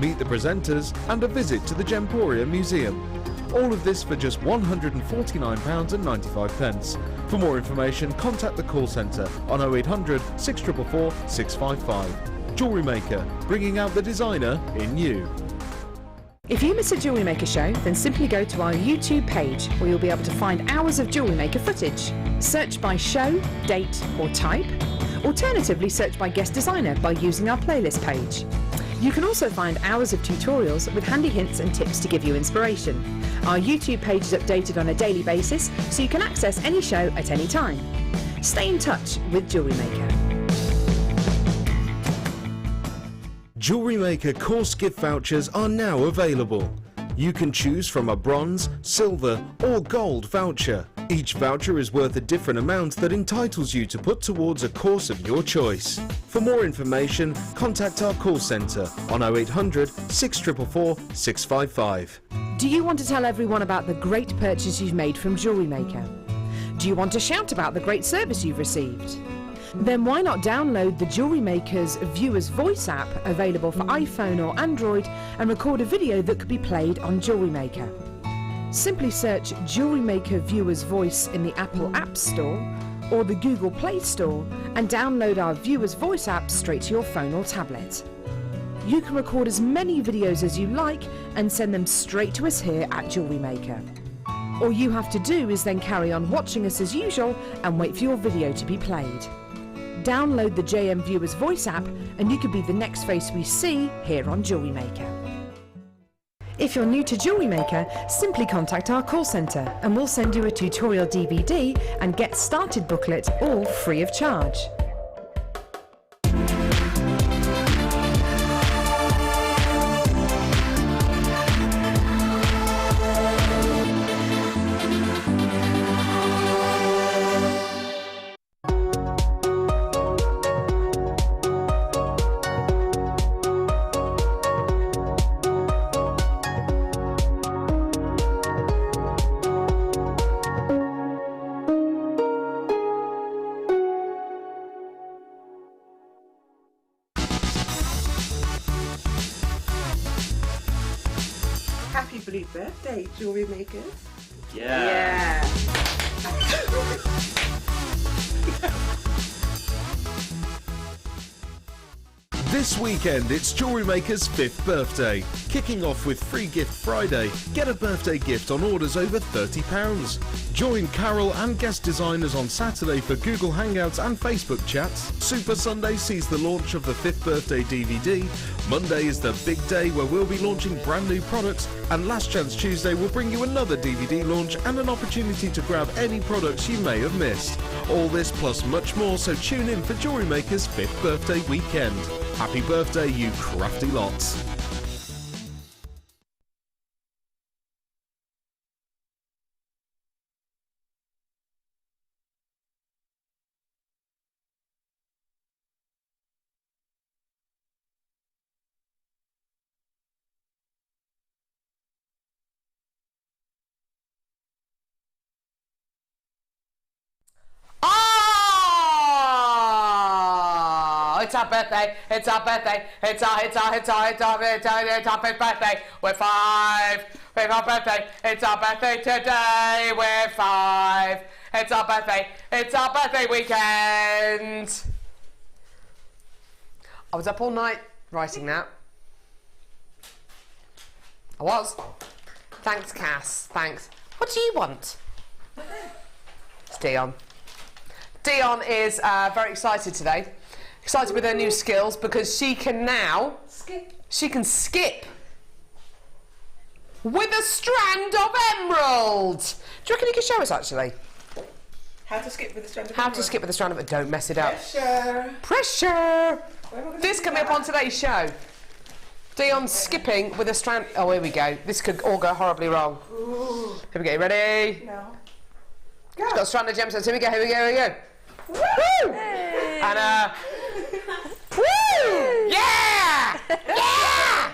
meet the presenters and a visit to the Gemporia Museum. All of this for just £149.95. For more information, contact the call centre on 0800 644 655. JewelleryMaker, bringing out the designer in you. If you miss a JewelleryMaker show, then simply go to our YouTube page where you'll be able to find hours of JewelleryMaker footage. Search by show, date or type. Alternatively, search by guest designer by using our playlist page. You can also find hours of tutorials with handy hints and tips to give you inspiration. Our YouTube page is updated on a daily basis, so you can access any show at any time. Stay in touch with JewelleryMaker. JewelleryMaker course gift vouchers are now available. You can choose from a bronze, silver or gold voucher. Each voucher is worth a different amount that entitles you to put towards a course of your choice. For more information, contact our call centre on 0800 644 655. Do you want to tell everyone about the great purchase you've made from JewelleryMaker? Do you want to shout about the great service you've received? Then why not download the JewelleryMaker's Viewer's Voice app, available for iPhone or Android, and record a video that could be played on JewelleryMaker. Simply search JewelleryMaker Viewer's Voice in the Apple App Store or the Google Play Store and download our Viewer's Voice app straight to your phone or tablet. You can record as many videos as you like and send them straight to us here at JewelleryMaker. All you have to do is then carry on watching us as usual and wait for your video to be played. Download the JM Viewer's Voice app and you could be the next face we see here on JewelleryMaker. If you're new to JewelleryMaker, simply contact our call centre and we'll send you a tutorial DVD and Get Started booklet, all free of charge. Happy belated birthday, JewelleryMaker. Yeah. This weekend it's JewelleryMaker's 5th birthday. Kicking off with Free Gift Friday. Get a birthday gift on orders over £30. Join Carol and guest designers on Saturday for Google Hangouts and Facebook chats. Super Sunday sees the launch of the 5th birthday DVD. Monday is the big day where we'll be launching brand new products. And Last Chance Tuesday will bring you another DVD launch and an opportunity to grab any products you may have missed. All this plus much more, so tune in for JewelleryMaker's 5th birthday weekend. Happy birthday, you crafty lots. It's our birthday, it's our birthday, it's our fifth birthday, we're 5, it's our birthday, it's our birthday today, we're 5, it's our birthday weekend. I was up all night writing that. I was. Thanks, Cass, thanks. What do you want? It's Dion. Dion is very excited today. Excited with her new skills because she can now skip with a strand of emerald. Do you reckon you could show us actually? How to skip with a strand of How emerald. to skip with a strand of emerald. Don't mess it up. Pressure. Pressure. This can be up on today's show. Dion skipping with a strand. Oh, here we go. This could all go horribly wrong. Ooh. Here we go. Ready? No. Go. She's got a strand of gemstones. Here we go. Here we go. Here we go. Woo! Hey. And woo! Yeah! Yeah!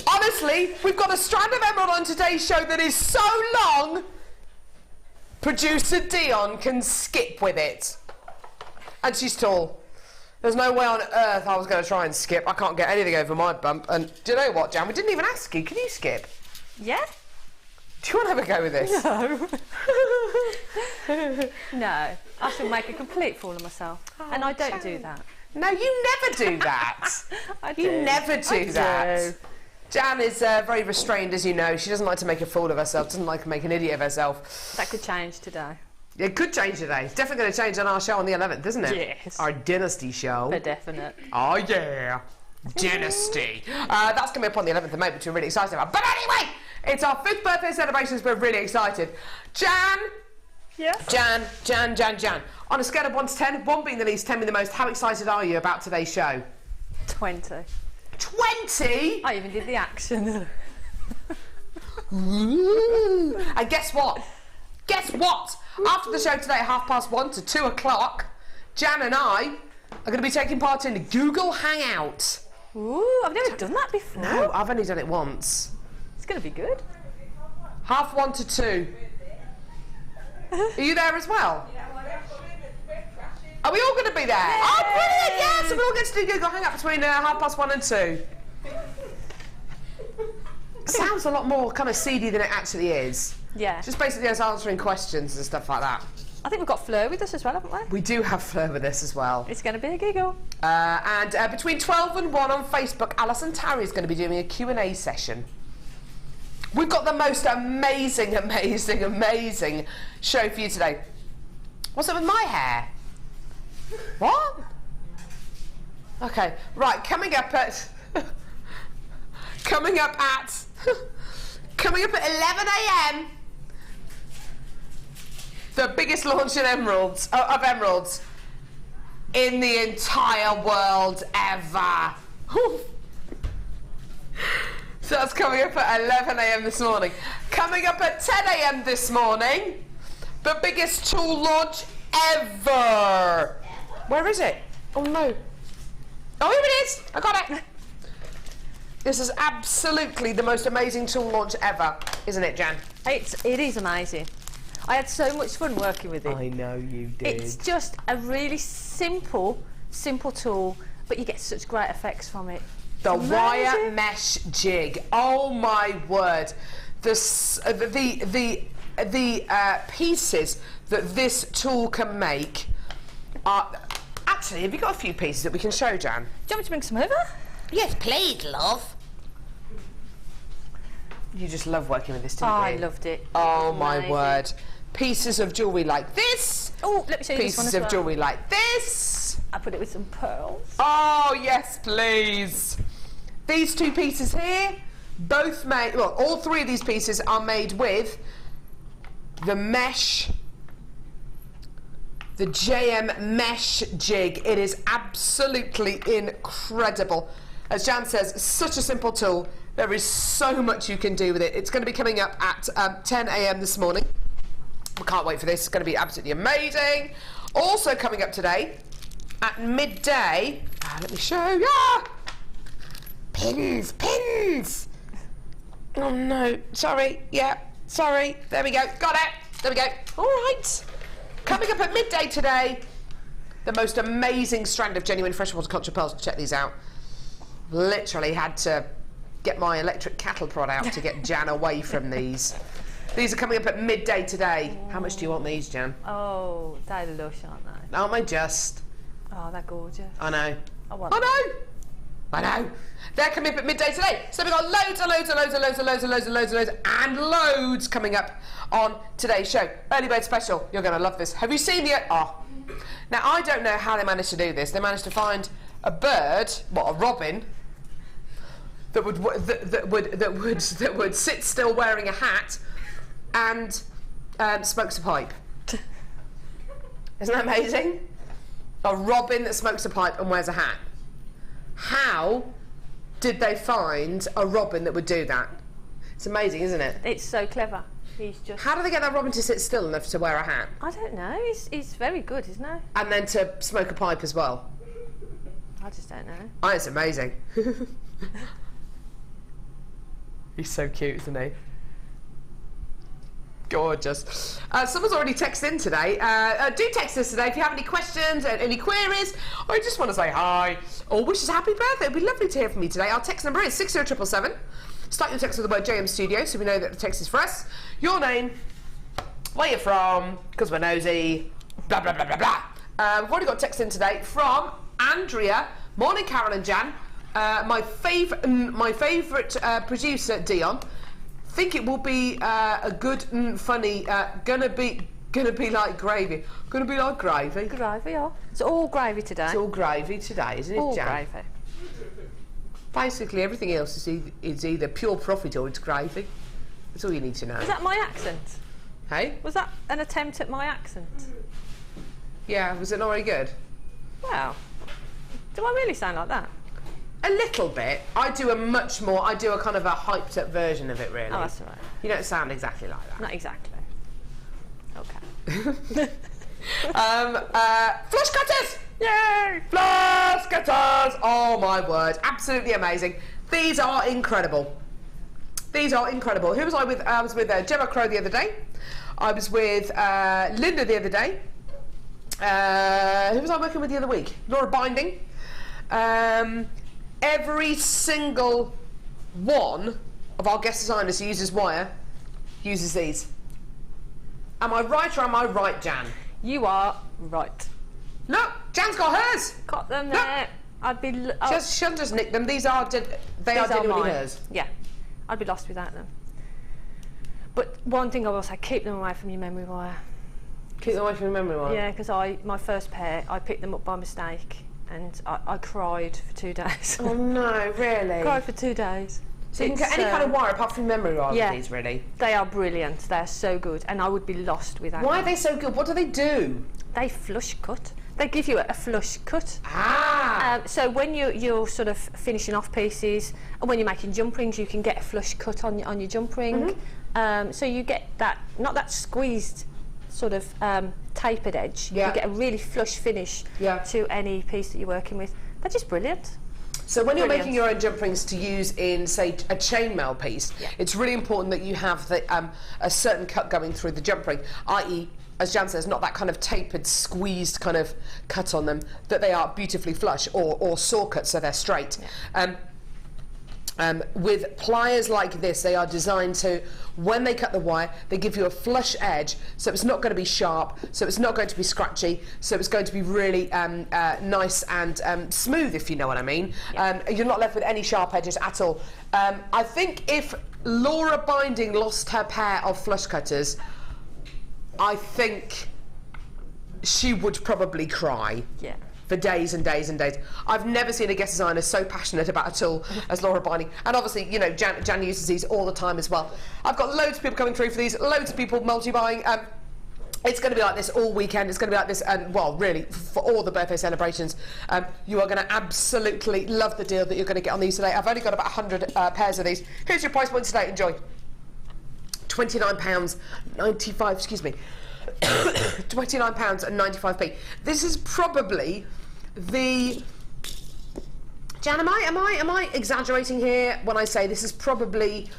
Honestly, we've got a strand of emerald on today's show that is so long, producer Dion can skip with it. And she's tall. There's no way on earth I was going to try and skip. I can't get anything over my bump. And do you know what, Jan? We didn't even ask you. Can you skip? Yeah? Do you want to have a go with this? No. No. I shall make a complete fool of myself. And I don't do that. No, you never do that. I You do. never do I that. do. Jan is very restrained, as you know. She doesn't like to make a fool of herself, doesn't like to make an idiot of herself. That could change today. It could change today. It's definitely going to change on our show on the 11th, isn't it? Yes. Our Dynasty show. For definite. Oh, yeah. Dynasty. That's going to be up on the 11th of May, which we're really excited about. But anyway, it's our 5th birthday celebrations. We're really excited. Jan. Yes. Jan. On a scale of 1 to 10, 1 being the least, 10 being the most, how excited are you about today's show? 20. 20? I even did the action. Ooh. And guess what? After the show today at 1:30 to 2 o'clock, Jan and I are going to be taking part in the Google Hangout. Ooh, I've never done that before. No, I've only done it once. It's going to be good. 1:30 to 2. Are you there as well? Are we all going to be there? Yay! Oh, brilliant! Yeah, so we'll all get to do Google Hangout between 1:30 and 2. Sounds a lot more kind of seedy than it actually is. Yeah. Just basically us answering questions and stuff like that. I think we've got Fleur with us as well, haven't we? We do have Fleur with us as well. It's going to be a giggle. And between 12 and 1 on Facebook, Alison Tarry is going to be doing a Q&A session. We've got the most amazing show for you today. What's up with my hair? What? Okay, right, coming up at 11 a.m. the biggest launch in emeralds of emeralds in the entire world ever. So that's coming up at 11 a.m. this morning. Coming up at 10 a.m. this morning, the biggest tool launch ever. Where is it? Oh no. Oh, here it is. I got it. This is absolutely the most amazing tool launch ever, isn't it, Jan? It is amazing. I had so much fun working with it. I know you did. It's just a really simple tool, but you get such great effects from it. The It's wire amazing. mesh jig. Oh my word! The pieces that this tool can make are. Actually, have you got a few pieces that we can show, Jan? Do you want me to bring some over? Yes, please, love. You just love working with this, didn't Oh, you? I loved it. Oh my Amazing. word! Pieces of jewellery like this. Oh, let me show you this one Pieces as of well. jewellery like this. I put it with some pearls. Oh, yes, please. These two pieces here, both made, well, all three of these pieces are made with the mesh, the JM mesh jig. It is absolutely incredible. As Jan says, such a simple tool. There is so much you can do with it. It's going to be coming up at 10 a.m. this morning. We can't wait for this. It's going to be absolutely amazing. Also coming up today, at midday, let me show you. Pins. Oh no, sorry, yeah, sorry. There we go, got it. There we go. All right. Coming up at midday today, the most amazing strand of genuine freshwater culture pearls. Check these out. Literally had to get my electric cattle prod out to get Jan away from these. These are coming up at midday today. How much do you want these, Jan? Oh, they're lush, aren't they? Aren't they just? Oh, they're gorgeous. I know. I want I them. know. I know. They're coming up at midday today. So we've got loads and loads coming up on today's show. Early bird special. You're going to love this. Have you seen the? Oh. Now I don't know how they managed to do this. They managed to find a bird, a robin, that would sit still wearing a hat and smokes a pipe. Isn't that amazing? A robin that smokes a pipe and wears a hat. How did they find a robin that would do that? It's amazing, isn't it? It's so clever. He's just... How do they get that robin to sit still enough to wear a hat? I don't know. He's very good, isn't he? And then to smoke a pipe as well? I just don't know. Oh, it's amazing. He's so cute, isn't he? Gorgeous. Someone's already texted in today. Do text us today if you have any questions, any queries, or you just want to say hi, or wish us a happy birthday. It'd be lovely to hear from you today. Our text number is 60777. Start your text with the word JM Studio, so we know that the text is for us. Your name, where you're from, because we're nosy, blah, blah, blah, blah, blah. We've already got text in today from Andrea. Morning, Carol and Jan. My favourite producer, Dion. Think it will be a good, funny, gonna be like gravy. Gonna be like gravy. Gravy, yeah. It's all gravy today. It's all gravy today, isn't it, all Jan? gravy. Basically, everything else is either pure profit or it's gravy. That's all you need to know. Is that my accent? Hey? Was that an attempt at my accent? Yeah, was it not very good? Well, do I really sound like that? A little bit. I do a kind of a hyped up version of it, really. Oh, that's all right. You don't sound exactly like that. Not exactly. Okay. Flush cutters! Yay! Flush cutters! Oh my word, absolutely amazing. These are incredible. These are incredible. Who was I with? I was with Gemma Crow the other day. I was with Linda the other day. Who was I working with the other week? Laura Binding. Every single one of our guest designers who uses wire uses these. Am I right or am I right, Jan? You are right. No, Jan's got hers. Got them there. I'd be. She'll just nick them. These are genuinely mine. hers. Yeah, I'd be lost without them. But one thing I will say: keep them away from your memory wire. Keep them away from your memory wire. Yeah, because my first pair, I picked them up by mistake, and I cried for 2 days. Oh no, really? Cried for 2 days. So you can get any kind of wire apart from memory wire with these, really? They are brilliant. They're so good, and I would be lost without them. Why are they so good? What do they do? They flush cut. They give you a flush cut. Ah! So when you're sort of finishing off pieces, and when you're making jump rings, you can get a flush cut on your jump ring. So you get that, not that squeezed sort of tapered edge. Yeah. You get a really flush finish to any piece that you're working with. They're just brilliant. So when you're making your own jump rings to use in, say, a chainmail piece, it's really important that you have a certain cut going through the jump ring, i.e., as Jan says, not that kind of tapered, squeezed kind of cut on them, that they are beautifully flush, or saw cut so they're straight. With pliers like this, they are designed to, when they cut the wire, they give you a flush edge, so it's not going to be sharp, so it's not going to be scratchy, so it's going to be really nice and smooth, if you know what I mean. You're not left with any sharp edges at all. I think if Laura Binding lost her pair of flush cutters, I think she would probably cry. Yeah. For days and days and days. I've never seen a guest designer so passionate about a tool as Laura Binding. And obviously, you know, Jan uses these all the time as well. I've got loads of people coming through for these, loads of people multi-buying. It's going to be like this all weekend. It's going to be like this, well, really, for all the birthday celebrations. You are going to absolutely love the deal that you're going to get on these today. I've only got about 100 pairs of these. Here's your price point today. Enjoy. £29.95, excuse me. £29.95. This is probably the... Jan, am I exaggerating here when I say this is probably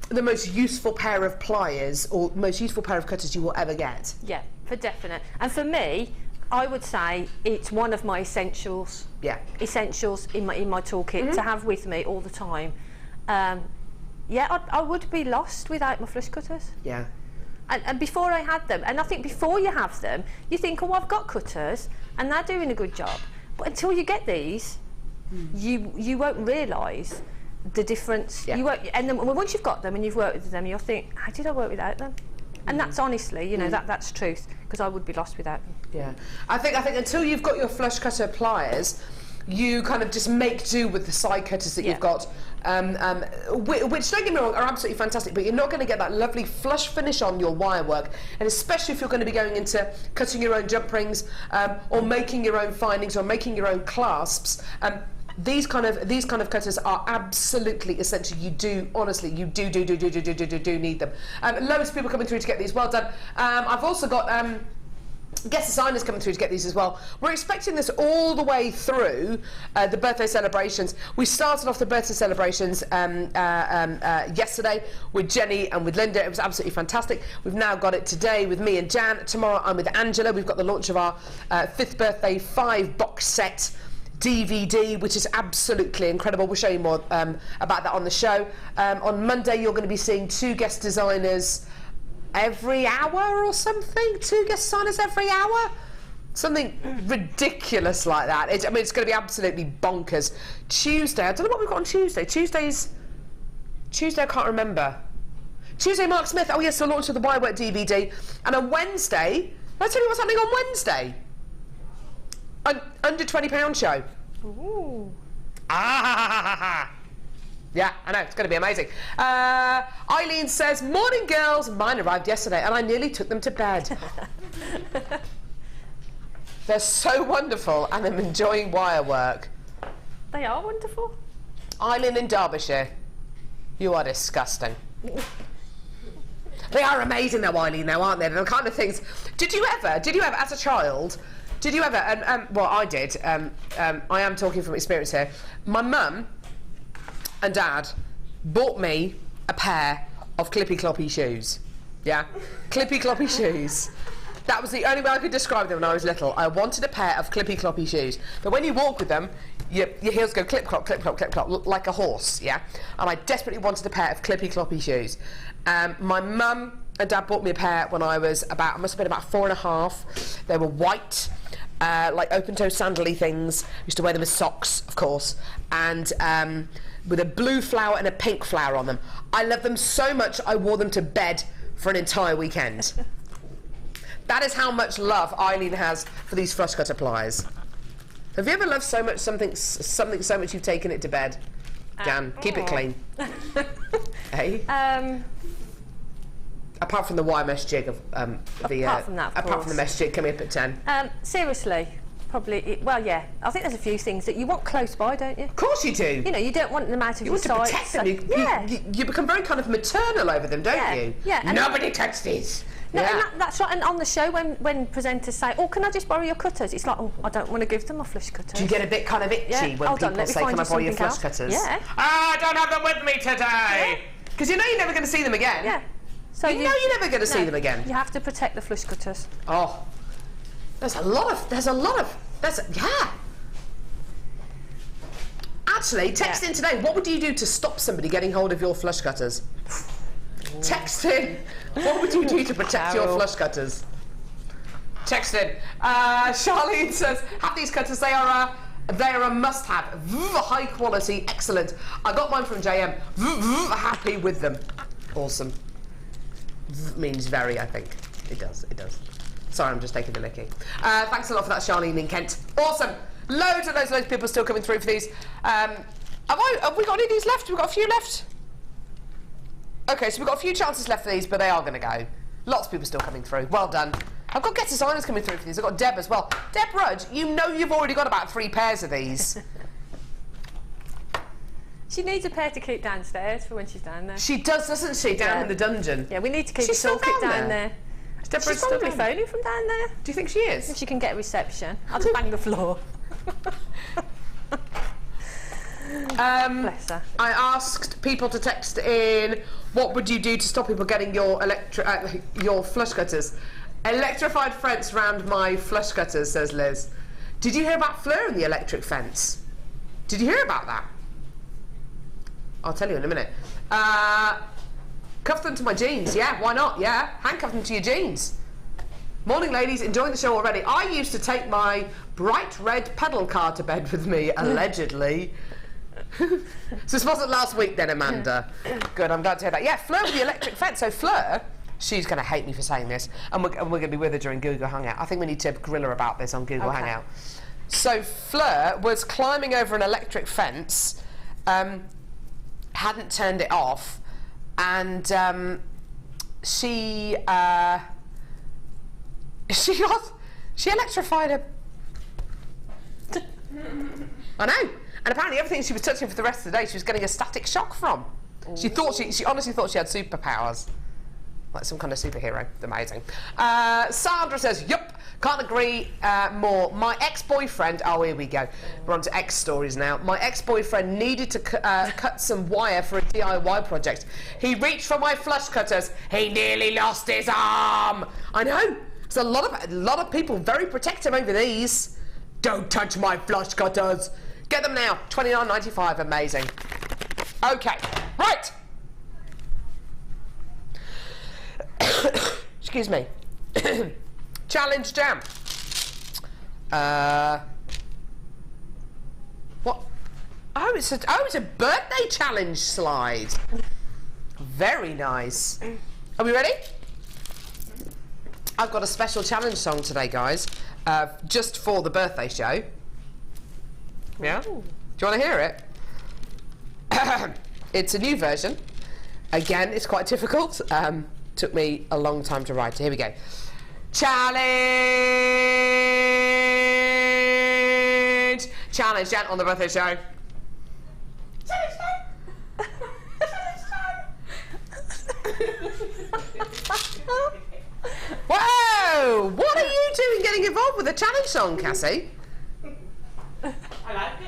the most useful pair of pliers or most useful pair of cutters you will ever get? Yeah, for definite. And for me, I would say it's one of my essentials. Yeah. Essentials in my toolkit to have with me all the time. Yeah, I would be lost without my flush cutters. Yeah. And before I had them, and I think before you have them, you think, oh, I've got cutters, and they're doing a good job. But until you get these, you won't realise the difference. Yeah. You won't, and then once you've got them and you've worked with them, you'll think, how did I work without them? And that's honestly, you know, that's truth, because I would be lost without them. Yeah. I think until you've got your flush cutter pliers, you kind of just make do with the side cutters that you've got, which, don't get me wrong, are absolutely fantastic, but you're not going to get that lovely flush finish on your wire work, and especially if you're going to be going into cutting your own jump rings, or making your own findings, or making your own clasps. These kind of cutters are absolutely essential. You do, honestly, you do need them. Loads of people coming through to get these. Well done. I've also got Guest designers coming through to get these as well. We're expecting this all the way through the birthday celebrations. We started off the birthday celebrations yesterday with Jenny and with Linda. It was absolutely fantastic. We've now got it today with me and Jan. Tomorrow I'm with Angela. We've got the launch of our 5th birthday 5-box set DVD, which is absolutely incredible. We'll show you more about that on the show. On Monday you're going to be seeing 2 guest designers every hour or something. 2 guest designers every hour, something ridiculous like that. I mean, it's going to be absolutely bonkers. Tuesday, I don't know what we've got on Tuesday. Tuesday I can't remember. Tuesday, Mark Smith. Oh yes, the launch of the Dwyer DVD. And on Wednesday, I'll tell you what's happening on Wednesday. An under £20 show. Ooh. Yeah, I know, it's going to be amazing. Eileen says, morning girls, mine arrived yesterday and I nearly took them to bed. They're so wonderful and I'm enjoying wire work. They are wonderful. Eileen in Derbyshire, you are disgusting. They are amazing though, Eileen, though, aren't they? The kind of things. Did you ever, as a child, well, I did, I am talking from experience here, my mum and Dad bought me a pair of clippy-cloppy shoes. Yeah? Clippy-cloppy shoes. That was the only way I could describe them when I was little. I wanted a pair of clippy-cloppy shoes. But when you walk with them, your heels go clip-clop, clip-clop, clip-clop, like a horse, yeah? And I desperately wanted a pair of clippy-cloppy shoes. My mum and Dad bought me a pair when I was I must have been about 4 and a half. They were white, like open-toe sandally things. Used to wear them as socks, of course. And with a blue flower and a pink flower on them. I love them so much I wore them to bed for an entire weekend. That is how much love Eileen has for these flush cutter pliers. Have you ever loved something so much you've taken it to bed? Jan, keep it clean. Hey? Apart from the wire mesh jig of apart from that, of apart from the mesh jig coming up at 10. Seriously, probably. Well, yeah. I think there's a few things that you want close by, don't you? Of course you do. You know, you don't want them out of you your sight. You want to protect them. You become very kind of maternal over them, don't you? Yeah. Nobody touch these. No, yeah. and that's right. And on the show, when presenters say, "Oh, can I just borrow your cutters?" It's like, "Oh, I don't want to give them my flush cutters." Do you get a bit kind of itchy when people say, "Can I borrow your flush cutters?" Yeah. I don't have them with me today. Because you know you're never going to see them again. Yeah. So you know you're never going to see them again. You have to protect the flush cutters. Oh, there's a lot of. Yeah. Actually, text in today. What would you do to stop somebody getting hold of your flush cutters? Text in. What would you do to protect your flush cutters? Text in. Charlene says, have these cutters. They are a must-have. High quality, excellent. I got mine from JM. Happy with them. Awesome. Means very, I think. It does. Sorry, I'm just taking the licky. Thanks a lot for that, Charlene in Kent. Awesome. Loads of people still coming through for these. Have we got any of these left? We've got a few left. Okay, so we've got a few chances left for these, but they are going to go. Lots of people still coming through. Well done. I've got guest designers coming through for these. I've got Deb as well. Deb Rudge, you know you've already got about 3 pairs of these. She needs a pair to keep downstairs for when she's down there. She does, doesn't she? Down in the dungeon. Yeah, we need to keep She's the toolkit still down there. She's probably phoning from down there. Do you think she is? If she can get reception. I'll just bang the floor. Bless her. I asked people to text in, what would you do to stop people getting your flush cutters? Electrified fence round my flush cutters, says Liz. Did you hear about Fleur and the electric fence? Did you hear about that? I'll tell you in a minute. Cuff them to my jeans, yeah, why not? Yeah, handcuff them to your jeans. Morning, ladies, enjoying the show already. I used to take my bright red pedal car to bed with me, allegedly. So this wasn't last week then, Amanda. Good, I'm glad to hear that. Yeah, Fleur with the electric fence. So Fleur, she's going to hate me for saying this, and we're going to be with her during Google Hangout. I think we need to grill her about this on Google Hangout. So Fleur was climbing over an electric fence, hadn't turned it off, and she electrified her. I know. And apparently everything she was touching for the rest of the day she was getting a static shock from. She honestly thought she had superpowers. like some kind of superhero. Amazing. Sandra says, yup, can't agree more. My ex-boyfriend, oh, here we go. We're on to ex stories now. My ex-boyfriend needed to cut some wire for a DIY project. He reached for my flush cutters. He nearly lost his arm. I know. There's a lot of people very protective over these. Don't touch my flush cutters. Get them now. $29.95. Amazing. Okay. Right. Excuse me. Challenge jam. What? Oh, it's a birthday challenge slide. Very nice. Are we ready? I've got a special challenge song today, guys, just for the birthday show. Yeah? Do you want to hear it? It's a new version. Again, it's quite difficult. Took me a long time to write. Here we go. Challenge! Challenge, Jan, on the birthday show. Challenge time! Whoa! What are you doing getting involved with a challenge song, Cassie? I like it.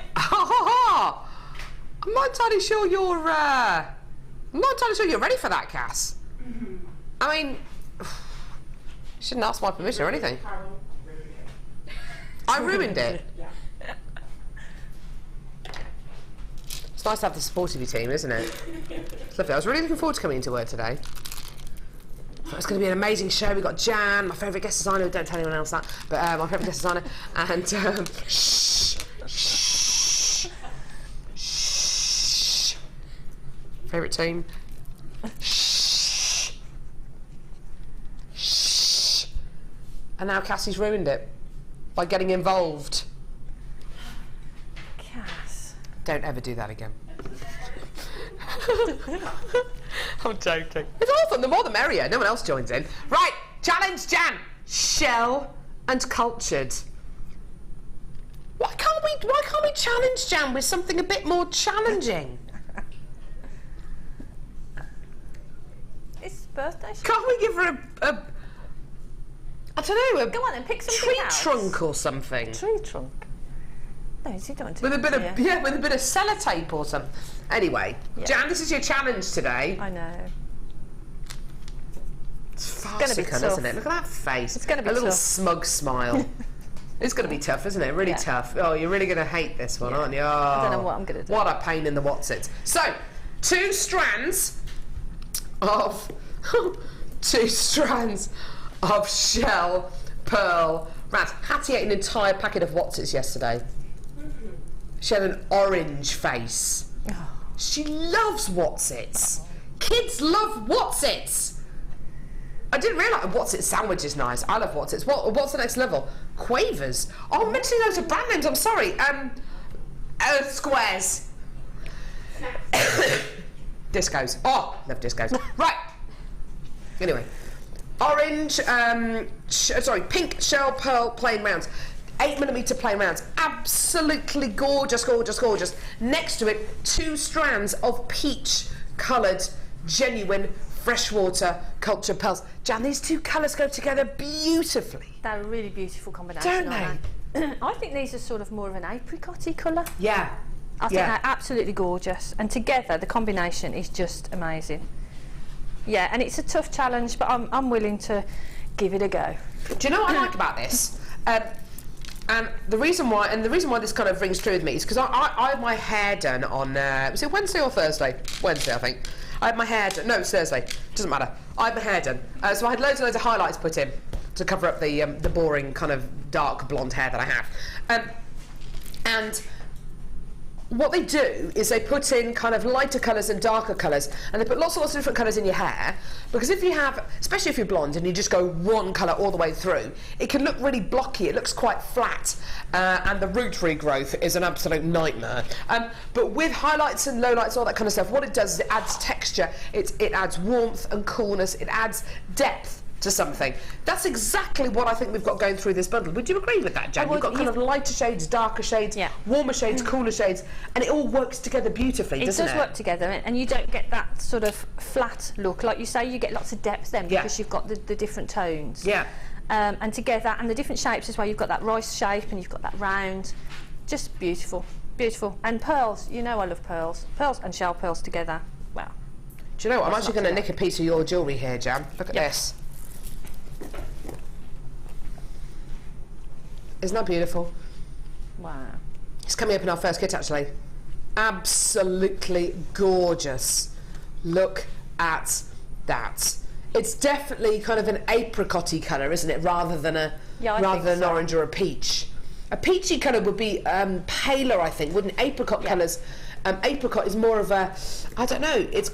I'm not entirely sure you're ready for that, Cass. I mean, you shouldn't ask my permission or anything. I ruined it. Yeah. It's nice to have the support of your team, isn't it? It's lovely. I was really looking forward to coming into work today. It's going to be an amazing show. We've got Jan, my favourite guest designer. Don't tell anyone else that, but my favourite guest designer. And shh. Favourite team. Shh. And now Cassie's ruined it by getting involved. Cass. Don't ever do that again. I'm joking. It's awesome. The more the merrier. No one else joins in. Right. Challenge Jan. Shell and cultured. Why can't we challenge Jan with something a bit more challenging? It's birthday. Can't we give her a I don't know, Go on then, pick something tree else. trunk or something? Tree trunk. No, you don't. With a bit of with a bit of sellotape or something. Anyway, Yeah. Jan, this is your challenge today. I know. It's gonna be farcical, tough. isn't it? Look at that face. It's gonna be a little tough. smug smile. It's going to be tough, isn't it? Really Yeah. tough. Oh, you're really going to hate this one, aren't you? Oh, I don't know what I'm going to do. What a pain in the whatsits. So, 2 strands of shell pearl rounds. Hattie ate an entire packet of whatsits yesterday. She had an orange face. She loves whatsits. Kids love whatsits. I didn't realise a whatsit sandwich is nice. I love whatsits. What's the next level? Quavers. Oh, I'm mentioning those are brand names. I'm sorry. Squares. Discos. Oh, love discos. Right. Anyway, orange. Pink shell pearl plain rounds. 8mm plain rounds. Absolutely gorgeous, gorgeous, gorgeous. Next to it, 2 strands of peach coloured, genuine freshwater cultured pearls. Jan, these 2 colours go together beautifully. They're a really beautiful combination, Don't aren't they? I think these are sort of more of an apricot-y colour. Yeah. I think they're absolutely gorgeous, and together the combination is just amazing. Yeah, and it's a tough challenge, but I'm willing to give it a go. Do you know what I like about this? And the reason why this kind of rings true with me is because I had my hair done on was it Wednesday or Thursday? Wednesday, I think. I had my hair done. No, it's Thursday. Doesn't matter. I had my hair done. So I had loads and loads of highlights put in to cover up the boring kind of dark blonde hair that I have. And what they do is they put in kind of lighter colours and darker colours, and they put lots of different colours in your hair, because if you have, especially if you're blonde and you just go one colour all the way through, it can look really blocky, it looks quite flat, and the root regrowth is an absolute nightmare. But with highlights and lowlights, all that kind of stuff, what it does is it adds texture, it adds warmth and coolness, it adds depth to something. That's exactly what I think we've got going through this bundle. Would you agree with that, Jan? You've got kind of lighter shades, darker shades, warmer shades, cooler shades, and it all works together beautifully, doesn't it? It does work together, and you don't get that sort of flat look. Like you say, you get lots of depth then because you've got the different tones. Yeah. And together, and the different shapes as well. You've got that rice shape and you've got that round. Just beautiful, beautiful. And pearls, you know I love pearls. Pearls and shell pearls together. Wow. Do you know what? I'm actually going to nick a piece of your jewellery here, Jan. Look at this. Isn't that beautiful? Wow. It's coming up in our first kit, actually. Absolutely gorgeous. Look at that. It's definitely kind of an apricot-y colour, isn't it? Rather than an orange or a peach. A peachy colour would be paler, I think, wouldn't it? Apricot colours. Apricot is more of a, I don't know. It's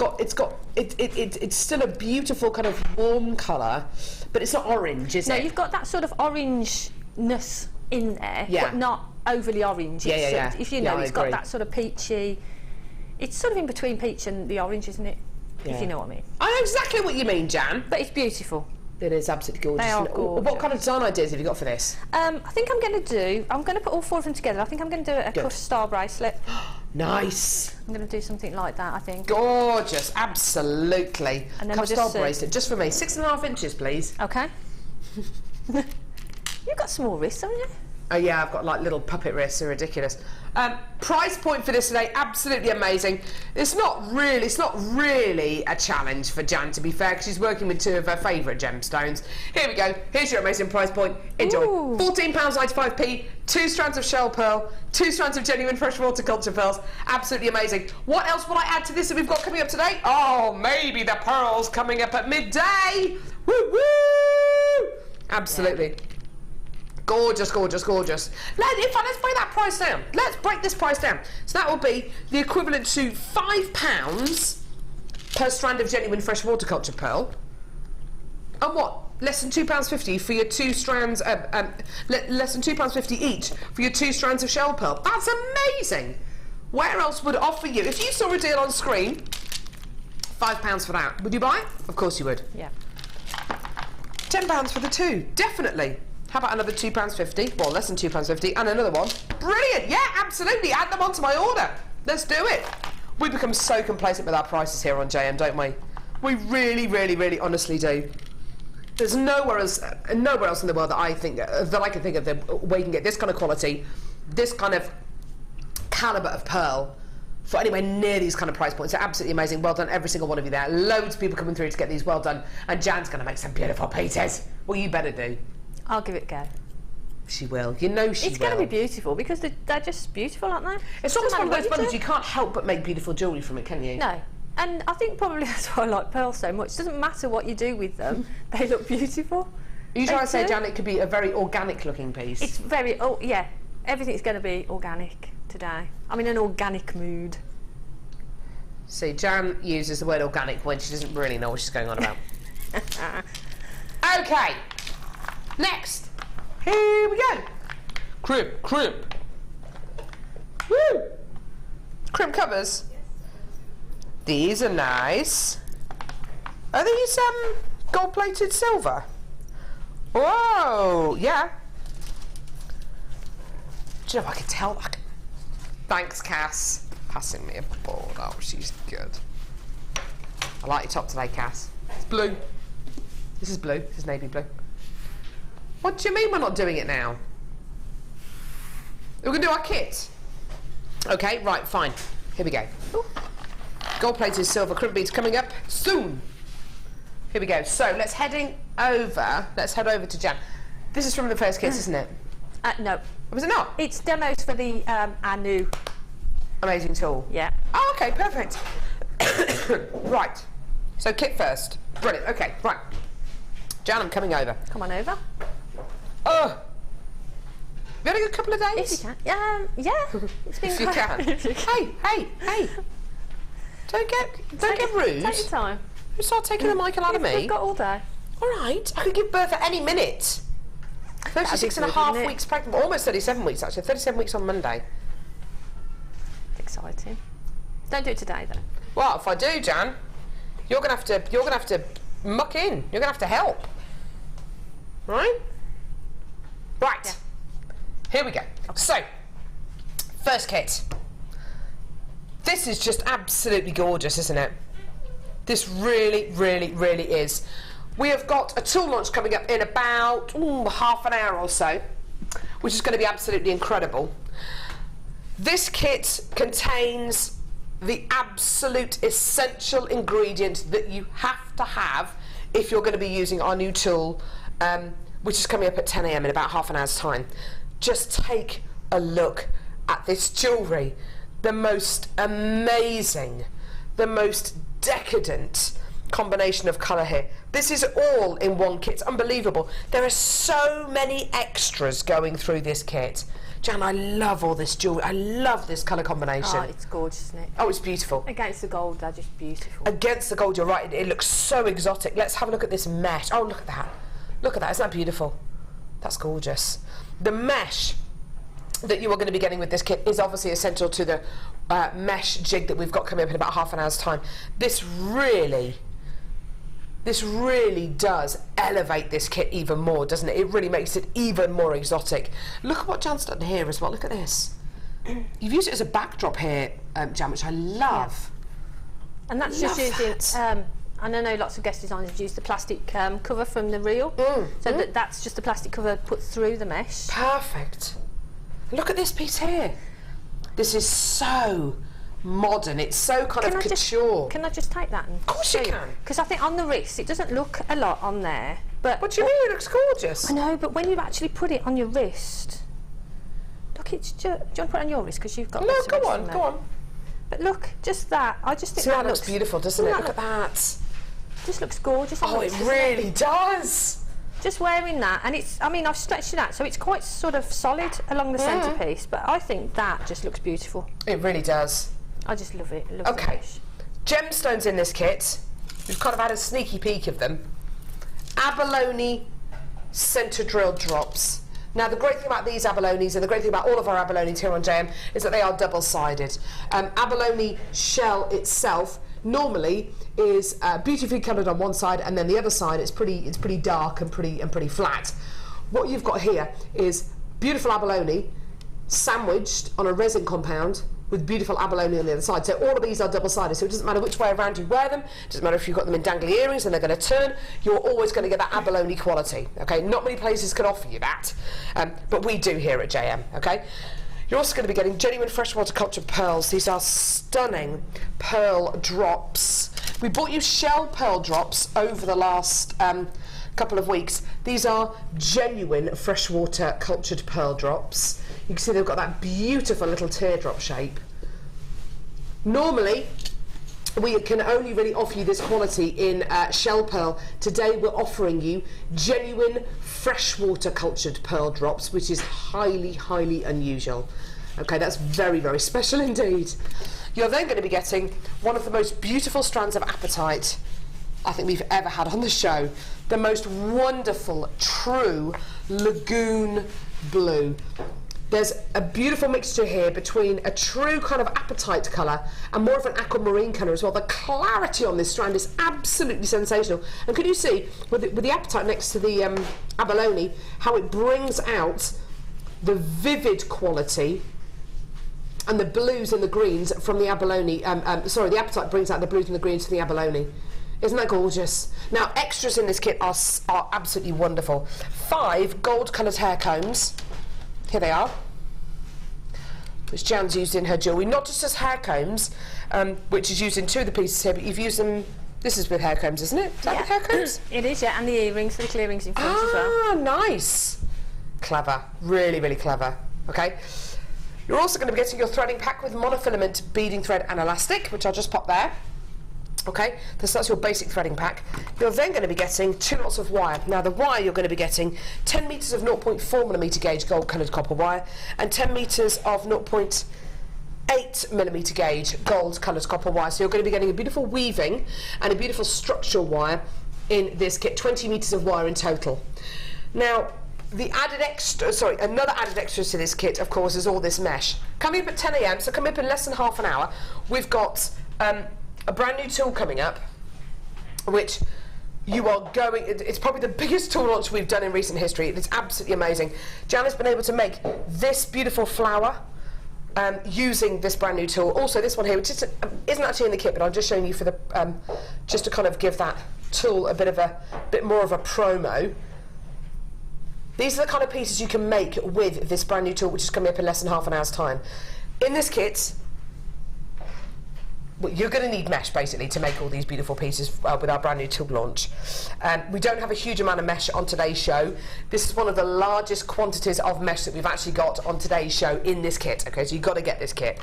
still a beautiful kind of warm colour, but it's not orange, is it? No, you've got that sort of orangeness in there, but not overly orange. If you know, it's got that sort of peachy. It's sort of in between peach and the orange, isn't it? If you know what I mean. I know exactly what you mean, Jan. But it's beautiful. It is absolutely gorgeous. They are gorgeous. What kind of design ideas have you got for this? I think I'm going to put all 4 of them together. I think I'm going to do a cut star bracelet. Nice. I'm going to do something like that, I think. Gorgeous, absolutely. And then cut star bracelet, just for me. 6.5 inches, please. Okay. You've got small wrists, haven't you? Oh yeah, I've got like little puppet wrists. They're ridiculous. Price point for this today, absolutely amazing. It's not really a challenge for Jan, to be fair, because she's working with 2 of her favourite gemstones. Here we go. Here's your amazing price point. Enjoy. £14.95p, 2 strands of shell pearl, 2 strands of genuine freshwater culture pearls. Absolutely amazing. What else will I add to this that we've got coming up today? Oh, maybe the pearls coming up at midday. Woo woo! Absolutely. Yeah. Gorgeous, gorgeous, gorgeous. In fact, let's break that price down. Let's break this price down. So that will be the equivalent to £5 per strand of genuine fresh waterculture pearl. And what? Less than £2.50 for your 2 strands, less than £2.50 each for your 2 strands of shell pearl. That's amazing. Where else would offer you, if you saw a deal on screen, £5 for that, would you buy it? Of course you would. Yeah. £10 for the 2, definitely. How about another £2.50? Well, less than £2.50, and another one. Brilliant! Yeah, absolutely. Add them onto my order. Let's do it. We become so complacent with our prices here on JM, don't we? We really, really, really honestly do. There's nowhere else in the world that I can think of where you can get this kind of quality, this kind of calibre of pearl for anywhere near these kind of price points. They're absolutely amazing. Well done, every single one of you there. Loads of people coming through to get these. Well done. And Jan's going to make some beautiful pieces. Well, you better do. I'll give it a go. She will. You know she will. It's going to be beautiful because they're just beautiful, aren't they? It's almost one of those bundles you can't help but make beautiful jewellery from it, can you? No. And I think probably that's why I like pearls so much. It doesn't matter what you do with them, they look beautiful. Are you trying to say, Jan, it could be a very organic looking piece? It's very, everything's going to be organic today. I'm in an organic mood. See, Jan uses the word organic when she doesn't really know what she's going on about. Okay. Next, here we go. Crimp. Woo! Crimp covers. These are nice. Are these gold-plated silver? Whoa, yeah. Do you know, I could tell. Thanks, Cass. Passing me a board. Oh, she's good. I like your top today, Cass. It's blue. This is blue. This is navy blue. What do you mean we're not doing it now? We're going to do our kit. Okay, right, fine. Here we go. Gold-plated silver crimp beads coming up soon. Here we go. So let's head over to Jan. This is from the first kit, isn't it? No. Was it not? It's demos for the our new amazing tool. Yeah. Oh, okay, perfect. Right. So kit first. Brilliant. Okay, right. Jan, I'm coming over. Come on over. Oh. Have you had a good couple of days? If you can. Yeah. It's been if you can. Hey. Don't get rude. Take your time. You start taking the mic out of me. We've got all day. All right. I could give birth at any minute. 36.5 weeks pregnant. Almost 37 weeks, actually. 37 weeks on Monday. Exciting. Don't do it today, though. Well, if I do, Jan, you're gonna have to muck in. You're gonna have to help. right? Right, Yeah. here we go. So, first kit. This is just absolutely gorgeous, isn't it? This really, really, really is. We have got a tool launch coming up in about half an hour or so, which is going to be absolutely incredible. This kit contains the absolute essential ingredient that you have to have if you're going to be using our new tool, which is coming up at 10 AM in about half an hour's time. Just take a look at this jewellery. The most amazing, the most decadent combination of colour here. This is all in one kit. It's unbelievable. There are so many extras going through this kit. Jan, I love all this jewellery. I love this colour combination. Oh, it's gorgeous, isn't it? Oh, it's beautiful. Against the gold, they're just beautiful. Against the gold, you're right. It looks so exotic. Let's have a look at this mesh. Oh, look at that. Look at that. Isn't that beautiful? That's gorgeous. The mesh that you are going to be getting with this kit is obviously essential to the mesh jig that we've got coming up in about half an hour's time. This really does elevate this kit even more, doesn't it? It really makes it even more exotic. Look at what Jan's done here as well. Look at this. You've used it as a backdrop here, Jan, which I love. Yeah. And that's just using, and I know lots of guest designers use the plastic cover from the reel. So that's just the plastic cover put through the mesh. Perfect. Look at this piece here. This is so modern. It's so kind of couture. Can I just take that? Of course you can. Because I think on the wrist, it doesn't look a lot on there. But what do you mean? It looks gorgeous. I know, but when you actually put it on your wrist, look, it's just, do you want to put it on your wrist because you've got? No, go on. But look, just that. I just think that looks beautiful, doesn't it? Look at that. Just looks gorgeous. Oh, it really does. Just wearing that, and it's, I mean, I've stretched it out, so it's quite sort of solid along the centrepiece, but I think that just looks beautiful. It really does. I just love it. Okay, gemstones in this kit. We've kind of had a sneaky peek of them. Abalone centre drill drops. Now, the great thing about these abalones, and the great thing about all of our abalones here on JM, is that they are double-sided. Abalone shell itself normally is beautifully coloured on one side, and then the other side it's pretty dark and pretty flat. What you've got here is beautiful abalone sandwiched on a resin compound with beautiful abalone on the other side. So all of these are double-sided, so it doesn't matter which way around you wear them. It doesn't matter if you've got them in dangly earrings and they're going to turn. You're always going to get that abalone quality. Okay, not many places can offer you that, but we do here at JM. Okay. You're also going to be getting genuine freshwater cultured pearls. These are stunning pearl drops. We bought you shell pearl drops over the last couple of weeks. These are genuine freshwater cultured pearl drops. You can see they've got that beautiful little teardrop shape. Normally, we can only really offer you this quality in shell pearl. Today we're offering you genuine freshwater cultured pearl drops, which is highly, highly unusual. Okay, that's very, very special indeed. You're then going to be getting one of the most beautiful strands of apatite I think we've ever had on the show. The most wonderful, true lagoon blue. There's a beautiful mixture here between a true kind of apatite colour and more of an aquamarine colour as well. The clarity on this strand is absolutely sensational. And can you see, with the apatite next to the abalone, how it brings out the vivid quality and the blues and the greens from the abalone. Sorry, the apatite brings out the blues and the greens from the abalone. Isn't that gorgeous? Now, extras in this kit are absolutely wonderful. 5 gold-coloured hair combs. Here they are, which Jan's used in her jewellery, not just as hair combs, which is used in 2 of the pieces here, but you've used them, this is with hair combs, isn't it? Is that with hair combs? It is, yeah, and the earrings, the little earrings in front as well. Ah, nice. Clever, really, really clever. Okay. You're also going to be getting your threading pack with monofilament beading thread and elastic, which I'll just pop there. Okay, so that's your basic threading pack. You're then going to be getting 2 lots of wire. Now the wire you're going to be getting 10 metres of 0.4mm gauge gold coloured copper wire and 10 metres of 0.8mm gauge gold coloured copper wire. So you're going to be getting a beautiful weaving and a beautiful structural wire in this kit, 20 metres of wire in total. Now, the added extra, another added extra to this kit, of course, is all this mesh. Coming up at 10 AM, so coming up in less than half an hour, we've got a brand new tool coming up, which You are going, it's probably the biggest tool launch we've done in recent history. It's absolutely amazing. Jan has been able to make this beautiful flower using this brand new tool. Also this one here, which isn't actually in the kit, but I'm just showing you for the, just to kind of give that tool a bit more of a promo. These are the kind of pieces you can make with this brand new tool, which is coming up in less than half an hour's time. In this kit, well, you're going to need mesh basically to make all these beautiful pieces with our brand new tool launch. We don't have a huge amount of mesh on today's show. This is one of the largest quantities of mesh that we've actually got on today's show in this kit. Okay, so you've got to get this kit.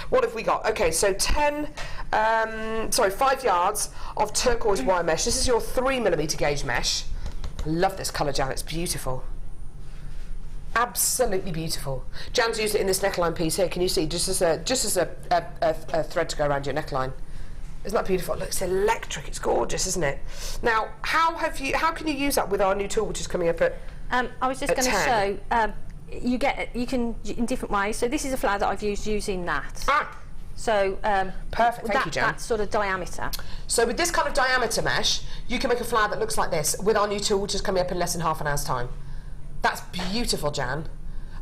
What have we got? Okay, so 5 yards of turquoise wire mesh. This is your 3mm gauge mesh. Love this colour, Jan, it's beautiful. Absolutely beautiful. Jan's used it in this neckline piece here. Can you see? Just as a thread to go around your neckline. Isn't that beautiful? It looks electric. It's gorgeous, isn't it? Now, how can you use that with our new tool, which is coming up at? I was just going to show. You can in different ways. So this is a flower that I've used using that. So perfect. Thank you, Jan. That sort of diameter. So with this kind of diameter mesh, you can make a flower that looks like this with our new tool, which is coming up in less than half an hour's time. That's beautiful, Jan.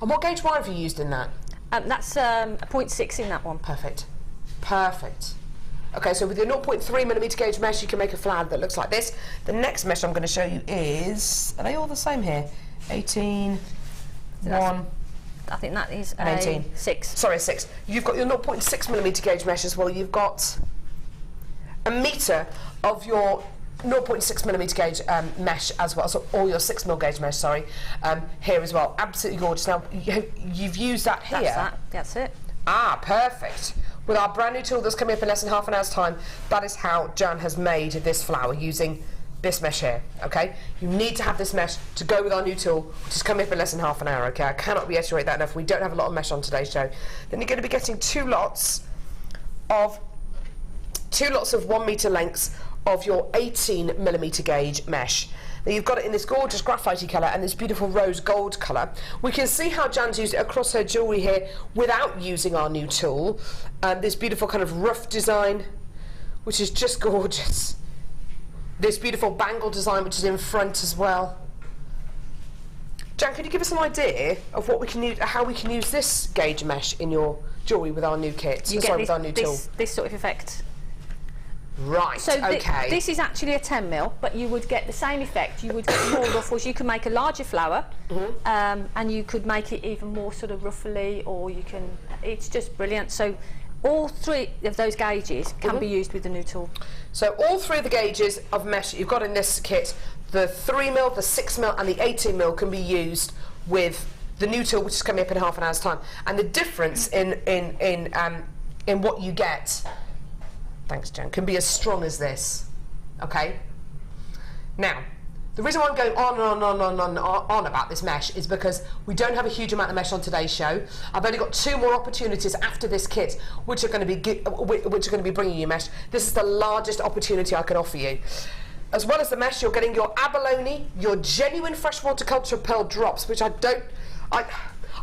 And what gauge wire have you used in that? That's a 0.6 in that one. Perfect. Perfect. Okay, so with your 0.3mm gauge mesh, you can make a flower that looks like this. The next mesh I'm going to show you is... Are they all the same here? 18, So 1... I think that is and 18. 6. Sorry, 6. You've got your 0.6mm gauge mesh as well. You've got a metre of your 0.6mm gauge mesh as well, so all your 6mm gauge mesh, sorry, here as well. Absolutely gorgeous. Now, you've used that here. That's it. Ah, perfect. With our brand new tool that's coming up in less than half an hour's time, that is how Jan has made this flower using this mesh here, okay? You need to have this mesh to go with our new tool, which is coming up in less than half an hour, okay? I cannot reiterate that enough. We don't have a lot of mesh on today's show. Then you're going to be getting two lots of 1 metre lengths of your 18mm gauge mesh. Now you've got it in this gorgeous graphite colour and this beautiful rose gold colour. We can see how Jan's used it across her jewellery here without using our new tool. This beautiful kind of rough design, which is just gorgeous. This beautiful bangle design, which is in front as well. Jan, could you give us an idea of what we can use, how we can use this gauge mesh in your jewellery with our new kit? With our new tool. This sort of effect. Right, so okay. This is actually a 10mm, but you would get the same effect. You would get more ruffles. You can make a larger flower, and you could make it even more sort of ruffly, or you can... It's just brilliant. So all 3 of those gauges can be used with the new tool. So all 3 of the gauges of mesh that you've got in this kit, the 3mm, the 6mm and the 18mm can be used with the new tool, which is coming up in half an hour's time. And the difference in what you get... Thanks, Jan. Can be as strong as this, okay? Now, the reason why I'm going on about this mesh is because we don't have a huge amount of mesh on today's show. I've only got 2 more opportunities after this kit, which are going to be bringing you mesh. This is the largest opportunity I can offer you. As well as the mesh, you're getting your abalone, your genuine freshwater culture pearl drops, which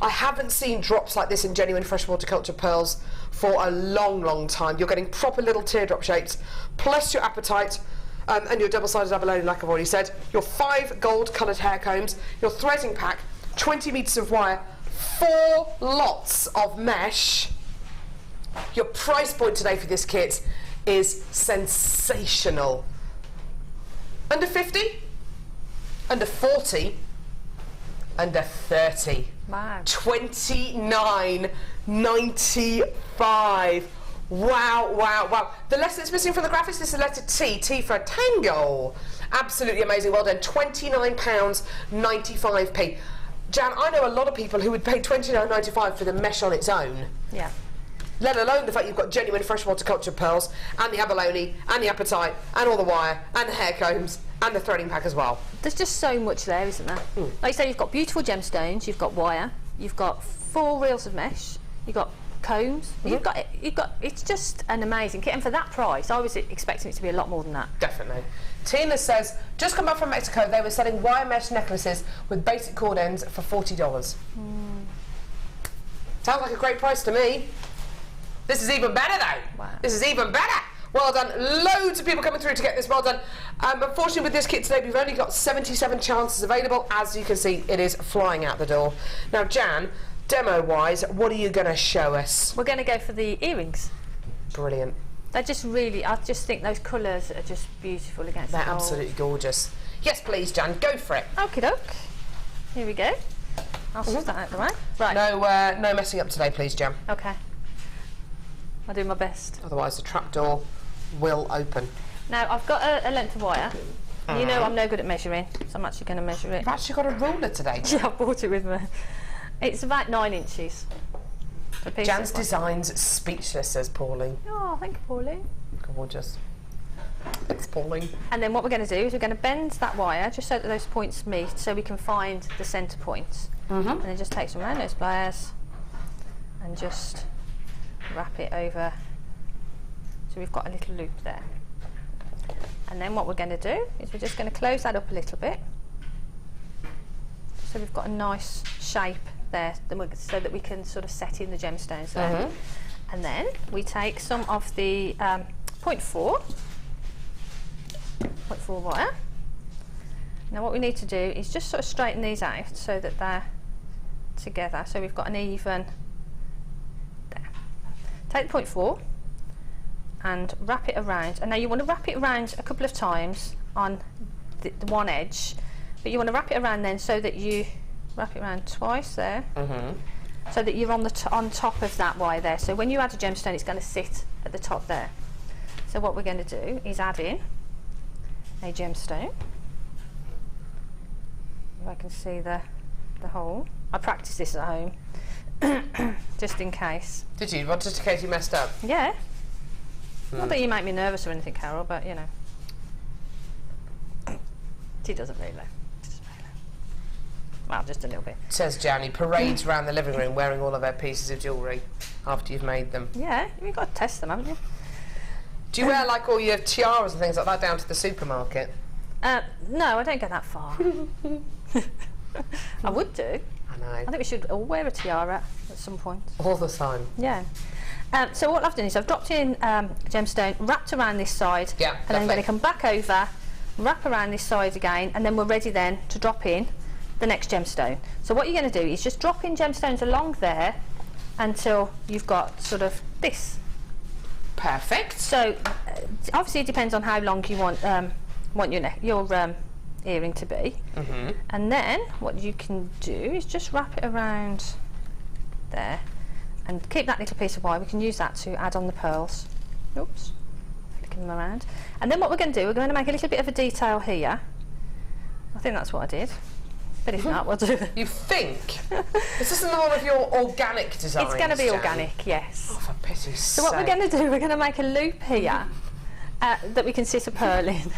I haven't seen drops like this in genuine freshwater culture pearls for a long, long time. You're getting proper little teardrop shapes, plus your apatite and your double-sided abalone, like I've already said, your 5 gold-coloured hair combs, your threading pack, 20 metres of wire, 4 lots of mesh. Your price point today for this kit is sensational. Under 50? Under 40? Under 30. Wow. $29.95. Wow, wow, wow. The letter that's missing from the graphics is the letter T. T for tango. Absolutely amazing. Well done. £29.95. Jan, I know a lot of people who would pay $29.95 for the mesh on its own. Yeah. Let alone the fact you've got genuine freshwater culture pearls and the abalone and the apatite and all the wire and the hair combs and the threading pack as well. There's just so much there, isn't there? Like you say, you've got beautiful gemstones, you've got wire, you've got 4 reels of mesh, you've got combs, you've got it's just an amazing kit, and for that price I was expecting it to be a lot more than that. Definitely. Tina says, just come back from Mexico, they were selling wire mesh necklaces with basic cord ends for $40. Sounds like a great price to me. This is even better though. Wow. This is even better. Well done. Loads of people coming through to get this. Well done. Unfortunately, with this kit today, we've only got 77 chances available. As you can see, it is flying out the door. Now, Jan, demo-wise, what are you going to show us? We're going to go for the earrings. Brilliant. They're just really, I just think those colours are just beautiful against the They're gold. absolutely gorgeous. Yes, please, Jan, go for it. Okie doke. Here we go. I'll switch that out of the way. Right. No messing up today, please, Jan. Okay. I'll do my best. Otherwise, the trapdoor will open. Now, I've got a length of wire. You know I'm no good at measuring, so I'm actually going to measure it. You've actually got a ruler today, Jan. Yeah, I bought it with me. It's about 9 inches. Jan's designs speechless, says Pauline. Oh, thank you, Pauline. Gorgeous. Thanks, Pauline. And then what we're going to do is we're going to bend that wire just so that those points meet, so we can find the centre points. And then just take some round nose pliers and just wrap it over so we've got a little loop there. And then what we're going to do is we're just going to close that up a little bit so we've got a nice shape there so that we can sort of set in the gemstones there. And then we take some of the 0.4 wire. Now what we need to do is just sort of straighten these out so that they're together, so we've got an even there. Take the 0.4 and wrap it around, and now you want to wrap it around a couple of times on the one edge, but you want to wrap it around then so that you wrap it around twice there, so that you're on top of that wire there, so when you add a gemstone it's going to sit at the top there. So what we're going to do is add in a gemstone. If I can see the hole. I practiced this at home just in case. Did you? Well, just in case you messed up? Yeah. Not that you make me nervous or anything, Carol, but you know. She doesn't really. Well, just a little bit. Says Jan, he parades around the living room wearing all of her pieces of jewellery after you've made them. Yeah, you've got to test them, haven't you? Do you wear like all your tiaras and things like that down to the supermarket? No, I don't go that far. I would do. I know. I think we should all wear a tiara at some point. All the time. Yeah. So what I've done is I've dropped in gemstone, wrapped around this side, yeah, and then I'm going to come back over, wrap around this side again, and then we're ready then to drop in the next gemstone. So what you're going to do is just drop in gemstones along there until you've got sort of this. Perfect. So obviously it depends on how long you want your earring to be. And then what you can do is just wrap it around there and keep that little piece of wire. We can use that to add on the pearls. Oops, flicking them around. And then what we're going to do, we're going to make a little bit of a detail here. I think that's what I did. But if not, we'll do. You think? This isn't one of your organic designs. It's going to be Jan. organic, yes. Oh, for pity's sake. So what we're going to do, we're going to make a loop here that we can sit a pearl in.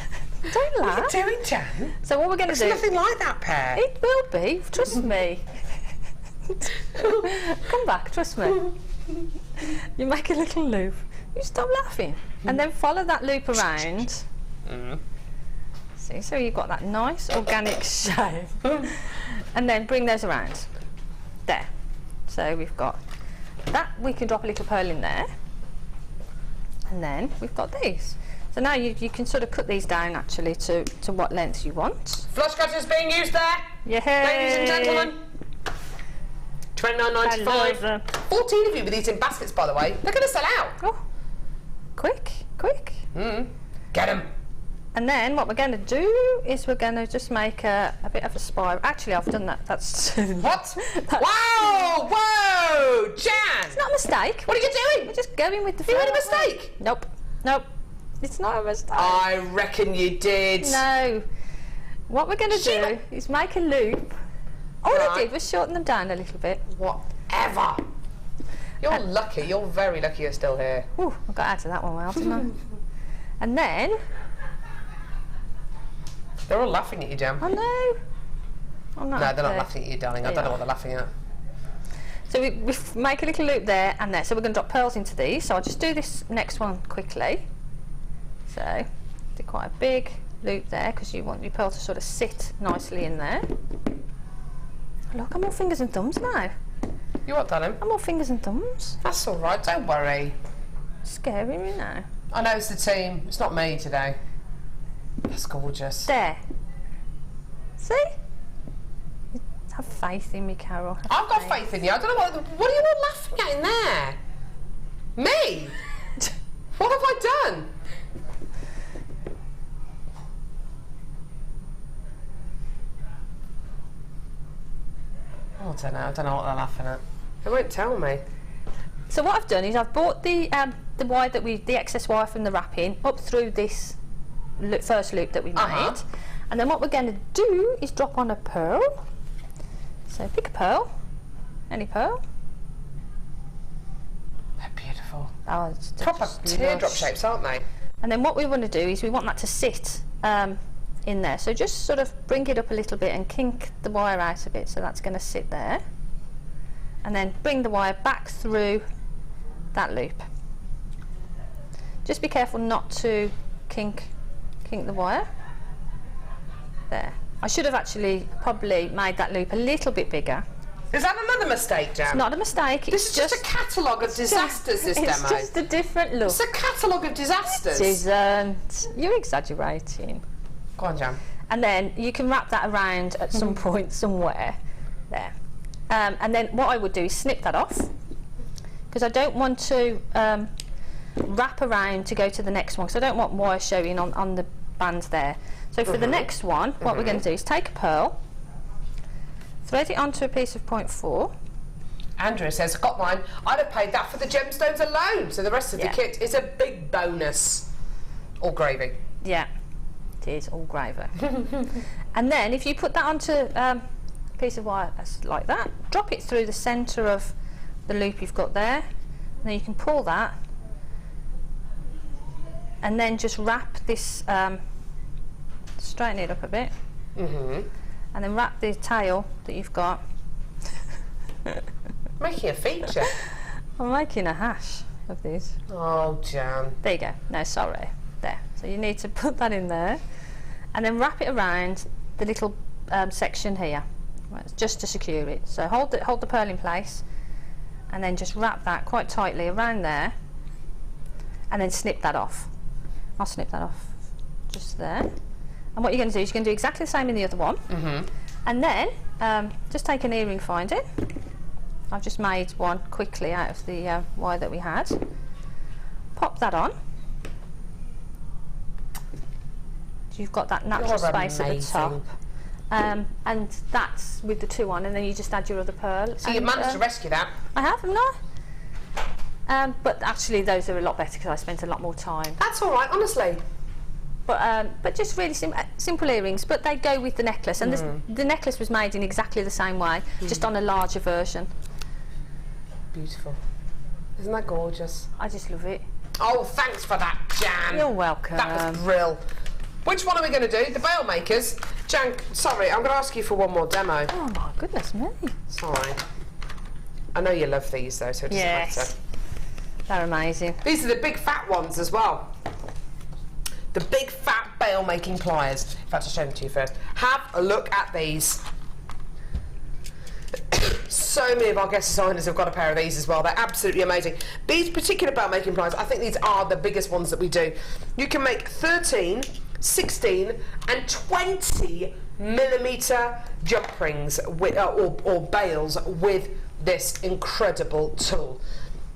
Don't laugh. What are you doing, Jan? So what we're going to do... It's nothing like that pair. It will be, trust me. Come back, trust me. You make a little loop. You stop laughing. And then follow that loop around. See, so you've got that nice organic shape. And then bring those around. There. So we've got that. We can drop a little pearl in there. And then we've got these. So now you can sort of cut these down actually to what length you want. Flush cutters being used there. Yeah. Ladies and gentlemen. £29.95. 14 of you with these in baskets, by the way. They're going to sell out. Oh, quick. Get them. And then what we're going to do is we're going to just make a bit of a spiral. Actually, I've done that. That's what? Whoa, Jan! It's not a mistake. What are you doing? We're just going with the flow. You made a mistake? Nope. It's not a mistake. I reckon you did. No. What we're going to do is make a loop. All I did was shorten them down a little bit. Whatever. You're lucky. You're very lucky you're still here. Ooh, I got out of that one well, didn't I? And then... They're all laughing at you, Jan. I know. I'm not No, they're not happy. laughing at you, darling. I don't know what they're laughing at. So we make a little loop there and there. So we're going to drop pearls into these. So I'll just do this next one quickly. So do quite a big loop there because you want your pearl to sort of sit nicely in there. Look, I'm all fingers and thumbs now. You what, darling? I'm all fingers and thumbs. That's all right. Don't worry. Scaring me now. I know it's the team. It's not me today. That's gorgeous. There. See? Have faith in me, Carol. I've got faith in you. I don't know what are you all laughing at in there? Me? What have I done? Oh, I don't know what they're laughing at. They won't tell me. So what I've done is I've brought the wire the excess wire from the wrapping up through this first loop that we made, and then what we're going to do is drop on a pearl. So pick a pearl, any pearl. They're beautiful. Oh, it's Proper teardrop shapes, aren't they? And then what we want to do is we want that to sit in there. So just sort of bring it up a little bit and kink the wire out of it. So that's going to sit there. And then bring the wire back through that loop. Just be careful not to kink the wire. There. I should have actually probably made that loop a little bit bigger. Is that another mistake, Jan? It's not a mistake. This is just a catalogue of disasters, this demo. It's just a different look. It's a catalogue of disasters. It isn't. You're exaggerating. Go on, Jan. And then you can wrap that around at some point somewhere. There. And then what I would do is snip that off, because I don't want to wrap around to go to the next one, because I don't want wire showing on the band there. So for the next one, what we're going to do is take a pearl, thread it onto a piece of 0.4. Andrea says, I got mine. I'd have paid that for the gemstones alone. So the rest of the kit is a big bonus. All gravy. Yeah, it is all gravy. And then if you put that onto a piece of wire like that, drop it through the centre of the loop you've got there. And then you can pull that. And then just wrap this, straighten it up a bit. And then wrap the tail that you've got. Making a feature. I'm making a hash of these. Oh, Jan. There you go. No, sorry. There. So you need to put that in there, and then wrap it around the little section here, right, just to secure it. So hold the pearl in place, and then just wrap that quite tightly around there, and then snip that off. I'll snip that off just there. And what you're going to do is you're going to do exactly the same in the other one. And then just take an earring finding. I've just made one quickly out of the wire that we had. Pop that on. So you've got that natural space at the top. And that's with the two on, and then you just add your other pearl. So you managed to rescue that? I have, haven't I? But actually those are a lot better because I spent a lot more time. That's all right, honestly. But just really simple earrings, but they go with the necklace, and the necklace was made in exactly the same way, just on a larger version. Beautiful. Isn't that gorgeous? I just love it. Oh, thanks for that, Jan. You're welcome. That was brill. Which one are we going to do? The Bail Makers? Jan, sorry, I'm going to ask you for one more demo. Oh my goodness me. Sorry. I know you love these though, so it doesn't matter. They're amazing. These are the big fat ones as well. The big fat bail making pliers. In fact, I'll show them to you first. Have a look at these. So many of our guest designers have got a pair of these as well. They're absolutely amazing. These particular bail making pliers, I think these are the biggest ones that we do. You can make 13, 16 and 20 millimetre jump rings with, or bails with this incredible tool.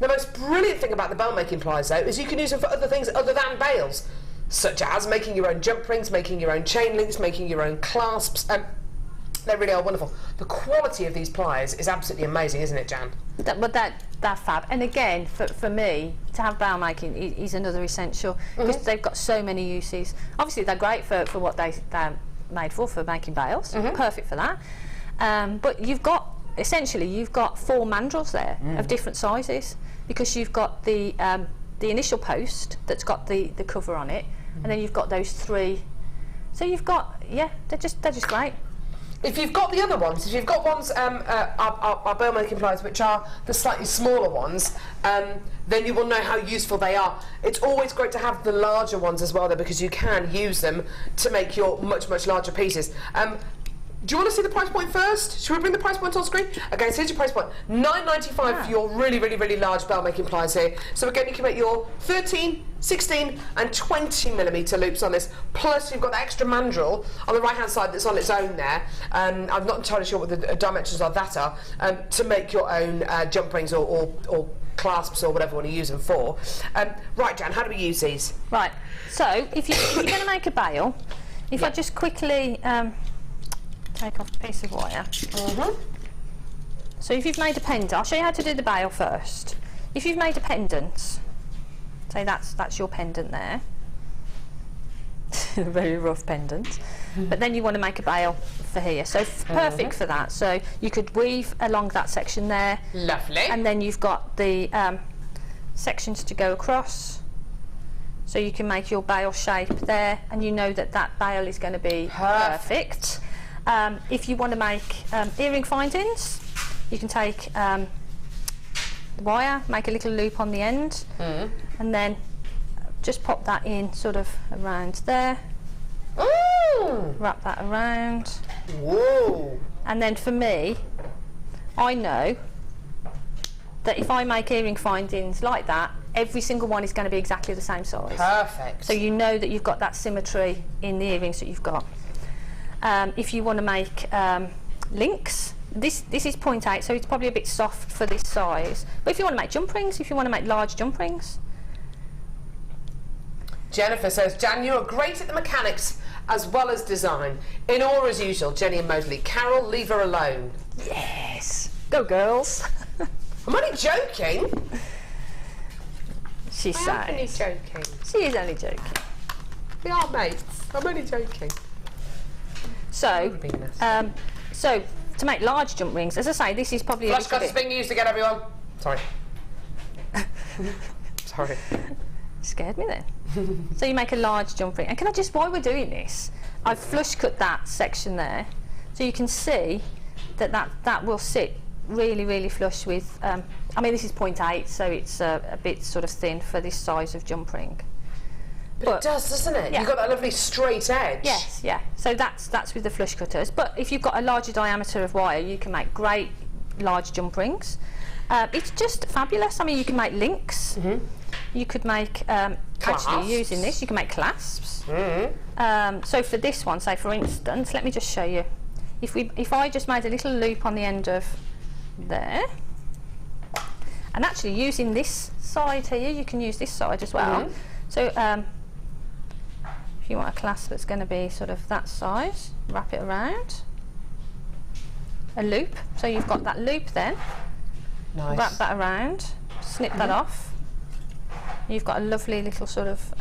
The most brilliant thing about the bail making pliers though is you can use them for other things other than bails, such as making your own jump rings, making your own chain links, making your own clasps. They really are wonderful. The quality of these pliers is absolutely amazing, isn't it, Jan? That fab. And again, for me, to have bail making is another essential, because they've got so many uses. Obviously, they're great for what they're made for making bails. Perfect for that. But you've got, essentially, you've got 4 mandrels there of different sizes, because you've got the initial post that's got the cover on it, and then you've got those 3. So you've got, they're just great. If you've got the other ones, if you've got ones, our bail making pliers, which are the slightly smaller ones, then you will know how useful they are. It's always great to have the larger ones as well, though, because you can use them to make your much, much larger pieces. Do you want to see the price point first? Should we bring the price point on screen? Okay, so here's your price point. £9.95 for your really, really, really large bell making pliers here. So again, you can make your 13, 16 and 20 millimetre loops on this. Plus you've got the extra mandrel on the right hand side that's on its own there. I'm not entirely sure what the dimensions of that are, to make your own jump rings or clasps or whatever you want to use them for. Right, Jan, how do we use these? Right, so if you're going to make a bail, if I just quickly take off a piece of wire. So if you've made a pendant, I'll show you how to do the bail first. If you've made a pendant, say that's your pendant there, a very rough pendant, but then you want to make a bail for here, so perfect for that. So you could weave along that section there. Lovely. And then you've got the sections to go across, so you can make your bail shape there, and you know that that bail is going to be perfect. If you want to make earring findings, you can take the wire, make a little loop on the end, and then just pop that in sort of around there. Wrap that around. Whoa! And then for me, I know that if I make earring findings like that, every single one is going to be exactly the same size. Perfect. So you know that you've got that symmetry in the earrings that you've got. If you want to make links, this is 0.8, so it's probably a bit soft for this size. But if you want to make jump rings, if you want to make large jump rings. Jennifer says, Jan, you are great at the mechanics as well as design. In awe as usual, Jenny and Mosley. Carol, leave her alone. Yes, go girls. I'm only joking. She I'm only says. joking. She is only joking. We are mates. I'm only joking. So, so to make large jump rings, as I say, this is probably Flush a little cutters bit... being used again, everyone. Sorry. Sorry. Scared me then. So you make a large jump ring, and can I just, while we're doing this, I've flush cut that section there, so you can see that will sit really, really flush with. I mean, this is 0.8, so it's a bit sort of thin for this size of jump ring. But it does, doesn't it? Yeah. You've got that lovely straight edge. Yes, yeah. So that's with the flush cutters. But if you've got a larger diameter of wire, you can make great large jump rings. It's just fabulous. I mean, you can make links. You could make, actually using this, you can make clasps. So for this one, say for instance, let me just show you. If I just made a little loop on the end of there, and actually using this side here, you can use this side as well. So if you want a clasp that's going to be sort of that size, wrap it around. A loop, so you've got that loop then. Nice. Wrap that around, snip that off. You've got a lovely little sort of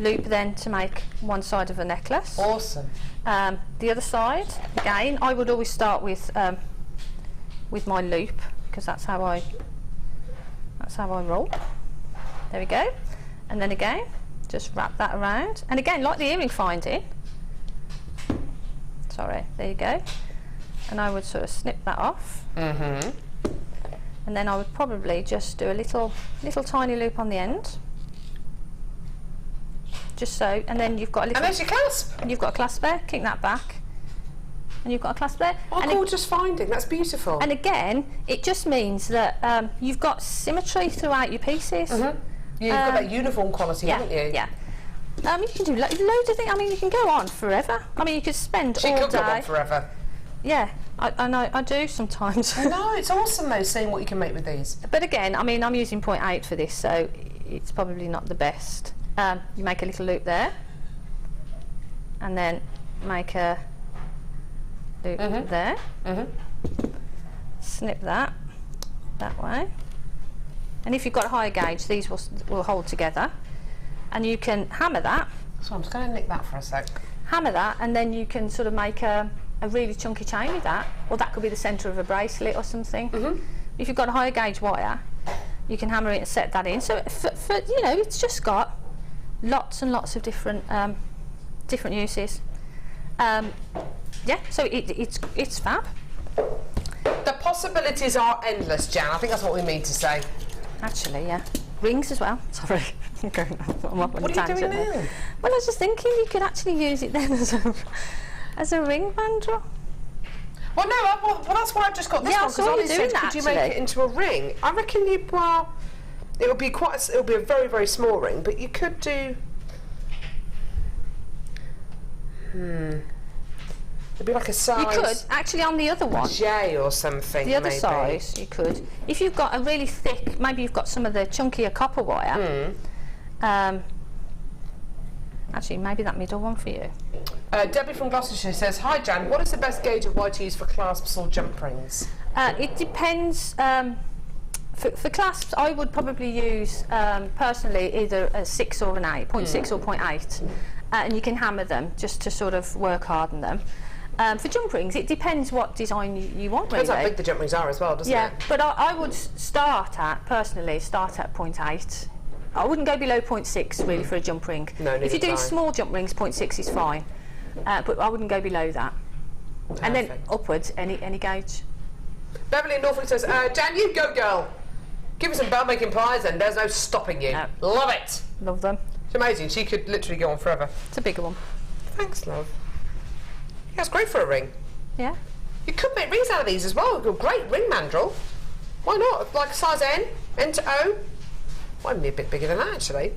loop then to make one side of a necklace. Awesome. The other side, again, I would always start with my loop, because that's how I roll. There we go. And then again, just wrap that around. And again, like the earring finding. Sorry, there you go. And I would sort of snip that off. And then I would probably just do a little tiny loop on the end. Just so, and then you've got a little... And there's your clasp. You've got a clasp there, kick that back. And you've got a clasp there. Oh, and gorgeous finding, that's beautiful. And again, it just means that you've got symmetry throughout your pieces. You've got that uniform quality, haven't you? Yeah. You can do loads of things. I mean, you can go on forever. I mean, you could spend She all could day. go on forever. Yeah, I know, I do sometimes. I know, it's awesome though, seeing what you can make with these. But again, I mean, I'm using 0.8 for this, so it's probably not the best. You make a little loop there, and then make a loop there. Snip that way. And if you've got a higher gauge, these will hold together. And you can hammer that. So I'm just going to nick that for a sec. Hammer that, and then you can sort of make a really chunky chain with that, or that could be the centre of a bracelet or something. If you've got a higher gauge wire, you can hammer it and set that in. So for you know, it's just got lots and lots of different different uses. Yeah, so it's fab. The possibilities are endless, Jan. I think that's what we mean to say. Actually, yeah. Rings as well. Sorry. I'm off on What a are you doing tangent now? Well, I was just thinking you could actually use it then as a As a ring mandrel? Well, no, well, that's why I've just got this Yeah, I one, because saw you Ollie said, doing that, could you make actually. it into a ring? I reckon you, well, it'll be a very, very small ring, but you could do, it'd be like a size You could, actually on the other one, J or something, the other maybe. size, you could. If you've got a really thick, maybe you've got some of the chunkier copper wire, actually maybe that middle one for you. Debbie from Gloucestershire says, hi Jan, what is the best gauge of wire to use for clasps or jump rings? It depends. For clasps, I would probably use, personally, either a 6 or an 8, 0.6 or 0.8, and you can hammer them just to sort of work harden them. For jump rings, it depends what design you want, really. Depends how big the jump rings are as well, doesn't it? Yeah, but I would personally start at 0.8. I wouldn't go below 0.6 really for a jump ring. No, if you're doing neither would I. small jump rings, 0.6 is fine, but I wouldn't go below that. And then Perfect. upwards, any gauge. Beverly in Norfolk says, Jan, you go girl. Give me some bell making pies and there's no stopping you. No. Love it. Love them. It's amazing. She could literally go on forever. It's a bigger one. Thanks, love. Yeah, it's great for a ring. Yeah. You could make rings out of these as well. A great ring mandrel. Why not? Like a size N to O. Might be a bit bigger than that, actually.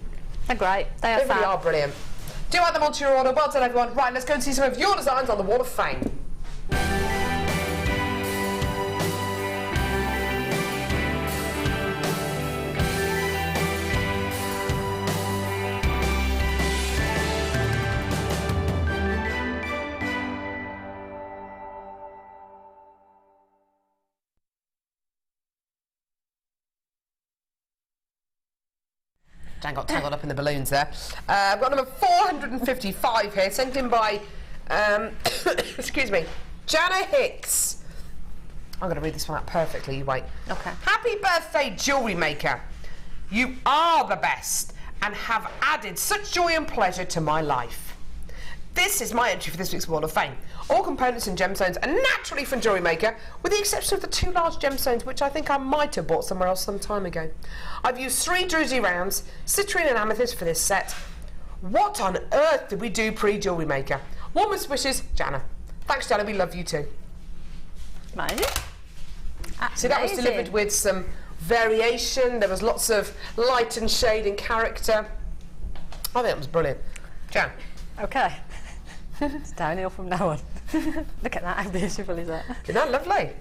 They're great. They are They really fab. are brilliant. Do add them onto your order. Well done, everyone. Right, let's go and see some of your designs on the Wall of Fame. Jan got tangled up in the balloons there. I've got number 455 here, sent in by, excuse me, Jana Hicks. I'm going to read this one out perfectly, you wait. Okay. Happy birthday, Jewellery Maker. You are the best and have added such joy and pleasure to my life. This is my entry for this week's Wall of Fame. All components and gemstones are naturally from Jewellery Maker, with the exception of the 2 large gemstones, which I think I might have bought somewhere else some time ago. I've used 3 druzy rounds, citrine and amethyst for this set. What on earth did we do pre-Jewellery Maker? Warmest wishes, Jana. Thanks, Jana, we love you too. Amazing. See, that was delivered with some variation. There was lots of light and shade and character. I think it was brilliant. Jan. Okay. It's downhill from now on. Look at that, how beautiful is that? Isn't that lovely?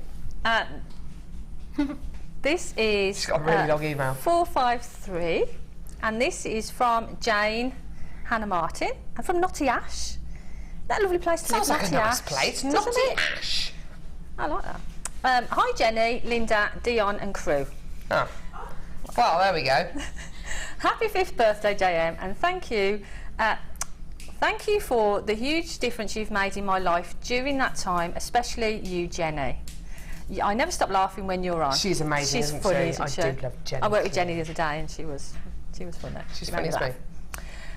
This is She's got a really long email. 453, and this is from Jane Hannah Martin, and from Knotty Ash. That lovely place to Sounds live, like a Knotty nice Ash, place. doesn't Knotty it? Ash. I like that. Hi Jenny, Linda, Dion and crew. Oh. Well, there we go. Happy 5th birthday, JM, and thank you. Thank you for the huge difference you've made in my life during that time, especially you, Jenny. I never stop laughing when you're on. She's amazing, She's isn't funny, she? isn't she? I do love Jenny. I worked with Jenny the other day, and she was funny. She's She made funny as me. laugh.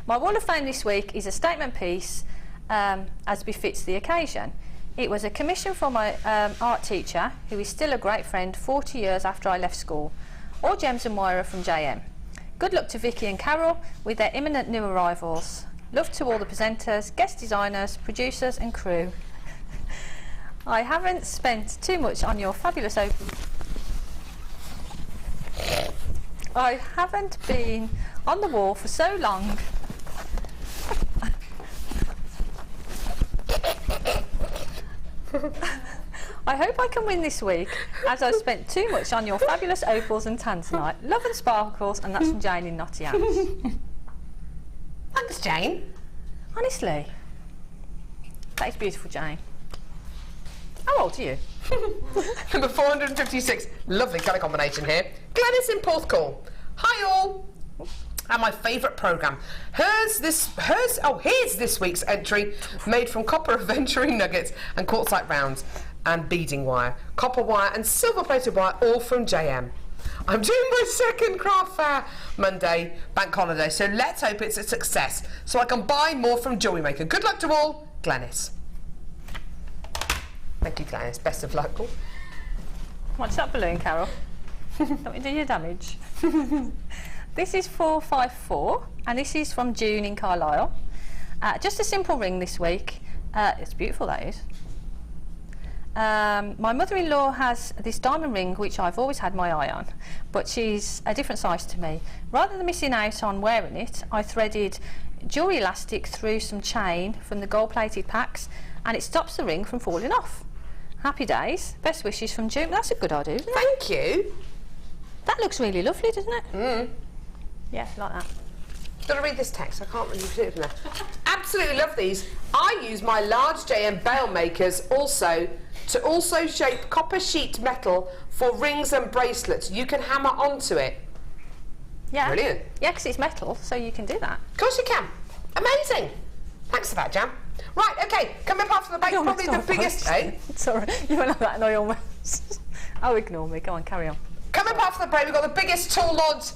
My Wall of Fame this week is a statement piece, as befits the occasion. It was a commission from my art teacher, who is still a great friend 40 years after I left school. All gems and wire from JM. Good luck to Vicky and Carol with their imminent new arrivals. Love to all the presenters, guest designers, producers and crew. I haven't spent too much on your fabulous I haven't been on the wall for so long. I hope I can win this week, as I've spent too much on your fabulous opals and tanzanite. Love and sparkles, and that's from Jane in Nottingham. Thanks, Jane. Honestly, that is beautiful, Jane. How old are you? Number 456. Lovely colour combination here. Glenys in Porthcawl. Hi all. And my favourite programme. Here's this week's entry, made from copper aventurine nuggets and quartzite rounds and beading wire, copper wire and silver plated wire, all from JM. I'm doing my second craft fair Monday, bank holiday, so let's hope it's a success so I can buy more from Jewellery Maker. Good luck to all, Glenys. Thank you, Glenys. Best of luck. Watch that balloon, Carol. Don't we do your damage? This is 454, and this is from June in Carlisle. Just a simple ring this week. It's beautiful, that is. My mother-in-law has this diamond ring which I've always had my eye on, but she's a different size to me. Rather than missing out on wearing it, I threaded jewellery elastic through some chain from the gold-plated packs, and it stops the ring from falling off. Happy days. Best wishes from June. That's a good idea, isn't it? Thank you. That looks really lovely, doesn't it? Mm. Yeah, like that. Got to read this text. I can't really see it from there. Absolutely love these. I use my large JM bail makers to also shape copper sheet metal for rings and bracelets. You can hammer onto it. Yeah. Brilliant. Yeah, because it's metal, so you can do that. Of course you can. Amazing. Thanks for that, Jam. Right, okay, coming up after the break, probably the biggest... Sorry, you went like that and I almost... Oh, ignore me. Go on, carry on. Coming up after the break, we've got the biggest tool launch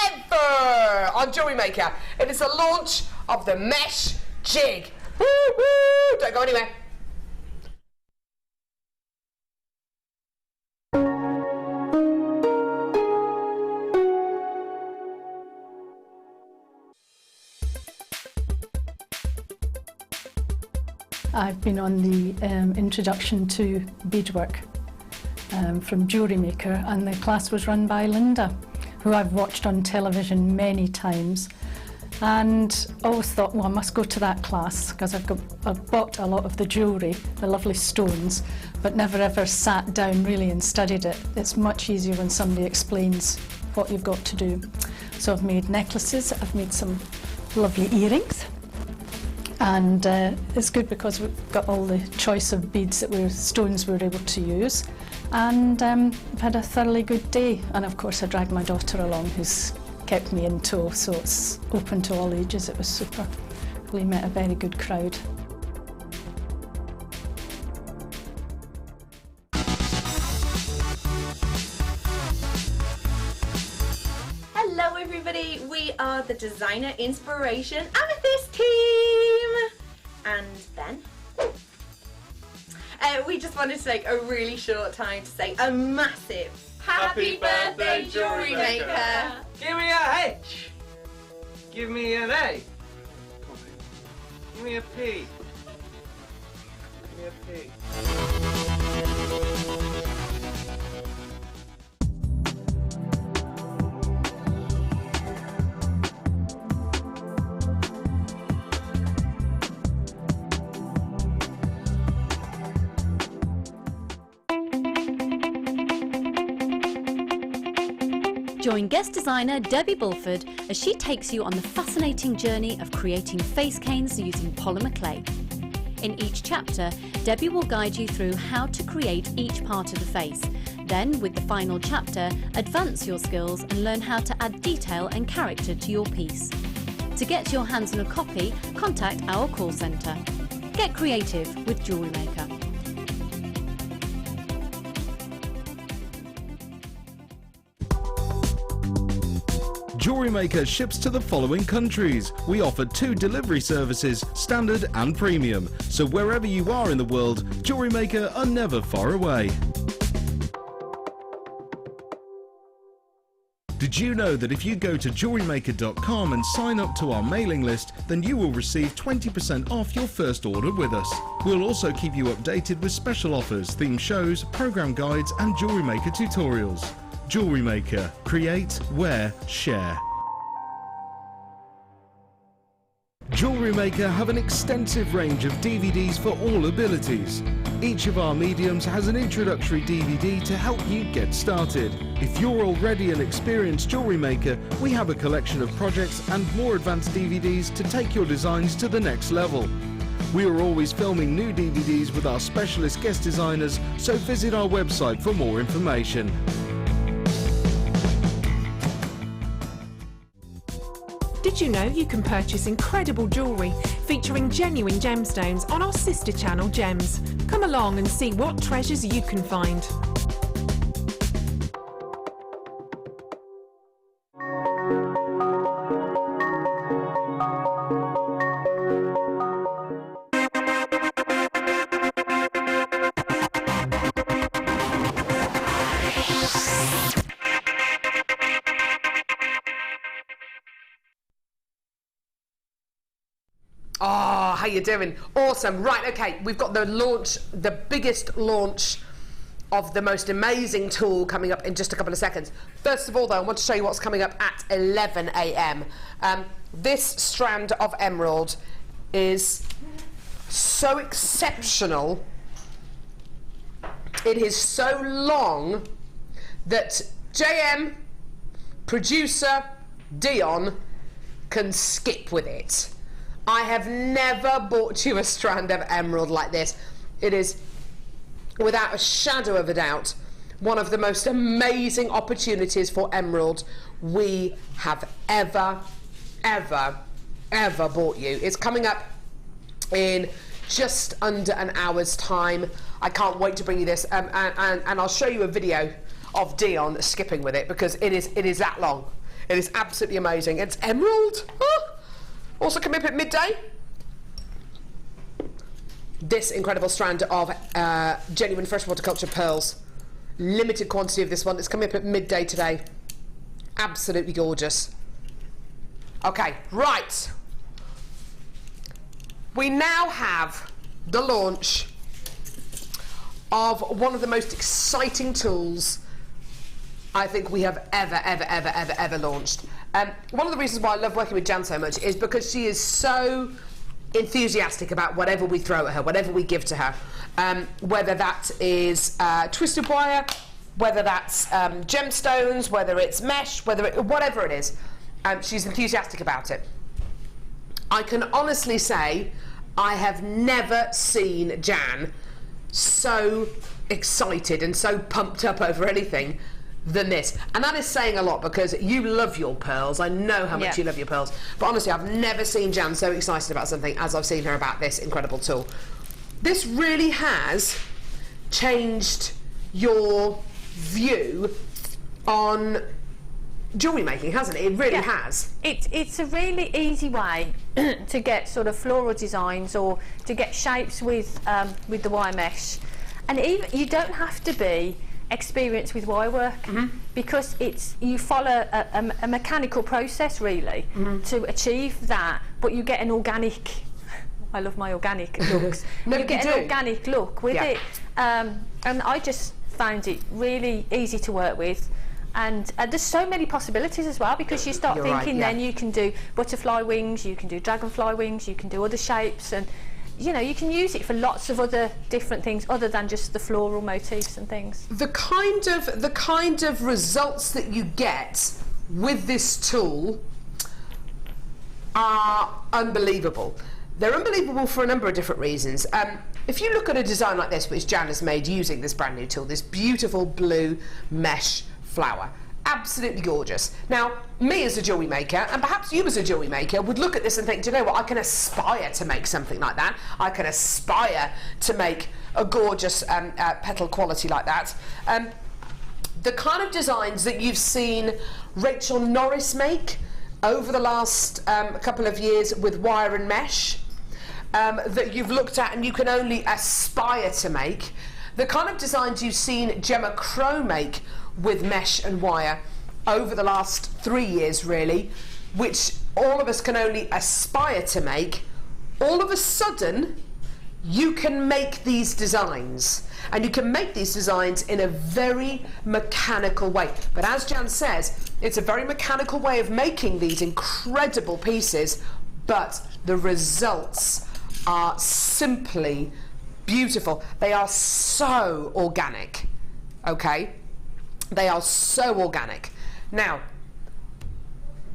ever on JewelleryMaker. It is the launch of the mesh jig. Woo, woo. Don't go anywhere. I've been on the introduction to beadwork from JewelleryMaker, and the class was run by Linda, who I've watched on television many times, and always thought, well, I must go to that class because I've bought a lot of the jewellery, the lovely stones, but never ever sat down really and studied it. It's much easier when somebody explains what you've got to do. So I've made necklaces, I've made some lovely earrings. And it's good because we've got all the choice of beads stones we're able to use, and I've had a thoroughly good day. And of course I dragged my daughter along, who's kept me in tow, so it's open to all ages. It was super. We met a very good crowd. Hello everybody, we are the Designer Inspiration Amethyst team! And then we just wanted to take a really short time to say a massive happy birthday, JewelleryMaker! Give me a H! Give me an A! Give me a P! Give me a P. Join guest designer Debbie Bulford as she takes you on the fascinating journey of creating face canes using polymer clay. In each chapter, Debbie will guide you through how to create each part of the face. Then, with the final chapter, advance your skills and learn how to add detail and character to your piece. To get your hands on a copy, contact our call centre. Get creative with JewelleryMaker. JewelleryMaker ships to the following countries. We offer 2 delivery services, standard and premium. So wherever you are in the world, JewelleryMaker are never far away. Did you know that if you go to JewelleryMaker.com and sign up to our mailing list, then you will receive 20% off your first order with us. We'll also keep you updated with special offers, theme shows, program guides and JewelleryMaker tutorials. JewelleryMaker. Create, wear, share. JewelleryMaker have an extensive range of DVDs for all abilities. Each of our mediums has an introductory DVD to help you get started. If you're already an experienced jewellery maker, we have a collection of projects and more advanced DVDs to take your designs to the next level. We are always filming new DVDs with our specialist guest designers, so visit our website for more information. Did you know you can purchase incredible jewellery featuring genuine gemstones on our sister channel Gems? Come along and see what treasures you can find. Oh, how you doing? Awesome. Right, okay, we've got the launch, the biggest launch of the most amazing tool coming up in just a couple of seconds. First of all, though, I want to show you what's coming up at 11 a.m. This strand of emerald is so exceptional. It is so long that JM, producer Dion, can skip with it. I have never bought you a strand of emerald like this. It is, without a shadow of a doubt, one of the most amazing opportunities for emerald we have ever bought you. It's coming up in just under an hour's time. I can't wait to bring you this, and I'll show you a video of Dion skipping with it, because it is that long. It is absolutely amazing. It's emerald. Also coming up at midday, this incredible strand of genuine freshwater culture pearls. Limited quantity of this one. It's coming up at midday today. Absolutely gorgeous. Okay, right. We now have the launch of one of the most exciting tools I think we have ever launched. One of the reasons why I love working with Jan so much is because she is so enthusiastic about whatever we throw at her, whatever we give to her, whether that is twisted wire, whether that's gemstones, whether it's mesh, whatever it is, she's enthusiastic about it. I can honestly say I have never seen Jan so excited and so pumped up over anything than this, and that is saying a lot, because you love your pearls. I know how much you love your pearls, but honestly I've never seen Jan so excited about something as I've seen her about this incredible tool. This really has changed your view on jewellery making, hasn't it? It really has. It's a really easy way to get sort of floral designs, or to get shapes with the wire mesh, and even you don't have to be experienced with wire work, because you follow a mechanical process really to achieve that, but you get an organic, I love my organic looks. You get an organic look with it, and I just found it really easy to work with, and there's so many possibilities as well, because you start thinking then you can do butterfly wings, you can do dragonfly wings, you can do other shapes, and you know, you can use it for lots of other different things other than just the floral motifs and things. The kind of results that you get with this tool are unbelievable. They're unbelievable for a number of different reasons. If you look at a design like this, which Jan has made using this brand new tool, this beautiful blue mesh flower, absolutely gorgeous. Now, me as a jewellery maker, and perhaps you as a jewellery maker, would look at this and think, do you know what, I can aspire to make something like that. I can aspire to make a gorgeous petal quality like that. The kind of designs that you've seen Rachel Norris make over the last couple of years with wire and mesh, that you've looked at and you can only aspire to make, the kind of designs you've seen Gemma Crow make with mesh and wire over the last 3 years really, which all of us can only aspire to make, all of a sudden you can make these designs, and you can make these designs in a very mechanical way. But as Jan says, it's a very mechanical way of making these incredible pieces, but the results are simply beautiful. They are so organic, okay? They are so organic. Now,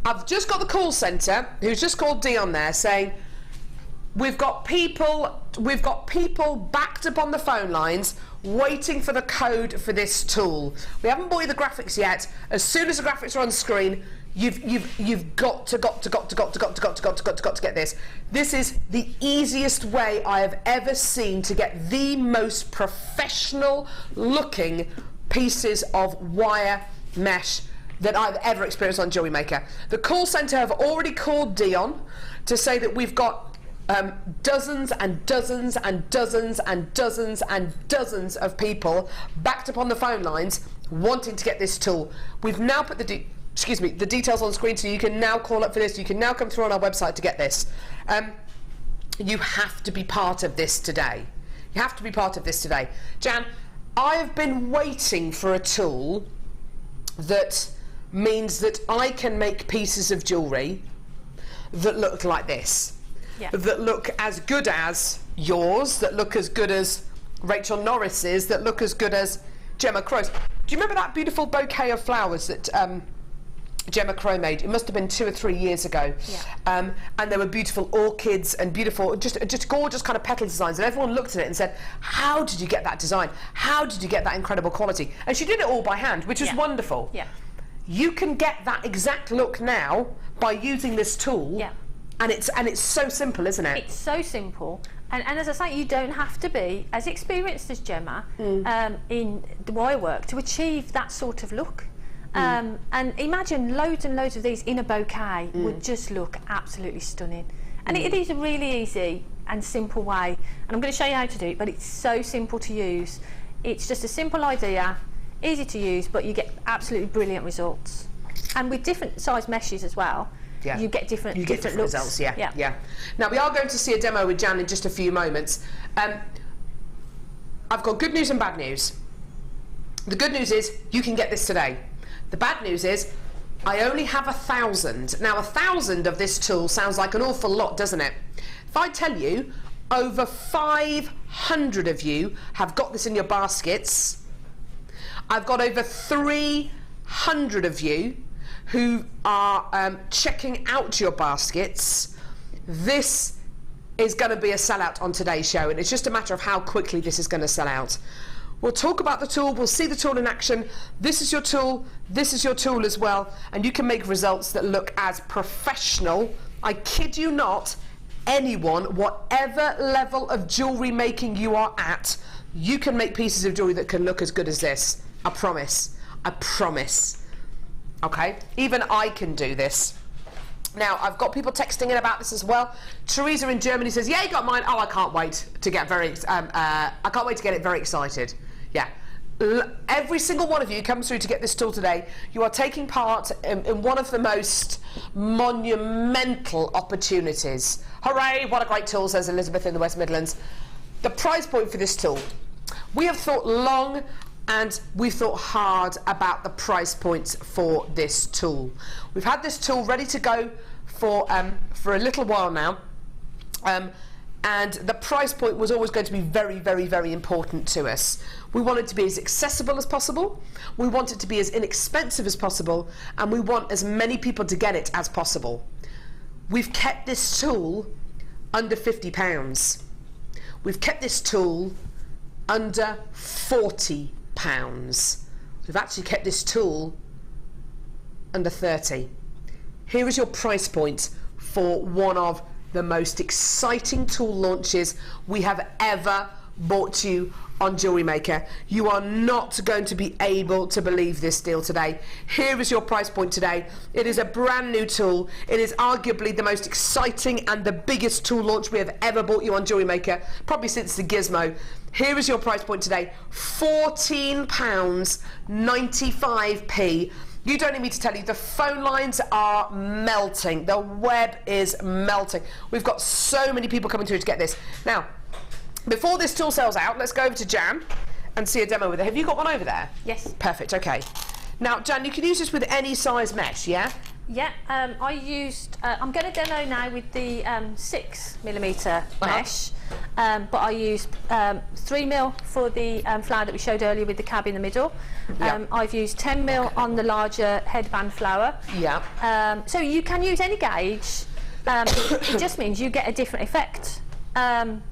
I've just got the call centre who's just called Dion there saying we've got people backed up on the phone lines waiting for the code for this tool. We haven't bought you the graphics yet. As soon as the graphics are on screen, you've got to get this. This is the easiest way I have ever seen to get the most professional looking pieces of wire mesh that I've ever experienced on JewelleryMaker. The call centre have already called Dion to say that we've got dozens and dozens and dozens and dozens and dozens of people backed up on the phone lines wanting to get this tool. We've now put the details on screen, so you can now call up for this. You can now come through on our website to get this. you have to be part of this today. You have to be part of this today. Jan, I've been waiting for a tool that means that I can make pieces of jewellery that look like this, that look as good as yours, that look as good as Rachel Norris's, that look as good as Gemma Crow's. Do you remember that beautiful bouquet of flowers that Gemma Crow made? It must have been 2 or 3 years ago. And there were beautiful orchids and beautiful, just gorgeous kind of petal designs, and everyone looked at it and said, how did you get that design? How did you get that incredible quality? And she did it all by hand, which was wonderful. You can get that exact look now by using this tool, and it's so simple, isn't it? It's so simple, and as I say, you don't have to be as experienced as Gemma in the wire work to achieve that sort of look. And imagine loads and loads of these in a bouquet would just look absolutely stunning. And it is a really easy and simple way, and I'm going to show you how to do it, but it's so simple to use. It's just a simple idea, easy to use, but you get absolutely brilliant results. And with different size meshes as well, you get different looks. Results. Now we are going to see a demo with Jan in just a few moments. I've got good news and bad news. The good news is you can get this today. The bad news is I only have 1,000. Now 1,000 of this tool sounds like an awful lot, doesn't it? If I tell you over 500 of you have got this in your baskets, I've got over 300 of you who are checking out your baskets. This is going to be a sellout on today's show, and it's just a matter of how quickly this is going to sell out. We'll talk about the tool, we'll see the tool in action. This is your tool, this is your tool as well, and you can make results that look as professional. I kid you not, anyone, whatever level of jewellery making you are at, you can make pieces of jewellery that can look as good as this. I promise. I promise. Okay? Even I can do this. Now, I've got people texting in about this as well. Teresa in Germany says, yeah, you got mine. Oh, I can't wait to get I can't wait to get it very excited. Yeah. Every single one of you comes through to get this tool today. You are taking part in one of the most monumental opportunities. Hooray, what a great tool, says Elizabeth in the West Midlands. The price point for this tool. We have thought long and we've thought hard about the price points for this tool. We've had this tool ready to go for a little while now, and the price point was always going to be very, very, very important to us. We want it to be as accessible as possible, we want it to be as inexpensive as possible, and we want as many people to get it as possible. We've kept this tool under £50. We've kept this tool under £40. We've actually kept this tool under 30. Here is your price point for one of the most exciting tool launches we have ever brought you on Jewellery Maker. You are not going to be able to believe this deal today. Here is your price point today. It is a brand new tool. It is arguably the most exciting and the biggest tool launch we have ever brought you on Jewellery Maker, probably since the Gizmo. Here is your price point today, £14.95. You don't need me to tell you, the phone lines are melting. The web is melting. We've got so many people coming through to get this. Now, before this tool sells out, let's go over to Jan and see a demo with it. Have you got one over there? Yes. Perfect, okay. Now, Jan, you can use this with any size mesh, yeah? Yeah, I used, I'm going to demo now with the 6mm mesh, but I used 3mm for the flower that we showed earlier with the cab in the middle. I've used 10mm on the larger headband flower. Yeah. So you can use any gauge, it just means you get a different effect. And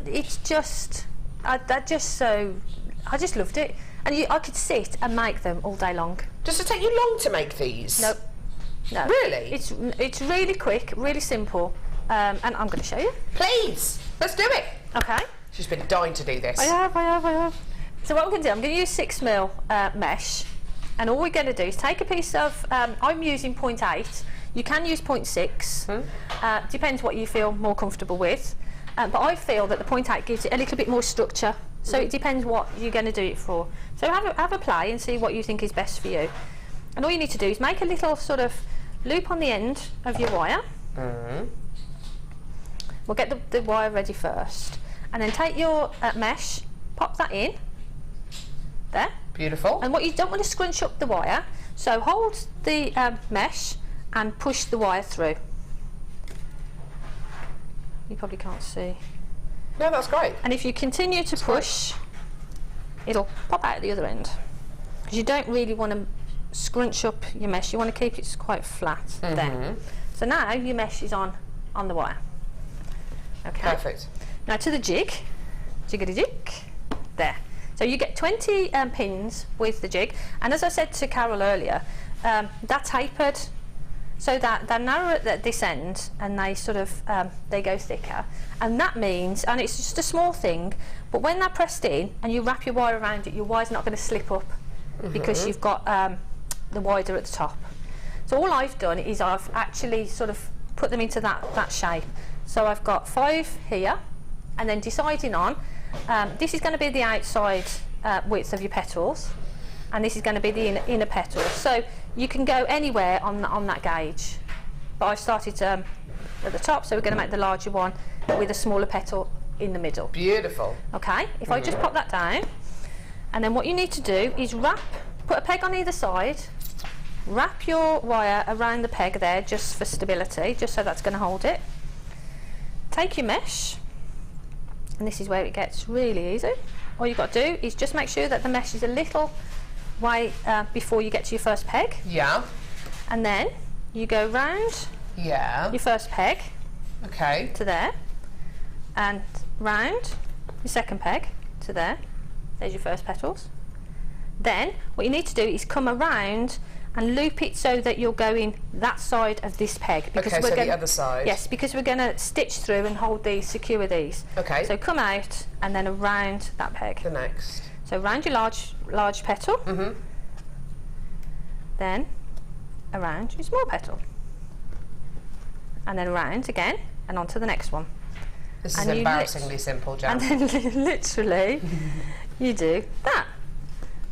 it's just, I just loved it. And I could sit and make them all day long. Does it take you long to make these? Nope. No. Really? It's really quick, really simple, and I'm going to show you. Please, let's do it. Okay. She's been dying to do this. I have. So what I'm going to do, I'm going to use 6mm mesh, and all we're going to do is take a piece of, I'm using 0.8, you can use 0.6, depends what you feel more comfortable with, but I feel that the 0.8 gives it a little bit more structure, so it depends what you're going to do it for. So have a play and see what you think is best for you. And all you need to do is make a little sort of loop on the end of your wire. We'll get the wire ready first, and then take your mesh, pop that in there. Beautiful. And what you don't want to scrunch up the wire, so hold the mesh and push the wire through. You probably can't see. No, that's great. And if you continue to push, it'll pop out at the other end. Because you don't really want to scrunch up your mesh, you want to keep it quite flat there. So now your mesh is on the wire. Okay. Perfect. Now to the jig, jiggity jig, there. So you get 20 pins with the jig, and as I said to Carol earlier, they're tapered so that they're narrow at this end and they sort of they go thicker, and that means, and it's just a small thing, but when they're pressed in and you wrap your wire around it, your wire's not going to slip up because you've got the wider at the top. So all I've done is I've actually sort of put them into that shape. So I've got 5 here, and then deciding on this is going to be the outside width of your petals, and this is going to be the inner petals. So you can go anywhere on that gauge, but I've started at the top, so we're going to make the larger one with a smaller petal in the middle. Beautiful. Okay, if I just pop that down, and then what you need to do is put a peg on either side, wrap your wire around the peg there just for stability, just so that's going to hold it. Take your mesh, and this is where it gets really easy. All you've got to do is just make sure that the mesh is a little way before you get to your first peg. Yeah. And then you go round your first peg to there, and round your second peg to there. There's your first petals. Then what you need to do is come around and loop it so that you're going that side of this peg. Because okay, so the other side. Yes, because we're going to stitch through and hold these, secure these. Okay. So come out and then around that peg. The next. So round your large petal. Then around your small petal. And then around again and on to the next one. This is embarrassingly simple, Jan. And then literally you do that.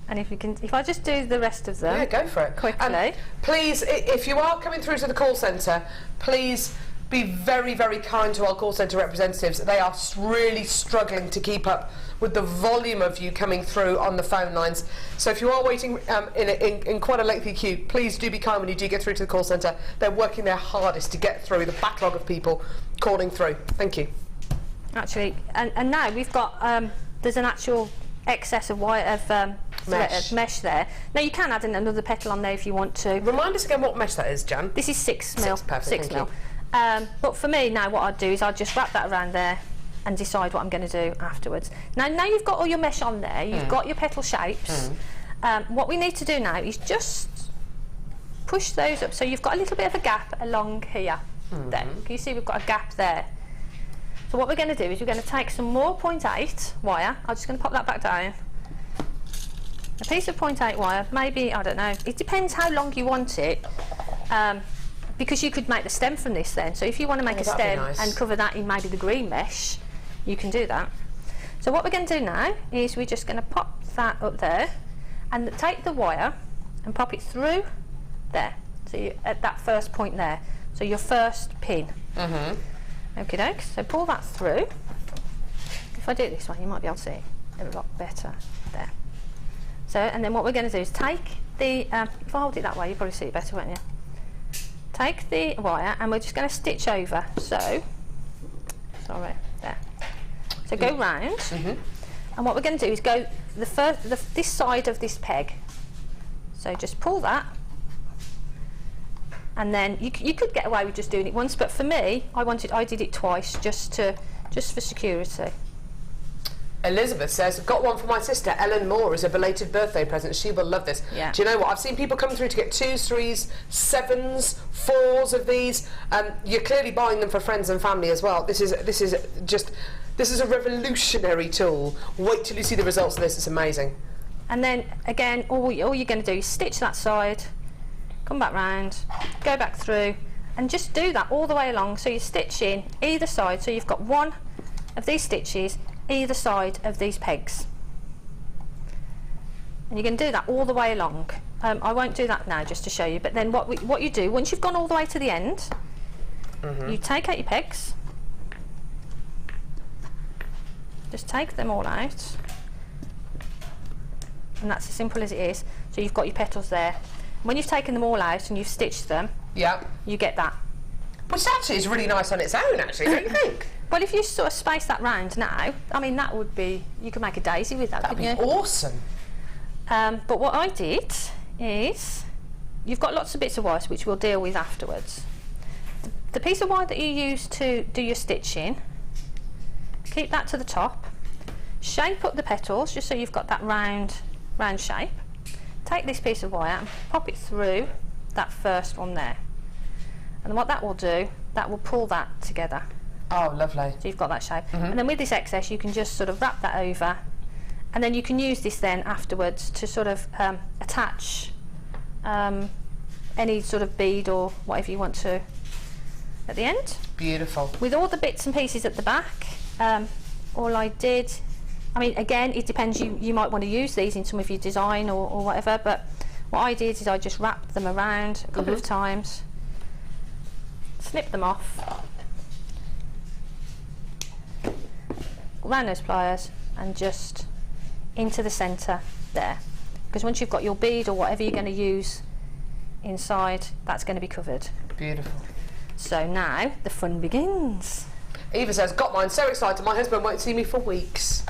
And if I just do the rest of them, yeah, go for it quickly. Please, if you are coming through to the call centre, please be very, very kind to our call centre representatives. They are really struggling to keep up with the volume of you coming through on the phone lines. So if you are waiting in quite a lengthy queue, please do be kind when you do get through to the call centre. They're working their hardest to get through the backlog of people calling through. Thank you. Actually, and now we've got there's an actual excess of wire mesh there. Now you can add in another petal on there if you want to. Remind us again what mesh that is, Jan. This is 6 mil. 6 mil. You. But for me now, what I'd do is I'd just wrap that around there and decide what I'm going to do afterwards. Now you've got all your mesh on there. You've got your petal shapes. What we need to do now is just push those up. So you've got a little bit of a gap along here. There. Can you see we've got a gap there? So what we're going to do is we're going to take some more 0.8 wire. I'm just going to pop that back down. A piece of 0.8 wire, maybe, I don't know, it depends how long you want it, because you could make the stem from this then. So if you want to make a stem and cover that in maybe the green mesh, you can do that. So what we're going to do now is we're just going to pop that up there and take the wire and pop it through there. So you, at that first point there. So your first pin. Okie doke, so pull that through. If I do it this way, you might be able to see it a lot better there. So, and then what we're going to do is take the, if I hold it that way, you'll probably see it better, won't you? Take the wire and we're just going to stitch over, so, sorry, there. So go round, and what we're going to do is go this side of this peg. So just pull that, and then you could get away with just doing it once, but for me, I did it twice just for security. Elizabeth says, got one for my sister Ellen Moore as a belated birthday present. She will love this. Yeah. Do you know what? I've seen people come through to get 2s, 3s, 7s, 4s of these. You're clearly buying them for friends and family as well. This is a revolutionary tool. Wait till you see the results of this. It's amazing. And then again, all you're going to do is stitch that side, come back round, go back through, and just do that all the way along. So you stitch in either side. So you've got one of these stitches either side of these pegs, and you can do that all the way along. I won't do that now just to show you, but then what you do once you've gone all the way to the end, you take out your pegs just take them all out. And that's as simple as it is. So you've got your petals there. When you've taken them all out and you've stitched them, you get that. Which actually is really nice on its own, actually, don't you think? Well, if you sort of space that round now, I mean, that would be, you could make a daisy with that, couldn't you? That'd be awesome. But what I did is, you've got lots of bits of wire which we'll deal with afterwards. The piece of wire that you use to do your stitching, keep that to the top, shape up the petals just so you've got that round shape. Take this piece of wire and pop it through that first one there. And what that will do, that will pull that together. Oh, lovely. So you've got that shape. And then with this excess, you can just sort of wrap that over, and then you can use this then afterwards to sort of attach any sort of bead or whatever you want to at the end. Beautiful. With all the bits and pieces at the back, all I did, I mean, again, it depends, you might want to use these in some of your design or whatever, but what I did is I just wrapped them around a couple of times, snip them off, around those pliers, and just into the centre there. Because once you've got your bead or whatever you're going to use inside, that's going to be covered. Beautiful. So now the fun begins. Eva says, got mine, so excited, my husband won't see me for weeks.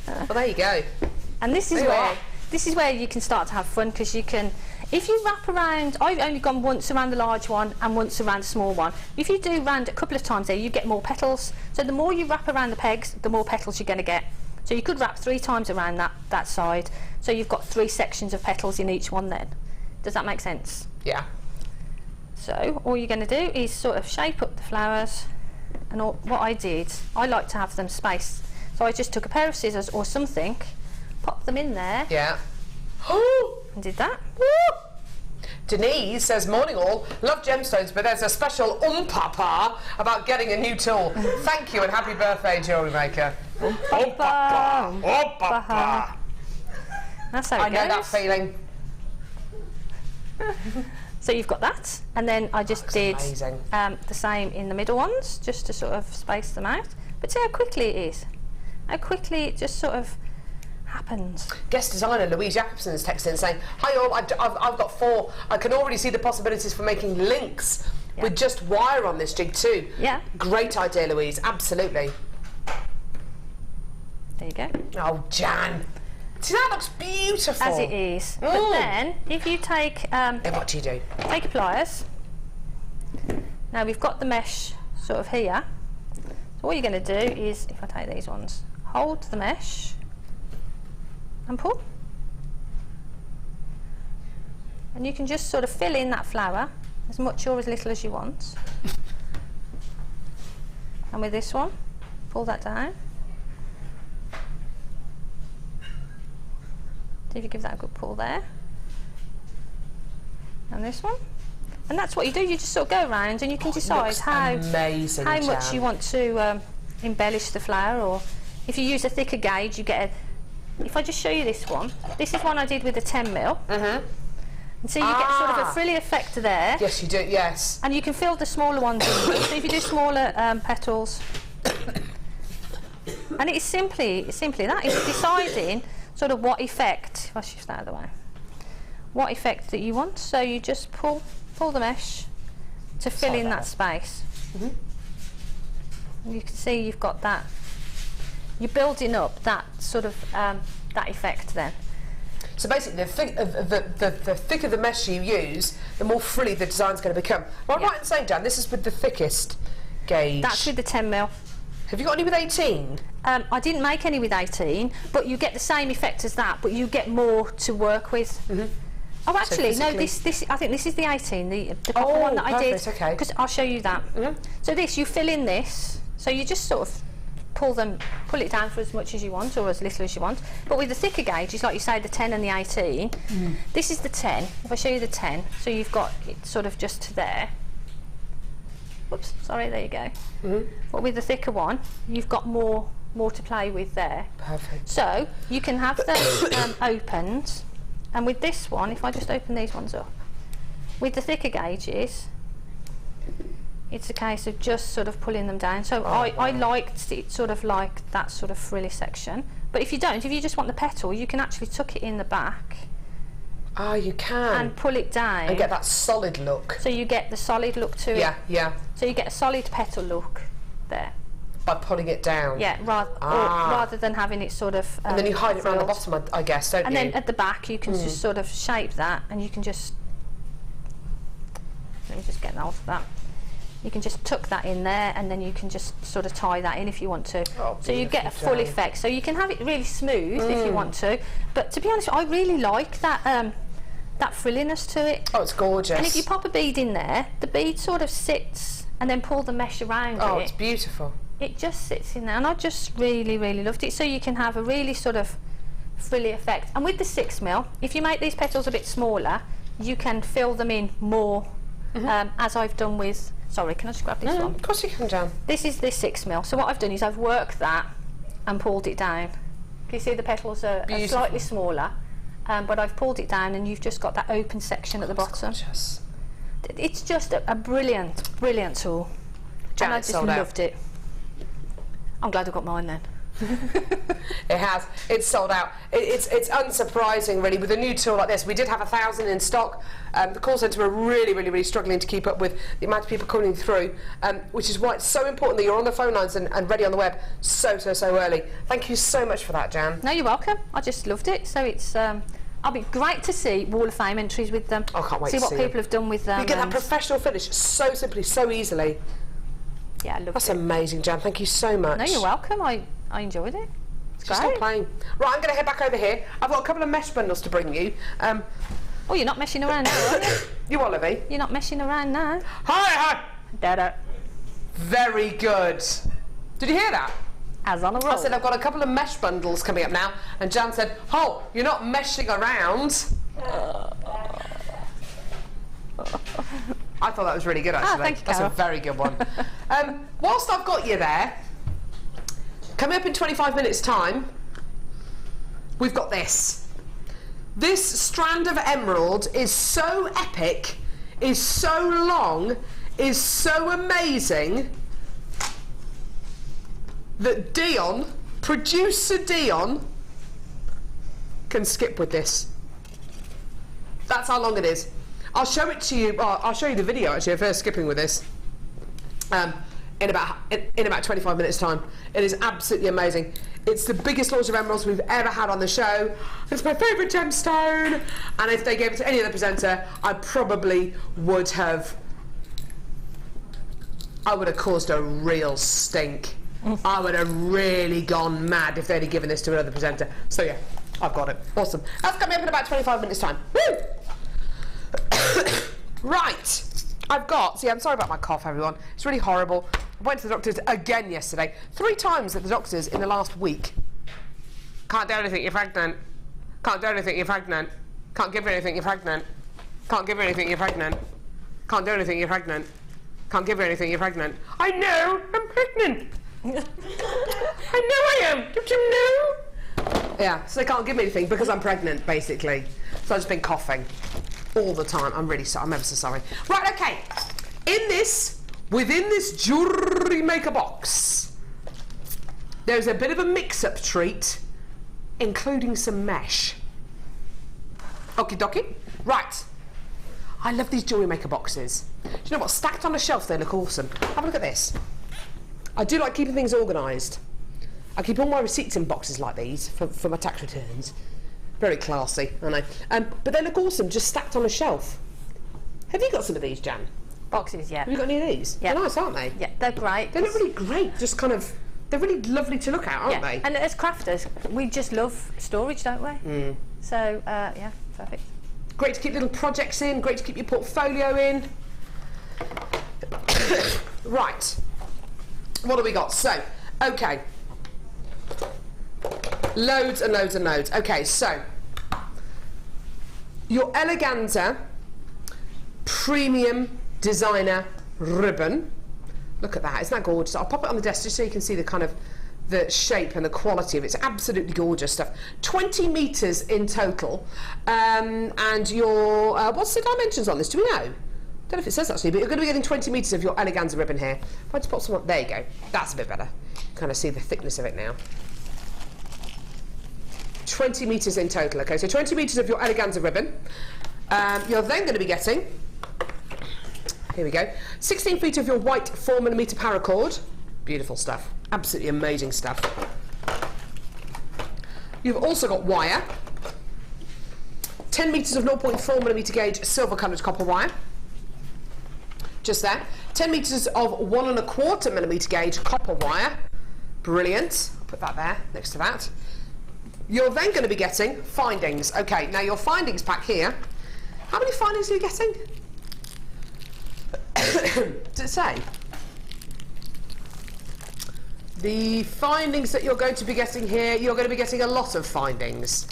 Well, there you go. And this is where you can start to have fun, because you can, if you wrap around, I've only gone once around the large one and once around the small one. If you do round a couple of times there, you get more petals. So the more you wrap around the pegs, the more petals you're going to get. So you could wrap 3 times around that side, so you've got 3 sections of petals in each one then. Does that make sense? Yeah. So all you're going to do is sort of shape up the flowers, and what I did, I like to have them spaced. So I just took a pair of scissors or something, popped them in there. Yeah. And did that. Woo! Denise says, morning all, love gemstones, but there's a special papa about getting a new tool. Thank you and happy birthday, JewelleryMaker. Papa. That's how it goes. I know that feeling. So you've got that, and then I just did the same in the middle ones, just to sort of space them out. But see how quickly it is. How quickly it just sort of happens. Guest designer Louise Jacobson is texting saying, hi all, I've got 4. I can already see the possibilities for making links with just wire on this jig too. Yeah. Great idea, Louise, absolutely. There you go. Oh, Jan. See, that looks beautiful. As it is. But then, if you take... then what do you do? Take your pliers. Now we've got the mesh sort of here. So what you're going to do is, if I take these ones, hold the mesh and pull. And you can just sort of fill in that flower, as much or as little as you want. And with this one, pull that down. See if you give that a good pull there. And this one. And that's what you do, you just sort of go around and you can decide how much you want to embellish the flower, or if you use a thicker gauge, you get a... If I just show you this one, this is one I did with a 10mm. And so you get sort of a frilly effect there. Yes, you do, yes. And you can fill the smaller ones in. So if you do smaller petals, and it's simply that, it's deciding sort of what effect, if I shift that out of the way, what effect that you want. So you just pull the mesh to fill in that space. And you can see you've got that, you're building up that sort of that effect then. So basically, the thicker the mesh you use, the more frilly the design's going to become. Well, I'm right in saying, Dan, this is with the thickest gauge. That's with the 10mm. Have you got any with 18? I didn't make any with 18, but you get the same effect as that, but you get more to work with. Oh, actually, no, this I think this is the 18, the copper one that I did. Okay. Because I'll show you that. So this, you fill in this, so you just sort of pull it down for as much as you want, or as little as you want. But with the thicker gauges, like you say, the 10 and the 18, this is the 10. If I show you the 10, so you've got it sort of just to there. Whoops, sorry, there you go. But with the thicker one, you've got more to play with there. Perfect. So you can have them opened, and with this one, if I just open these ones up, with the thicker gauges, it's a case of just sort of pulling them down. So I liked it sort of like that sort of frilly section. But if you don't, if you just want the petal, you can actually tuck it in the back. Oh, you can. And pull it down. And get that solid look. So you get the solid look to it. Yeah, yeah. So you get a solid petal look there. By pulling it down. Yeah, rather than having it sort of. And then you hide it around the bottom, I guess, don't you? And then at the back, you can just sort of shape that, and you can just. Let me just get out of that. You can just tuck that in there, and then you can just sort of tie that in if you want to. Oh, so you get a full effect. So you can have it really smooth if you want to. But to be honest, I really like that that frilliness to it. Oh, it's gorgeous. And if you pop a bead in there, the bead sort of sits, and then pull the mesh around it. Oh, it's beautiful. It just sits in there, and I just really, really loved it. So you can have a really sort of frilly effect. And with the 6mm, if you make these petals a bit smaller, you can fill them in more, as I've done with. Sorry, can I just grab this one? Of course you can, Jan. This is this 6mm. So what I've done is I've worked that and pulled it down. Can you see the petals are slightly smaller, but I've pulled it down, and you've just got that open section at the bottom. Gorgeous. It's just a brilliant, brilliant tool. Jan, and I just loved it. I'm glad I got mine then. It has. It's sold out. It's unsurprising, really, with a new tool like this. We did have 1,000 in stock. The call centre were really, really, really struggling to keep up with the amount of people calling through, which is why it's so important that you're on the phone lines and ready on the web so early. Thank you so much for that, Jan. No, you're welcome. I just loved it. So it's. I'll be great to see Wall of Fame entries with them. I can't wait to to see see what people have done with them. You get that professional finish so simply, so easily. Yeah, I loved it. That's amazing, Jan. Thank you so much. No, you're welcome. I enjoyed it. It's Just great. not playing. Right, I'm going to head back over here. I've got a couple of mesh bundles to bring you. Oh, you're not meshing around now, are you? You are, Livy? You're not meshing around now. Hi! Dada. Very good. Did you hear that? As on a roll. I said I've got a couple of mesh bundles coming up now, and Jan said, "Oh, you're not meshing around." I thought that was really good, actually. Thank you, That's Carol. a very good one. Whilst I've got you there, coming up in 25 minutes' time, we've got this. This strand of emerald is so epic, is so long, is so amazing that Dion, producer Dion, can skip with this. That's how long it is. I'll show it to you. Well, I'll show you the video actually of her skipping with this. In about 25 minutes' time. It is absolutely amazing. It's the biggest launch of emeralds we've ever had on the show. It's my favourite gemstone. And if they gave it to any other presenter, I probably would have. I would have caused a real stink. I would have really gone mad if they'd have given this to another presenter. So yeah, I've got it. Awesome. That's coming up in about 25 minutes' time. Woo! Right. I've got, see, I'm sorry about my cough, everyone. It's really horrible. I went to the doctors again yesterday. 3 times at the doctors in the last week. Can't do anything, you're pregnant. Can't do anything, you're pregnant. Can't give her anything, you're pregnant. Can't give her anything, you're pregnant. Can't do anything, you're pregnant. Can't give her anything, you're pregnant. I know, I'm pregnant. I know I am, don't you know? Yeah, so they can't give me anything because I'm pregnant, basically. So I've just been coughing all the time. I'm really sorry, I'm ever so sorry. Right, okay. Within this JewelleryMaker box, there's a bit of a mix-up treat, including some mesh. Okie dokie. Right. I love these JewelleryMaker boxes. Do you know what? Stacked on a shelf, they look awesome. Have a look at this. I do like keeping things organised. I keep all my receipts in boxes like these for my tax returns. Very classy, I know. But they look awesome, just stacked on a shelf. Have you got some of these, Jan? Boxes, yeah. Have you got any of these? Yeah. They're nice, aren't they? Yeah, they're great. They look really great, just kind of, they're really lovely to look at, aren't they? And as crafters, we just love storage, don't we? So, yeah, perfect. Great to keep little projects in, great to keep your portfolio in. Right. What have we got? So, okay. Loads and loads and loads. Okay, so your Eleganza Premium Designer Ribbon. Look at that, isn't that gorgeous? I'll pop it on the desk just so you can see the kind of the shape and the quality of it. It's absolutely gorgeous stuff. 20 metres in total. And your, what's the dimensions on this? Do we know? don't know if it says actually, but you're going to be getting 20 metres of your eleganza ribbon here. If I just pop some on, there you go. That's a bit better. Kind of see the thickness of it now. 20 metres in total, okay, so 20 metres of your eleganza ribbon. You're then going to be getting, here we go, 16 feet of your white 4mm paracord. Beautiful stuff, absolutely amazing stuff. You've also got wire, 10 metres of 0.4mm gauge silver coloured copper wire, just there. 10 metres of 1 1/4mm gauge copper wire, brilliant. I'll put that there next to that. You're then going to be getting findings. Okay, now your findings pack here, how many findings are you getting? Does it say? The findings that you're going to be getting here, you're going to be getting a lot of findings.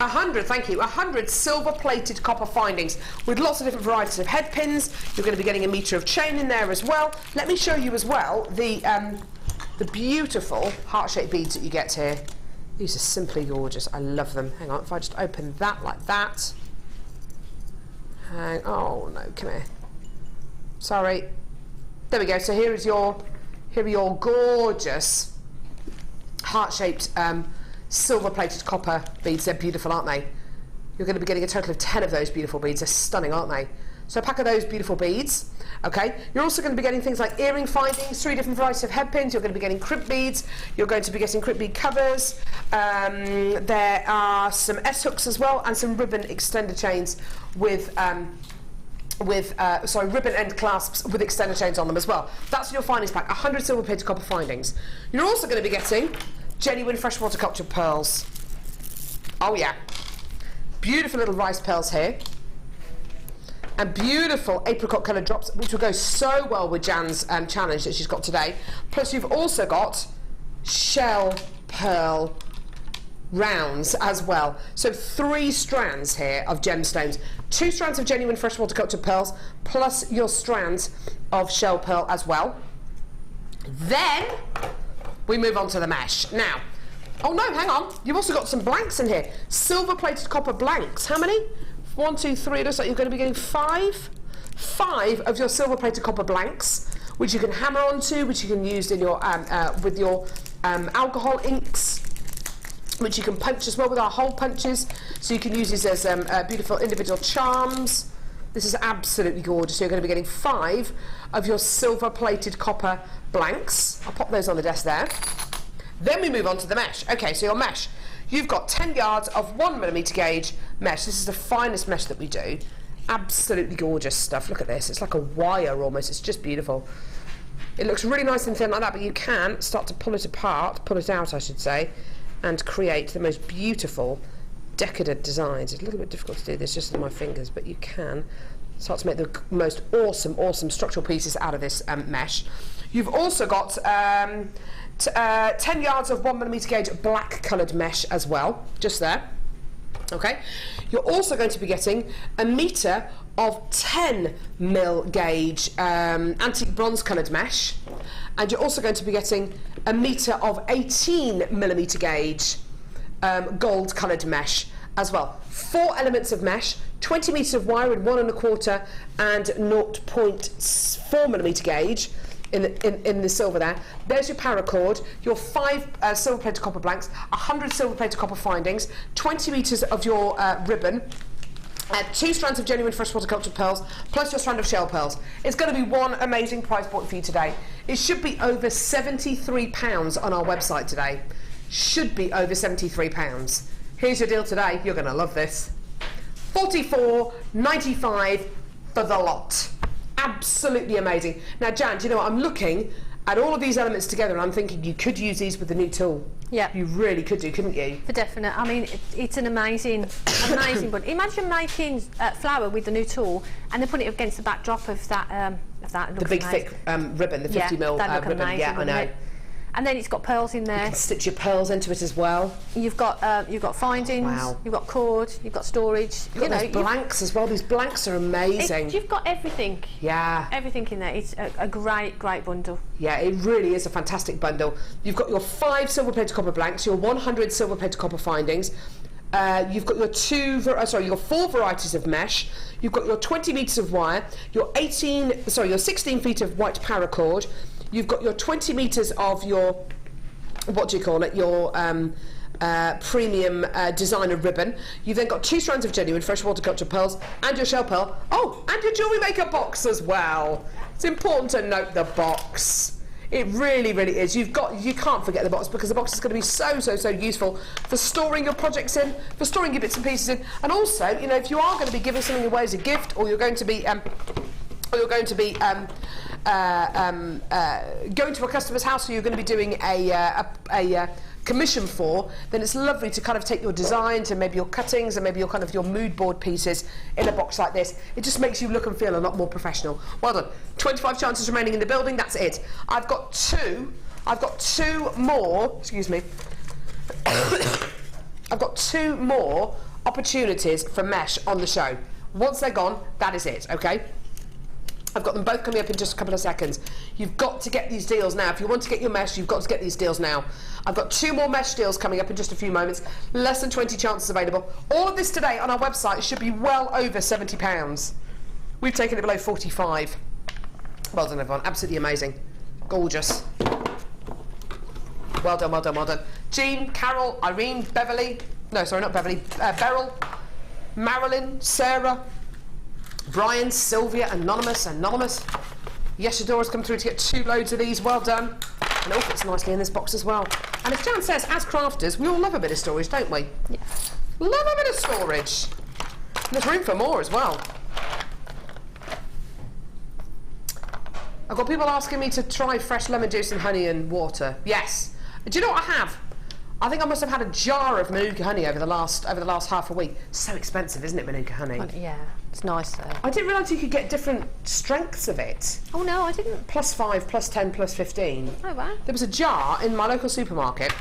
100, thank you, 100 silver-plated copper findings with lots of different varieties of head pins. You're going to be getting a metre of chain in there as well. Let me show you as well the beautiful heart-shaped beads that you get here. These are simply gorgeous. I love them. Hang on, if I just open that like that. Oh no, come here. Sorry. There we go. So here are your gorgeous heart-shaped silver-plated copper beads. They're beautiful, aren't they? You're going to be getting a total of 10 of those beautiful beads. They're stunning, aren't they? So a pack of those beautiful beads. Okay, you're also going to be getting things like earring findings, 3 different varieties of head pins. You're going to be getting crimp beads. You're going to be getting crimp bead covers. There are some S-hooks as well, and some ribbon extender chains with ribbon end clasps with extender chains on them as well. That's your findings pack, 100 silver-plated copper findings. You're also going to be getting genuine freshwater cultured pearls. Oh yeah, beautiful little rice pearls here. And beautiful apricot coloured drops, which will go so well with Jan's challenge that she's got today. Plus you've also got shell pearl rounds as well. So 3 strands here of gemstones. 2 strands of genuine freshwater cultured pearls, plus your strands of shell pearl as well. Then we move on to the mesh. Now, oh no, hang on. You've also got some blanks in here. Silver-plated copper blanks. How many? 1, 2, 3, it looks like you're going to be getting 5 of your silver-plated copper blanks, which you can hammer onto, which you can use in your with your alcohol inks, which you can punch as well with our hole punches. So you can use these as beautiful individual charms. This is absolutely gorgeous. So you're going to be getting 5 of your silver-plated copper blanks. I'll pop those on the desk there. Then we move on to the mesh. Okay, so your mesh. You've got 10 yards of 1mm gauge mesh. This is the finest mesh that we do. Absolutely gorgeous stuff. Look at this. It's like a wire almost. It's just beautiful. It looks really nice and thin like that, but you can start to pull it apart, pull it out, I should say, and create the most beautiful, decadent designs. It's a little bit difficult to do this just with my fingers, but you can start to make the most awesome structural pieces out of this mesh. You've also got 10 yards of 1mm gauge black coloured mesh as well, just there. Okay, you're also going to be getting a metre of 10mm gauge antique bronze coloured mesh, and you're also going to be getting a metre of 18mm gauge gold coloured mesh as well. 4 elements of mesh, 20 metres of wire in 1 1/4 and 0.4mm gauge in the silver there. There's your paracord, your 5 silver-plated copper blanks, 100 silver-plated copper findings, 20 metres of your ribbon, 2 strands of genuine freshwater cultured pearls, plus your strand of shell pearls. It's going to be one amazing prize point for you today. It should be over £73 on our website today. Should be over £73. Here's your deal today. You're going to love this. $44.95 for the lot. Absolutely amazing. Now, Jan, do you know what? I'm looking at all of these elements together and I'm thinking you could use these with the new tool. Yeah. You really could do, couldn't you? For definite. I mean, it's an amazing but imagine making flour with the new tool and then putting it against the backdrop of that. The big thick ribbon, the 50mm ribbon. Amazing, yeah, I know. It? And then it's got pearls in there. You can stitch your pearls into it as well. You've got findings. Wow. You've got cord. You've got storage. You've got those blanks as well. These blanks are amazing. You've got everything. Yeah. Everything in there. It's a great bundle. Yeah, it really is a fantastic bundle. You've got your 5 silver-plated copper blanks, your 100 silver-plated copper findings, You've got your you've got 4 varieties of mesh. You've got your 20 metres of wire, your 16 feet of white paracord. You've got your 20 metres of your, what do you call it, your premium designer ribbon. You've then got 2 strands of genuine freshwater culture pearls and your shell pearl. Oh, and your Jewellery Maker box as well. It's important to note the box. It really, really is. You can't forget the box, because the box is going to be so useful for storing your projects in, for storing your bits and pieces in, and also, you know, if you are going to be giving something away as a gift, or you're going to be going to a customer's house, or you're going to be doing a commission for, then it's lovely to kind of take your designs and maybe your cuttings and maybe your kind of your mood board pieces in a box like this. It just makes you look and feel a lot more professional. Well done. 25 chances remaining in the building. That's it. I've got two more. Excuse me. I've got 2 more opportunities for mesh on the show. Once they're gone, that is it. Okay. I've got them both coming up in just a couple of seconds. You've got to get these deals now. If you want to get your mesh, you've got to get these deals now. I've got 2 more mesh deals coming up in just a few moments. Less than 20 chances available. All of this today on our website should be well over £70. We've taken it below 45. Well done, everyone. Absolutely amazing. Gorgeous. Well done, well done, well done. Jean, Carol, Irene, Beverly. No, sorry, not Beverly. Beryl, Marilyn, Sarah, Brian, Sylvia, Anonymous. Yeshadora's come through to get 2 loads of these. Well done. And it all fits nicely in this box as well. And as Jan says, as crafters, we all love a bit of storage, don't we? Yeah. Love a bit of storage. And there's room for more as well. I've got people asking me to try fresh lemon juice and honey and water. Yes. Do you know what I have? I think I must have had a jar of Manuka honey over the last half a week. So expensive, isn't it, Manuka honey? Yeah, it's nice though. I didn't realise you could get different strengths of it. Oh no, I didn't. +5, +10, +15. Oh wow. There was a jar in my local supermarket,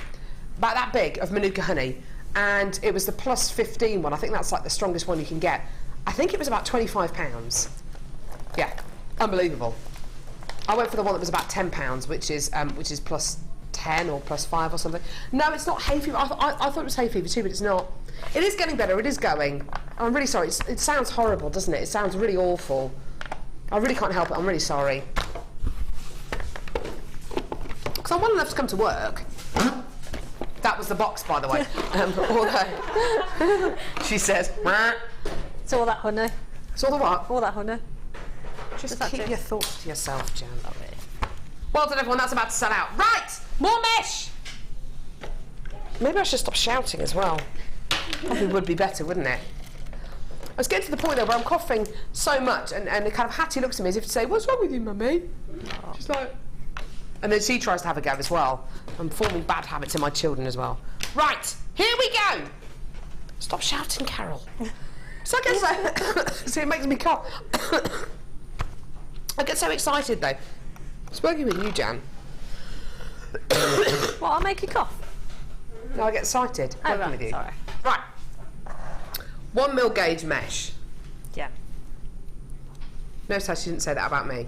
about that big, of Manuka honey, and it was the +15 one. I think that's like the strongest one you can get. I think it was about £25. Yeah, unbelievable. I went for the one that was about £10, which is +10 or +5 or something. No, it's not hay fever. I thought it was hay fever too, but it's not. It is getting better. It is going. I'm really sorry. It sounds horrible, doesn't it? It sounds really awful. I really can't help it. I'm really sorry. Because I'm well enough to come to work. That was the box, by the way. Although she says, it's all that honey. It's all the what? All that honey. Just keep your thoughts to yourself, Jan. Well done, everyone. That's about to sell out. Right, more mesh. Maybe I should stop shouting as well. Probably would be better, wouldn't it? I was getting to the point though where I'm coughing so much, and kind of Hattie looks at me as if to say, "What's wrong with you, mummy?" Oh. She's like, and then she tries to have a go as well. I'm forming bad habits in my children as well. Right, here we go. Stop shouting, Carol. So I guess so it makes me cough. I get so excited though. It's working with you, Jan. What, I'll make you cough? No, I get excited. Oh, working right, with you. sorry. Right. 1 mil gauge mesh. Yeah. Notice how she didn't say that about me.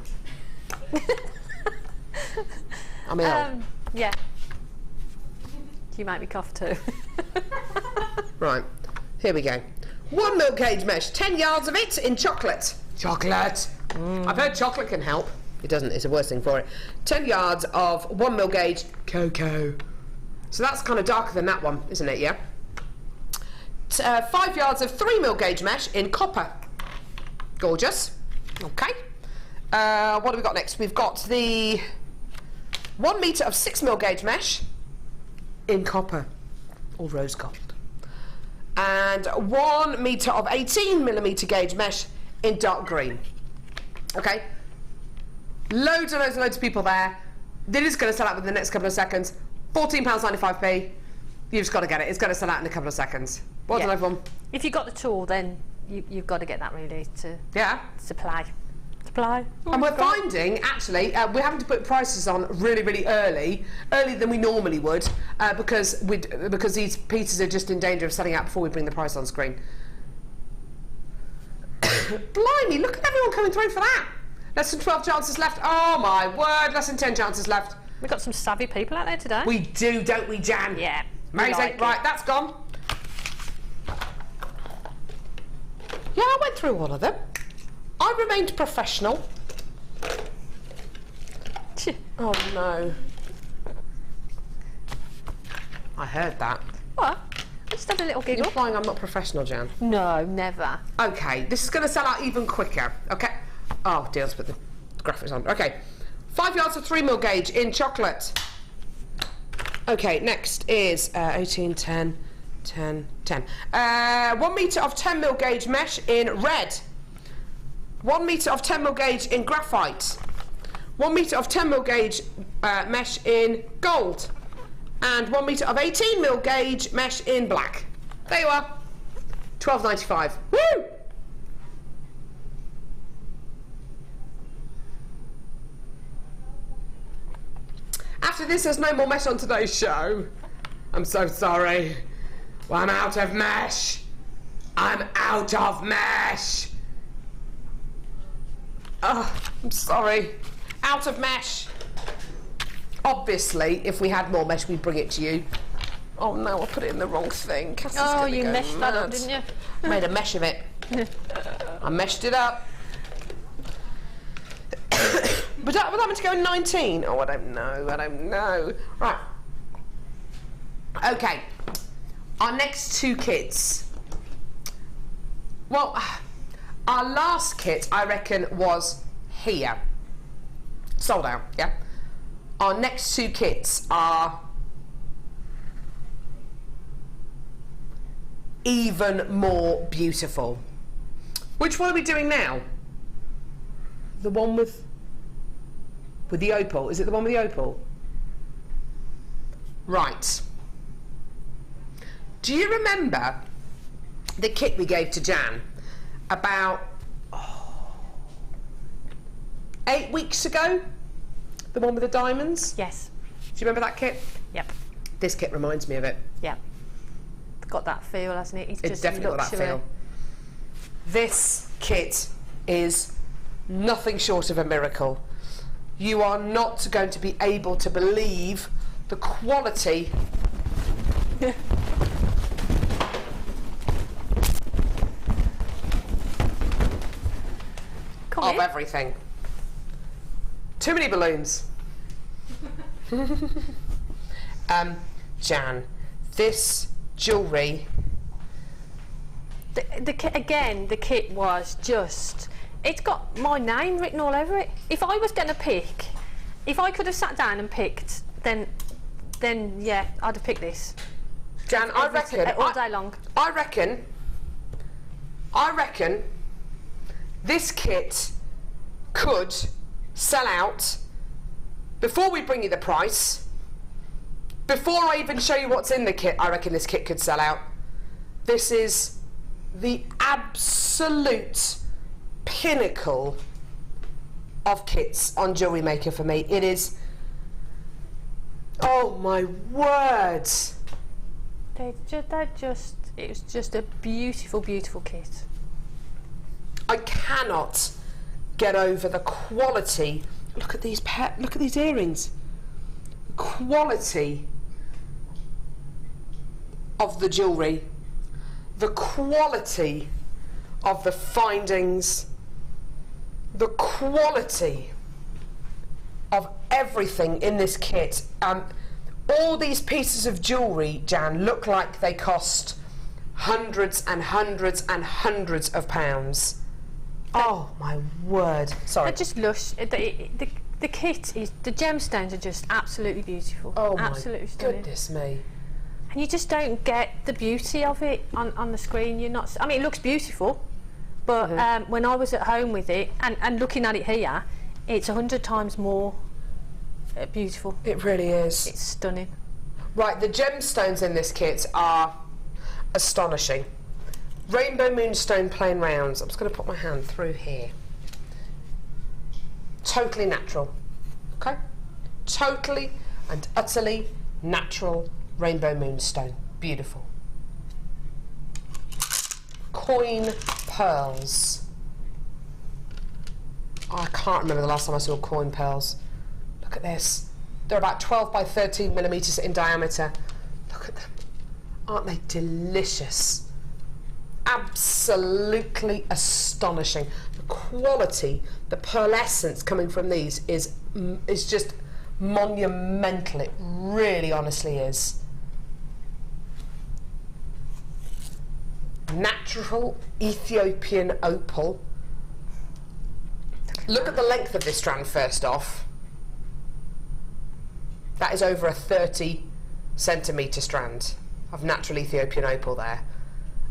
I'm ill. Yeah. You make me cough too. Right. Here we go. 1 mil gauge mesh. 10 yards of it in chocolate. Chocolate. I've heard chocolate can help. It doesn't, it's a worse thing for it. 10 yards of 1 mil gauge cocoa. So that's kind of darker than that one, isn't it, yeah? 5 yards of 3 mil gauge mesh in copper. Gorgeous. Okay. What have we got next? We've got the 1 metre of 6 mil gauge mesh in copper or rose gold. And 1 metre of 18 millimetre gauge mesh in dark green. Okay. Loads and loads and loads of people there. It is going to sell out within the next couple of seconds. £14.95p. You've just got to get it. It's going to sell out in a couple of seconds. Well done, everyone. If you've got the tool, then you've got to get that really to supply. Oh, and we're finding, actually, we're having to put prices on really, really earlier than we normally would, because these pieces are just in danger of selling out before we bring the price on screen. Blimey, look at everyone coming through for that. Less than 12 chances left. Oh my word, less than 10 chances left. We've got some savvy people out there today. We do, don't we, Jan? Yeah. Amazing. Like right, that's gone. Yeah, I went through all of them. I remained professional. Oh no. I heard that. What? I just had a little giggle. Implying I'm not professional, Jan. No, never. Okay, this is going to sell out even quicker. Okay. Oh dear, let's put the graphics on. Okay. 5 yards of 3mm gauge in chocolate. Okay, next is 18, 10, 10, 10. 1 metre of 10mm gauge mesh in red. 1 metre of 10mm gauge in graphite. 1 metre of 10mm gauge mesh in gold. And 1 metre of 18mm gauge mesh in black. There you are. £12.95. Woo! After this, there's no more mesh on today's show. I'm so sorry. Well, I'm out of mesh. I'm out of mesh. Oh, I'm sorry. Out of mesh. Obviously, if we had more mesh, we'd bring it to you. Oh no, I put it in the wrong thing. Oh, you meshed that up, didn't you? Made a mesh of it. I meshed it up. But that meant to go in 19? Oh, I don't know. Right. Okay. Our next two kits. Well, our last kit, I reckon, was here. Sold out, yeah? Our next two kits are even more beautiful. Which one are we doing now? The one with the opal. Is it the one with the opal? Right. Do you remember the kit we gave to Jan about 8 weeks ago? The one with the diamonds? Yes. Do you remember that kit? Yep. This kit reminds me of it. Yeah. It's got that feel, hasn't it? It's definitely got that feel. This kit is nothing short of a miracle. You are not going to be able to believe the quality of everything. Too many balloons. Jan, this jewellery. The kit was just. It's got my name written all over it. If I was going to pick, if I could have sat down and picked, then yeah, I'd have picked this. Jan, I reckon all day long. I reckon this kit could sell out before we bring you the price. Before I even show you what's in the kit, I reckon this kit could sell out. This is the absolute pinnacle of kits on JewelleryMaker for me. It is, oh my word. It was just a beautiful, beautiful kit. I cannot get over the quality. Look at these earrings. The quality of the jewellery. The quality of the findings. The quality of everything in this kit. All these pieces of jewellery, Jan, look like they cost hundreds and hundreds and hundreds of pounds. Oh my word! Sorry. They're just lush. The kit is, the gemstones are just absolutely beautiful. Oh absolutely my stunning. goodness me! And you just don't get the beauty of it on the screen. You're not. I mean, it looks beautiful, but when I was at home with it and looking at it here, it's 100 times more beautiful. It really is. It's stunning. Right, the gemstones in this kit are astonishing. Rainbow Moonstone plain rounds. I'm just going to put my hand through here. Totally natural. Okay? Totally and utterly natural Rainbow Moonstone. Beautiful. Coin pearls. I can't remember the last time I saw coin pearls. Look at this. They're about 12 by 13 millimetres in diameter. Look at them. Aren't they delicious? absolutely astonishing. The quality, the pearlescence coming from these is just monumental. It really honestly is. Natural Ethiopian opal. Look at the length of this strand first off. That is over a 30cm strand of natural Ethiopian opal there.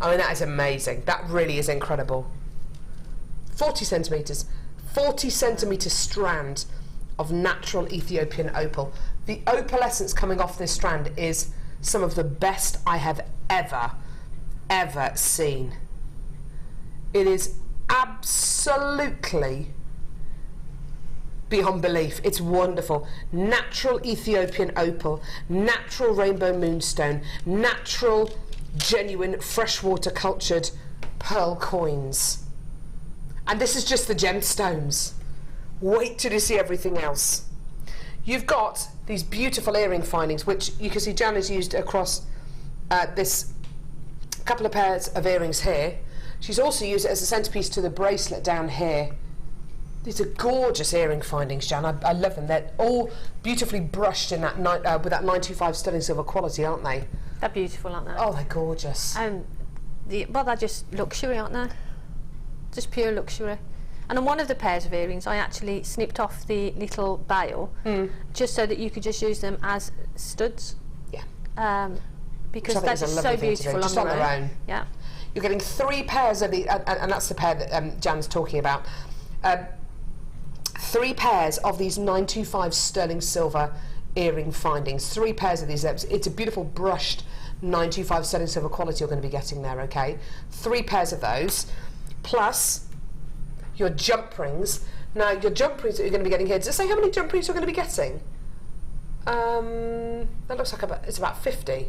I mean, that is amazing. That really is incredible. 40 centimetres. 40cm strand of natural Ethiopian opal. The opalescence coming off this strand is some of the best I have ever seen. It is absolutely beyond belief. It's wonderful. Natural Ethiopian opal, natural rainbow moonstone, natural genuine freshwater cultured pearl coins. And this is just the gemstones. Wait till you see everything else. You've got these beautiful earring findings, which you can see Jan has used across this couple of pairs of earrings here. She's also used it as a centerpiece to the bracelet down here. These are gorgeous earring findings, Jan. I love them. They're all beautifully brushed in that with that 925 sterling silver quality, aren't they? They're beautiful, aren't they? Oh, they're gorgeous. Well, they're just luxury, aren't they? Just pure luxury. And on one of the pairs of earrings, I actually snipped off the little bail, just so that you could just use them as studs. Yeah. Because they're just so beautiful on their own. Yeah. You're getting 3 pairs of the, and that's the pair that Jan's talking about. 3 pairs of these 925 sterling silver earring findings. 3 pairs of these. It's a beautiful brushed 925 sterling silver quality you're going to be getting there, okay? 3 pairs of those, plus your jump rings. Now, your jump rings that you're going to be getting here, does it say how many jump rings you're going to be getting? That looks like it's about 50.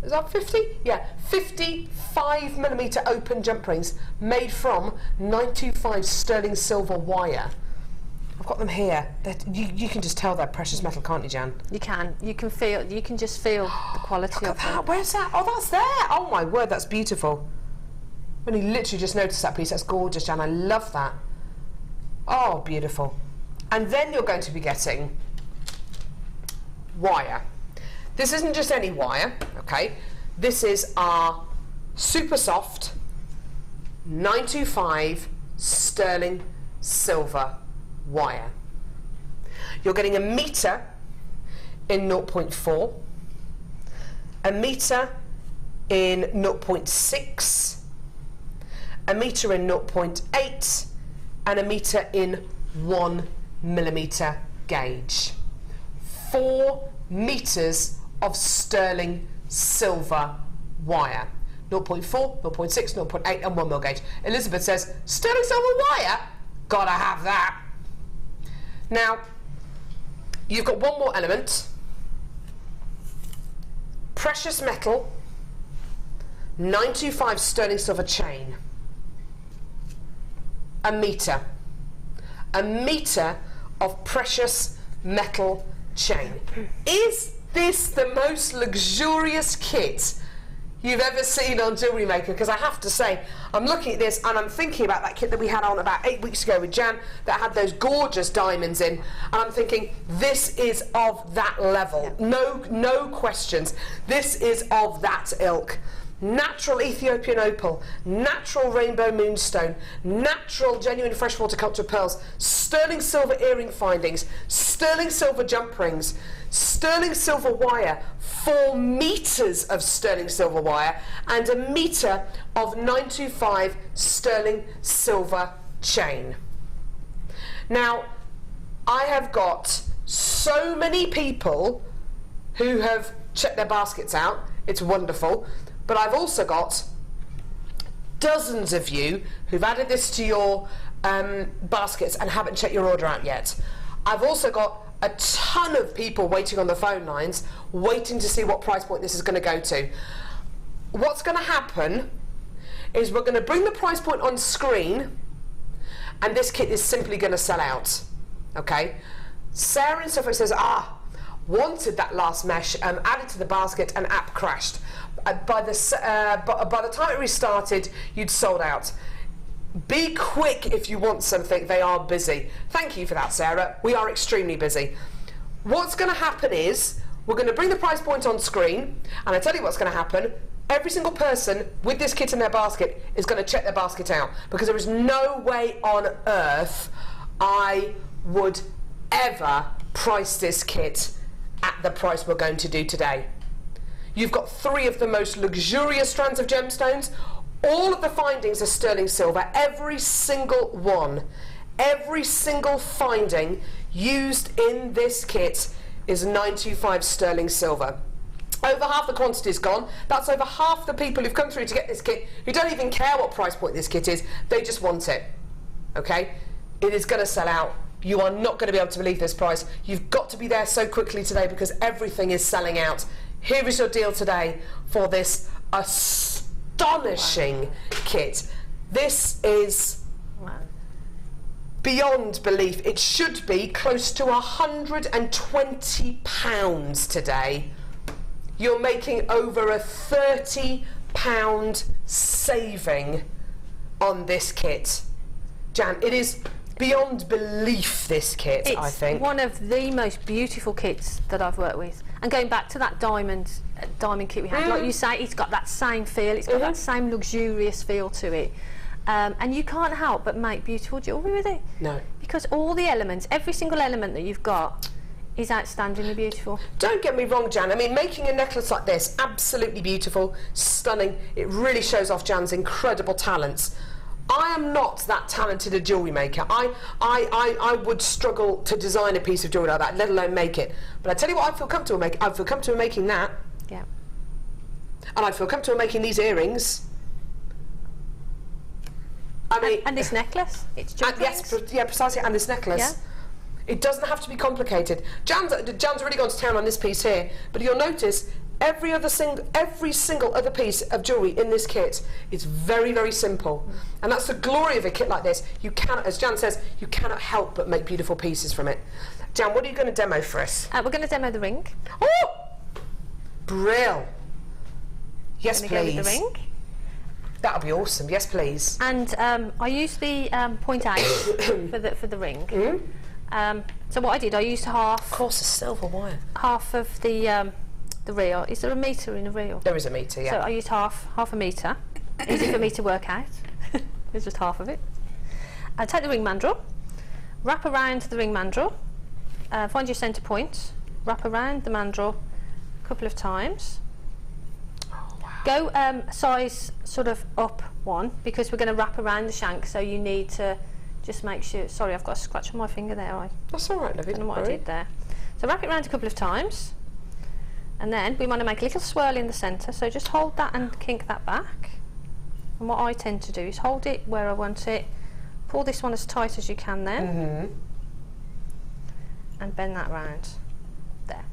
Is that 50? Yeah, 50 5mm open jump rings made from 925 sterling silver wire. I've got them here. You can just tell they're precious metal, can't you, Jan? You can. You can just feel the quality of them. Where's that? Oh, that's there. Oh my word, that's beautiful. When you literally just noticed that piece, that's gorgeous, Jan. I love that. Oh, beautiful. And then you're going to be getting wire. This isn't just any wire, okay? This is our super soft 925 sterling silver wire. You're getting a metre in 0.4, a metre in 0.6, a metre in 0.8, and a metre in 1mm gauge. 4 metres of sterling silver wire. 0.4, 0.6, 0.8 and 1mm gauge. Elizabeth says, sterling silver wire? Gotta have that. Now, you've got one more element. Precious metal, 925 sterling silver chain. A metre. A metre of precious metal chain. Is this the most luxurious kit you've ever seen on JewelleryMaker? Because I have to say, I'm looking at this and I'm thinking about that kit that we had on about 8 weeks ago with Jan that had those gorgeous diamonds in, and I'm thinking, this is of that level. Yeah. No questions. This is of that ilk. Natural Ethiopian opal, natural rainbow moonstone, natural genuine freshwater culture pearls, sterling silver earring findings, sterling silver jump rings, sterling silver wire, 4 metres of sterling silver wire, and a metre of 925 sterling silver chain. Now, I have got so many people who have checked their baskets out. It's wonderful. But I've also got dozens of you who've added this to your baskets and haven't checked your order out yet. I've also got a ton of people waiting on the phone lines, waiting to see what price point this is going to go to. What's going to happen is we're going to bring the price point on screen, and this kit is simply going to sell out. Okay? Sarah and Sophie says, wanted that last mesh added to the basket, and app crashed. By the time it restarted, you'd sold out. Be quick if you want something. They are busy. Thank you for that, Sarah. We are extremely busy. What's going to happen is we're going to bring the price point on screen, and I tell you what's going to happen. Every single person with this kit in their basket is going to check their basket out, because there is no way on earth I would ever price this kit at the price we're going to do today. You've got 3 of the most luxurious strands of gemstones. All of the findings are sterling silver, every single one. Every single finding used in this kit is 925 sterling silver. Over half the quantity is gone. That's over half the people who've come through to get this kit who don't even care what price point this kit is. They just want it. Okay? It is going to sell out. You are not going to be able to believe this price. You've got to be there so quickly today because everything is selling out. Here is your deal today for this astonishing kit. This is beyond belief. It should be close to £120 today. You're making over a £30 saving on this kit. Jan, it is beyond belief, this kit, I think. It's one of the most beautiful kits that I've worked with. And going back to that diamond kit we had, like you say, it's got that same feel, it's got that same luxurious feel to it. And you can't help but make beautiful jewellery with it. No. Because all the elements, every single element that you've got is outstandingly beautiful. Don't get me wrong, Jan. I mean, making a necklace like this, absolutely beautiful, stunning. It really shows off Jan's incredible talents. I am not that talented a jewellery maker. I would struggle to design a piece of jewellery like that, let alone make it. But I tell you what, I feel comfortable making. I feel comfortable making that. Yeah. And I feel comfortable making these earrings. I mean, and this necklace. It's just yes, yeah, precisely. And this necklace. Yeah. It doesn't have to be complicated. Jan's really gone to town on this piece here, but you'll notice every single other piece of jewellery in this kit is very, very simple. And that's the glory of a kit like this. You cannot, as Jan says, you cannot help but make beautiful pieces from it. Jan, what are you going to demo for us? We're going to demo the ring. Oh! Brill. Yes, please. Go with the ring. That would be awesome. Yes, please. And I used the 0.8 for the ring. So what I did, I used half. Of course, a silver wire. Half of the reel. Is there a metre in a reel? There is a metre, yeah. So I used half a metre. Easy for me to work out. It's just half of it. I take the ring mandrel, wrap around the ring mandrel, find your centre point, wrap around the mandrel a couple of times. Oh, wow. Go size sort of up one, because we're going to wrap around the shank, so you need to just make sure. Sorry, I've got a scratch on my finger there. That's all right, love. I don't know what I did there. So wrap it around a couple of times, and then we want to make a little swirl in the centre. So just hold that and kink that back. And what I tend to do is hold it where I want it, pull this one as tight as you can then, and bend that round there.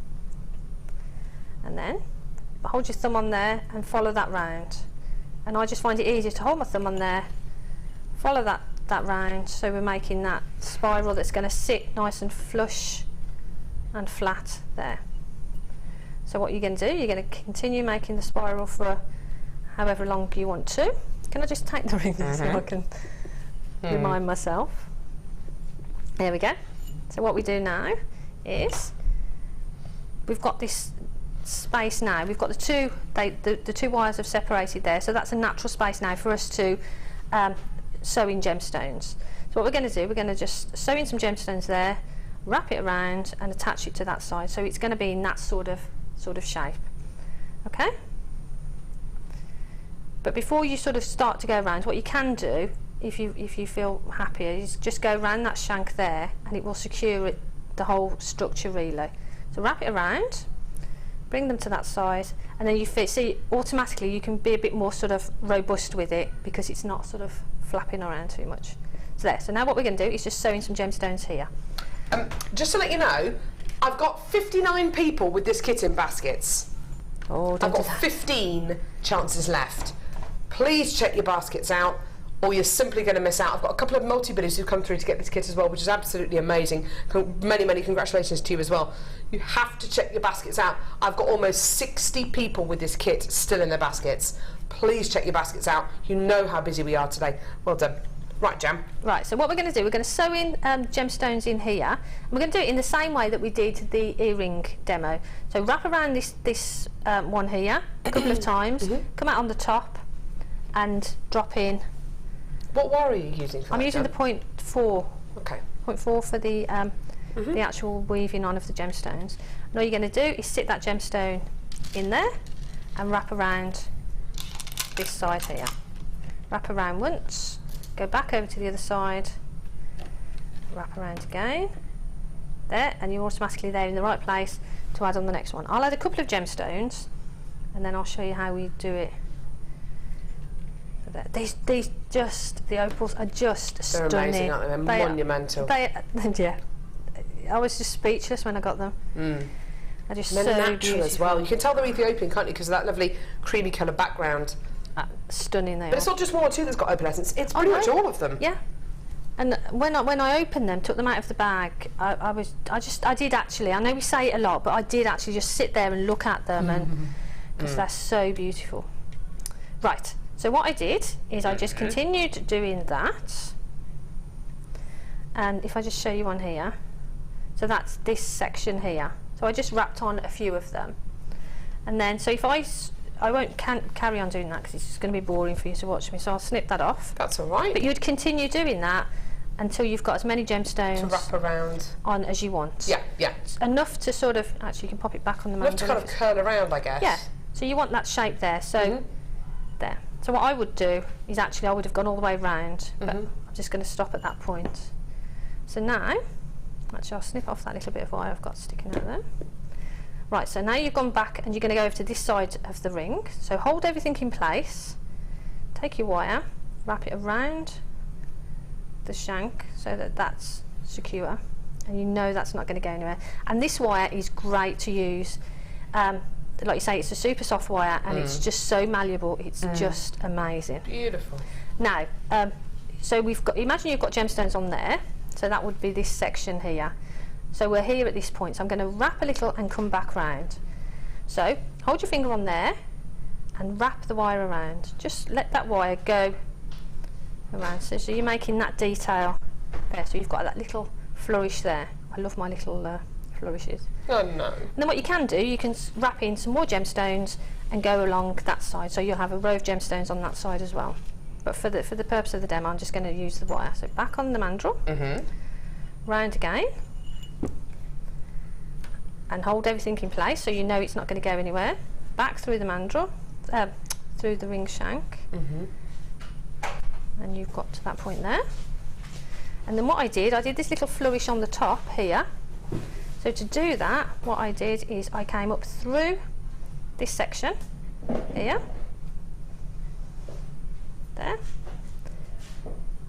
And then hold your thumb on there and follow that round. And I just find it easier to hold my thumb on there, follow that round, so we're making that spiral that's going to sit nice and flush and flat there. So what you're going to do, you're going to continue making the spiral for however long you want to. Can I just take the ring so I can remind myself? There we go. So what we do now is we've got this space now. We've got the two wires have separated there, so that's a natural space now for us to sew in gemstones. So what we're going to do, we're going to just sew in some gemstones there, wrap it around and attach it to that side, so it's going to be in that sort of shape. Okay? But before you sort of start to go around, what you can do, if you feel happier, is just go around that shank there, and it will secure it, the whole structure really. So wrap it around, bring them to that side, and then you see automatically you can be a bit more sort of robust with it because it's not sort of flapping around too much. So there. So now what we're going to do is just sew in some gemstones here. Just to let you know, I've got 59 people with this kit in baskets. Oh, I've got 15 chances left. Please check your baskets out, or you're simply going to miss out. I've got a couple of multi-bidders who've come through to get this kit as well, which is absolutely amazing. Many, many congratulations to you as well. You have to check your baskets out. I've got almost 60 people with this kit still in their baskets. Please check your baskets out. You know how busy we are today. Well done. Right, Jam. Right, so what we're going to do, we're going to sew in gemstones in here. And we're going to do it in the same way that we did the earring demo. So wrap around this one here a couple of times, come out on the top and drop in. What wire are you using for I'm that, using Jam? the 0.4. Okay. 0.4 for the actual weaving on of the gemstones. And all you're going to do is sit that gemstone in there and wrap around this side here. Wrap around once. Go back over to the other side, wrap around again, there, and you're automatically there in the right place to add on the next one. I'll add a couple of gemstones and then I'll show you how we do it. The opals are just They're stunning. amazing, aren't they? They're monumental. Yeah, I was just speechless when I got them. They're just They're so natural beautiful. as well. You can tell they're Ethiopian, can't you, because of that lovely creamy colour background. Stunning they But are. it's not just one or two that's got opalescence, it's pretty much all of them. Yeah. And when I opened them, took them out of the bag, I did actually, I know we say it a lot, but I did actually just sit there and look at them and because they're so beautiful. Right, so what I did is I just continued doing that. And if I just show you on here, so that's this section here. So I just wrapped on a few of them. And then, so if I won't carry on doing that because it's just going to be boring for you to watch me, so I'll snip that off. That's all right. But you'd continue doing that until you've got as many gemstones to wrap around on as you want. Yeah, yeah. It's enough to sort of, actually you can pop it back on the Enough mandrel. to kind of curl around, I guess. Yeah, so you want that shape there, so there. So what I would do is actually I would have gone all the way round, but I'm just going to stop at that point. So now, actually I'll snip off that little bit of wire I've got sticking out there. Right, so now you've gone back and you're going to go over to this side of the ring. So hold everything in place, take your wire, wrap it around the shank so that that's secure and you know that's not going to go anywhere. And this wire is great to use. Like you say, it's a super soft wire and it's just so malleable, it's just amazing. Beautiful. Now, so we've got, imagine you've got gemstones on there, so that would be this section here. So we're here at this point, so I'm going to wrap a little and come back round. So hold your finger on there and wrap the wire around. Just let that wire go around. So you're making that detail there, so you've got that little flourish there. I love my little flourishes. Oh no. And then what you can do, you can wrap in some more gemstones and go along that side. So you'll have a row of gemstones on that side as well. But for the purpose of the demo, I'm just going to use the wire. So back on the mandrel, round again. And hold everything in place so you know it's not going to go anywhere. Back through the mandrel, through the ring shank, and you've got to that point there. And then what I did this little flourish on the top here. So to do that, what I did is I came up through this section here, there.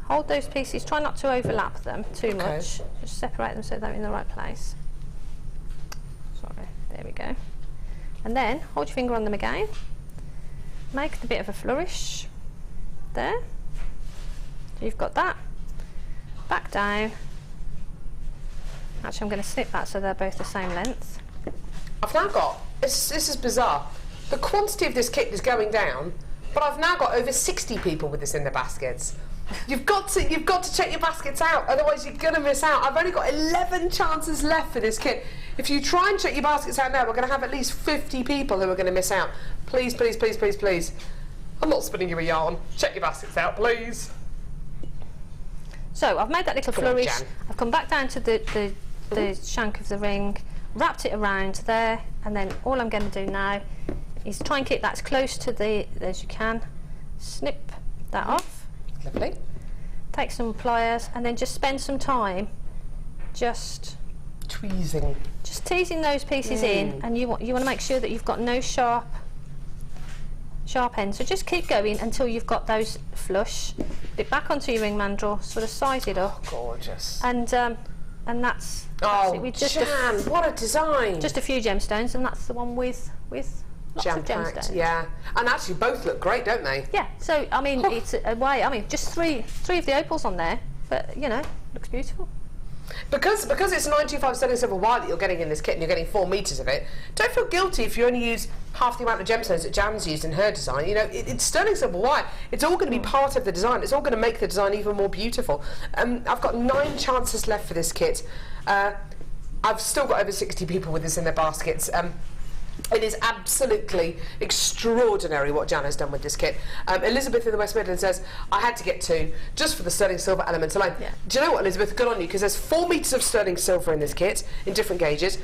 Hold those pieces, try not to overlap them too much, just separate them so they're in the right place. Sorry, there we go. And then hold your finger on them again, make a bit of a flourish there. So you've got that, back down. Actually I'm going to snip that so they're both the same length. I've now got, this is bizarre, the quantity of this kit is going down, but I've now got over 60 people with this in their baskets. You've got to check your baskets out, otherwise you're going to miss out. I've only got 11 chances left for this kit. If you try and check your baskets out now, we're going to have at least 50 people who are going to miss out. Please, please, please, please, please. I'm not spinning you a yarn. Check your baskets out, please. So I've made that little flourish. I've come back down to the shank of the ring, wrapped it around there, and then all I'm going to do now is try and keep that as close to as you can. Snip that off. Lovely. Take some pliers and then just spend some time just teasing those pieces in, and you want to make sure that you've got no sharp ends. So just keep going until you've got those flush. Put it back onto your ring mandrel, sort of size it up. Gorgeous. And that's it. With just Jan, what a design! Just a few gemstones, and that's the one with lots of gemstones. Yeah, and actually both look great, don't they? Yeah. So I mean, it's a way. I mean, just three of the opals on there, but you know, looks beautiful. Because it's 925 sterling silver wire that you're getting in this kit, and you're getting 4 metres of it. Don't feel guilty if you only use half the amount of gemstones that Jan's used in her design. You know, it's sterling silver wire. It's all going to be part of the design. It's all going to make the design even more beautiful. I've got 9 chances left for this kit. I've still got over 60 people with this in their baskets. It is absolutely extraordinary what Jan has done with this kit. Elizabeth in the West Midlands says, I had to get 2 just for the sterling silver element alone. Yeah. Do you know what, Elizabeth? Good on you, because there's 4 metres of sterling silver in this kit in different gauges,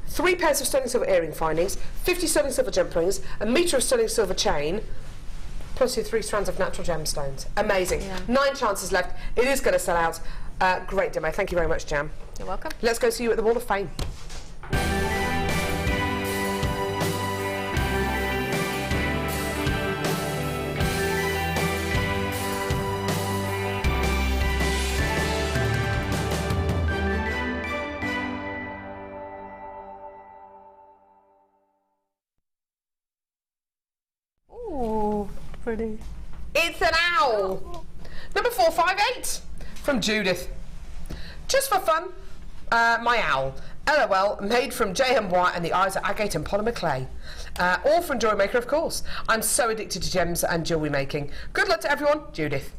3 pairs of sterling silver earring findings, 50 sterling silver jump rings, a metre of sterling silver chain, plus your 3 strands of natural gemstones. Amazing. Yeah. 9 chances left. It is going to sell out. Great demo. Thank you very much, Jan. You're welcome. Let's go see you at the Wall of Fame. Ooh, pretty. It's an owl. Number 458 from Judith. Just for fun, my owl. LOL, made from JM White and the eyes of agate and polymer clay. All from JewelleryMaker, of course. I'm so addicted to gems and jewellery making. Good luck to everyone, Judith.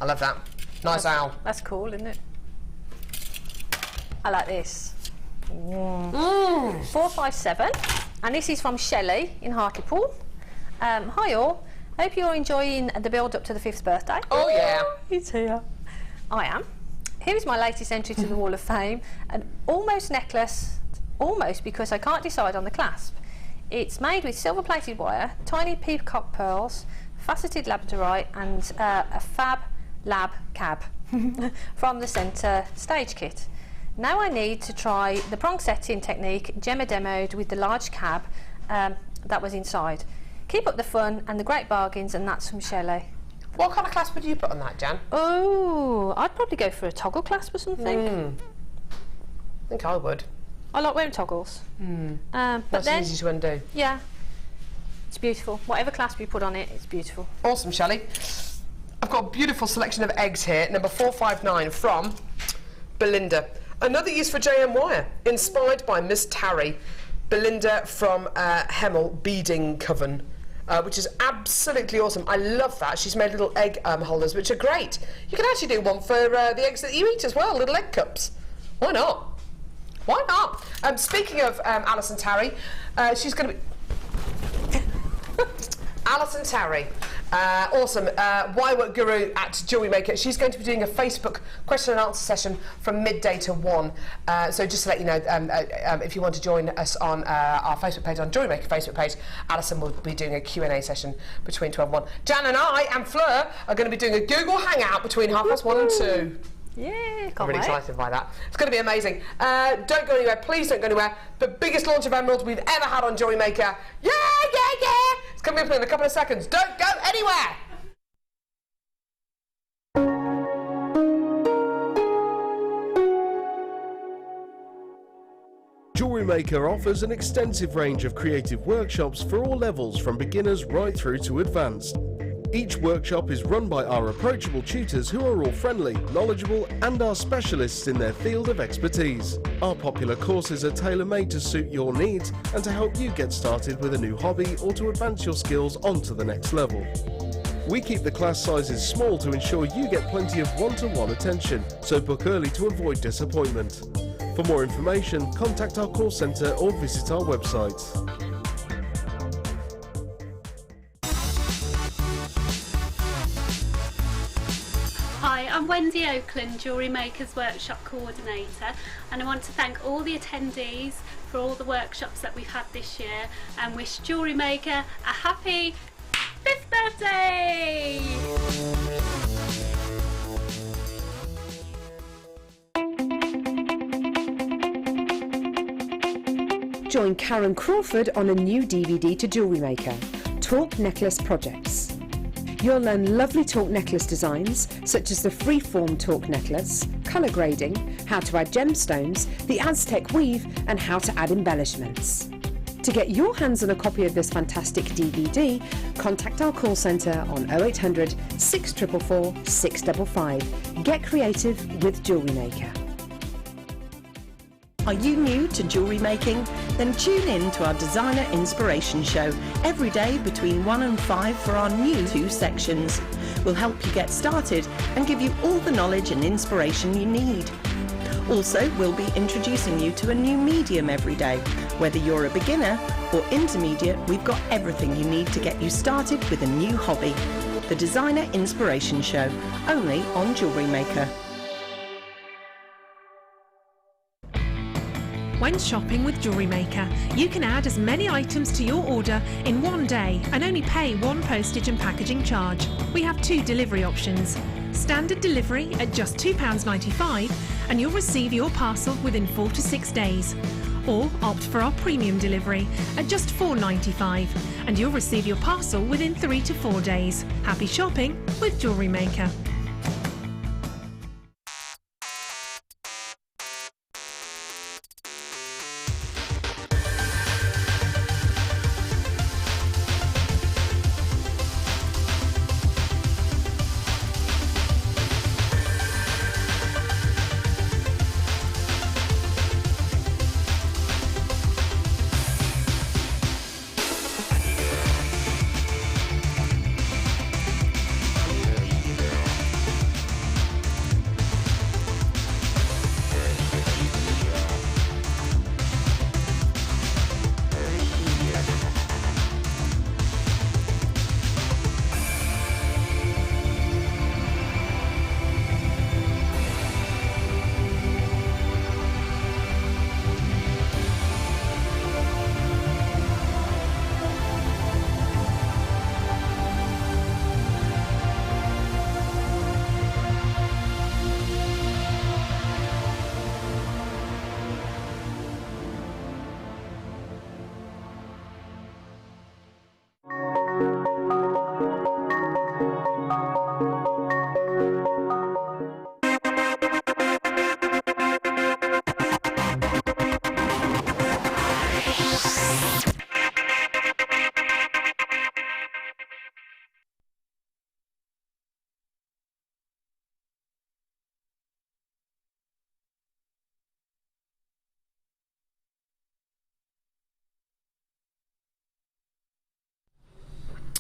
I love that. Nice owl. That's cool, isn't it? I like this. 457, and this is from Shelley in Hartlepool. Hi all, hope you're enjoying the build up to the 5th birthday. Oh yeah. He's here. I am. Here is my latest entry to the Wall of Fame, an almost necklace, almost because I can't decide on the clasp. It's made with silver plated wire, tiny peacock pearls, faceted labradorite and a Fab Lab cab from the centre stage kit. Now I need to try the prong setting technique Gemma demoed with the large cab that was inside. Keep up the fun and the great bargains, and that's from Shelley. What kind of clasp would you put on that, Jan? Oh, I'd probably go for a toggle clasp or something. I think I would. I like wearing toggles. But that's then, easy to undo. Yeah, it's beautiful. Whatever clasp you put on it, it's beautiful. Awesome, Shelley. I've got a beautiful selection of eggs here. Number 459 from Belinda. Another use for JM Wire, inspired by Miss Tarry. Belinda from Hemel Beading Coven. Which is absolutely awesome. I love that. She's made little egg holders, which are great. You can actually do one for the eggs that you eat as well, little egg cups. Why not? Why not? Speaking of Alison Tarry, she's going to be... Alison Tarry, awesome, Why Work Guru at JewelleryMaker. She's going to be doing a Facebook question and answer session from midday to 1. So just to let you know, if you want to join us on our Facebook page, on JewelleryMaker Facebook page, Alison will be doing a Q&A session between 12 and 1. Jan and I and Fleur are going to be doing a Google Hangout between 1:30 and 2. Yeah, I'm really excited by that. It's going to be amazing. Don't go anywhere. Please don't go anywhere. The biggest launch of emeralds we've ever had on JewelleryMaker. Yeah, yeah, yeah. It's coming up in a couple of seconds. Don't go anywhere. JewelleryMaker offers an extensive range of creative workshops for all levels, from beginners right through to advanced. Each workshop is run by our approachable tutors who are all friendly, knowledgeable and are specialists in their field of expertise. Our popular courses are tailor-made to suit your needs and to help you get started with a new hobby or to advance your skills onto the next level. We keep the class sizes small to ensure you get plenty of one-to-one attention, so book early to avoid disappointment. For more information, contact our call centre or visit our website. Hi, I'm Wendy Oakland, JewelleryMaker's Workshop Coordinator, and I want to thank all the attendees for all the workshops that we've had this year and wish JewelleryMaker a happy 5th birthday! Join Karen Crawford on a new DVD to JewelleryMaker, Talk Necklace Projects. You'll learn lovely talk necklace designs, such as the freeform talk necklace, colour grading, how to add gemstones, the Aztec weave, and how to add embellishments. To get your hands on a copy of this fantastic DVD, contact our call centre on 0800 644 655. Get creative with JewelleryMaker. Are you new to jewellery making? Then tune in to our Designer Inspiration Show every day between 1 and 5 for our new 2 sections. We'll help you get started and give you all the knowledge and inspiration you need. Also, we'll be introducing you to a new medium every day. Whether you're a beginner or intermediate, we've got everything you need to get you started with a new hobby. The Designer Inspiration Show, only on JewelleryMaker. When shopping with JewelleryMaker, you can add as many items to your order in one day and only pay 1 postage and packaging charge. We have 2 delivery options. Standard delivery at just £2.95 and you'll receive your parcel within 4 to 6 days. Or opt for our premium delivery at just £4.95 and you'll receive your parcel within 3 to 4 days. Happy shopping with JewelleryMaker.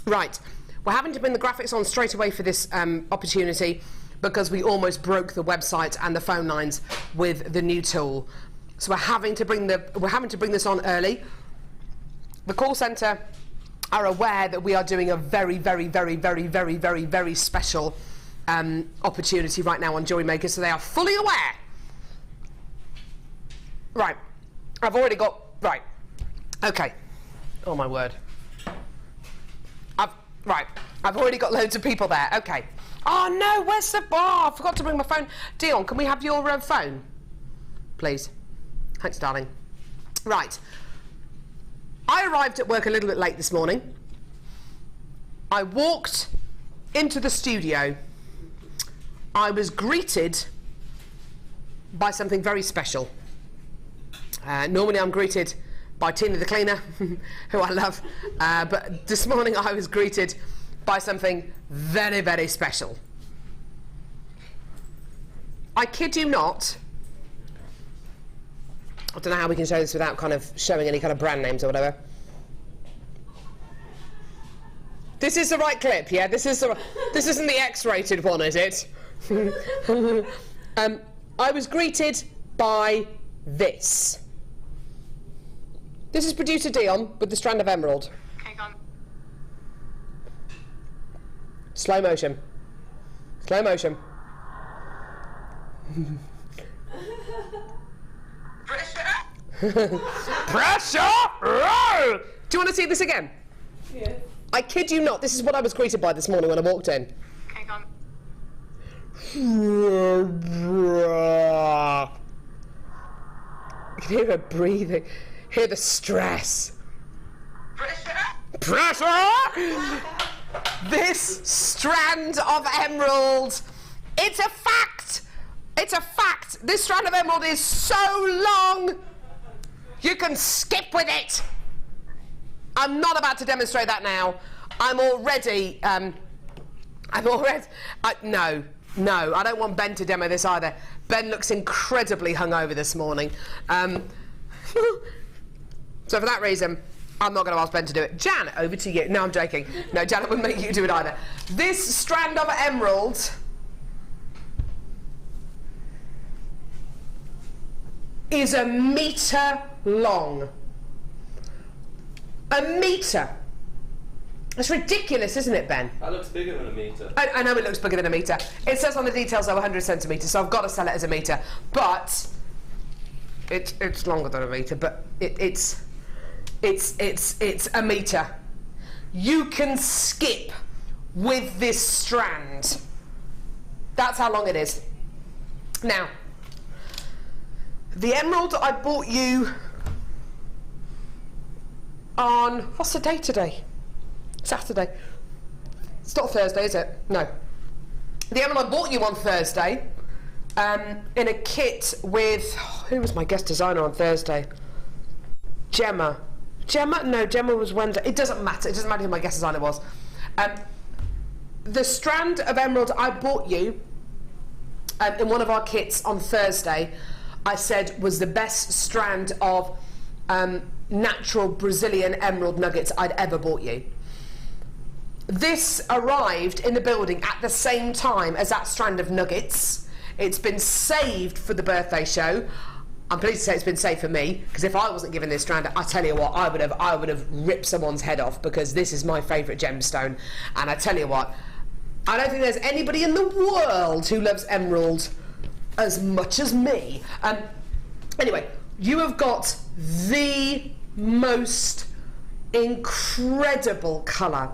Right, we're having to bring the graphics on straight away for this opportunity because we almost broke the website and the phone lines with the new tool. So we're having to bring this on early. The call centre are aware that we are doing a very, very, very, very, very, very, very special opportunity right now on JewelleryMaker, so they are fully aware. Right, I've already got, right, okay, oh my word. I've already got loads of people there. Okay. Oh no, where's the bar? I forgot to bring my phone. Dion, can we have your phone? Please. Thanks, darling. Right. I arrived at work a little bit late this morning. I walked into the studio. I was greeted by something very special. Normally I'm greeted by Tina the cleaner, who I love, but this morning I was greeted by something very, very special. I kid you not, I don't know how we can show this without kind of showing any kind of brand names or whatever. This is the right clip, yeah? This isn't the X-rated one, is it? I was greeted by this. This is producer Dion with the strand of emerald. Okay, go on. Slow motion. Slow motion. Pressure! Pressure! Do you want to see this again? Yes. I kid you not, this is what I was greeted by this morning when I walked in. Okay, go on. You can hear her breathing. Hear the stress. Pressure! Pressure! This strand of emerald. It's a fact. It's a fact. This strand of emerald is so long. You can skip with it. I'm not about to demonstrate that now. No. No, I don't want Ben to demo this either. Ben looks incredibly hungover this morning. So for that reason, I'm not going to ask Ben to do it. Jan, over to you. No, I'm joking. No, Jan, I wouldn't make you do it either. This strand of emerald is 1 metre long. 1 metre. It's ridiculous, isn't it, Ben? That looks bigger than 1 metre. I know it looks bigger than 1 metre. It says on the details, though, 100 centimetres, so I've got to sell it as 1 metre. But it's longer than 1 metre, but it's 1 metre. You can skip with this strand. That's how long it is. Now, the emerald I bought you on, what's the date today? Saturday. It's not Thursday, is it? No. The emerald I bought you on Thursday, in a kit with, who was my guest designer on Thursday? Gemma. Gemma? No, Gemma was Wednesday. It doesn't matter. It doesn't matter who my guest designer was. The strand of emerald I bought you in one of our kits on Thursday, I said was the best strand of natural Brazilian emerald nuggets I'd ever bought you. This arrived in the building at the same time as that strand of nuggets. It's been saved for the birthday show. I'm pleased to say it's been saved for me, because if I wasn't given this strand, I tell you what, I would have ripped someone's head off, because this is my favourite gemstone. And I tell you what, I don't think there's anybody in the world who loves emerald as much as me. Anyway, you have got the most incredible colour,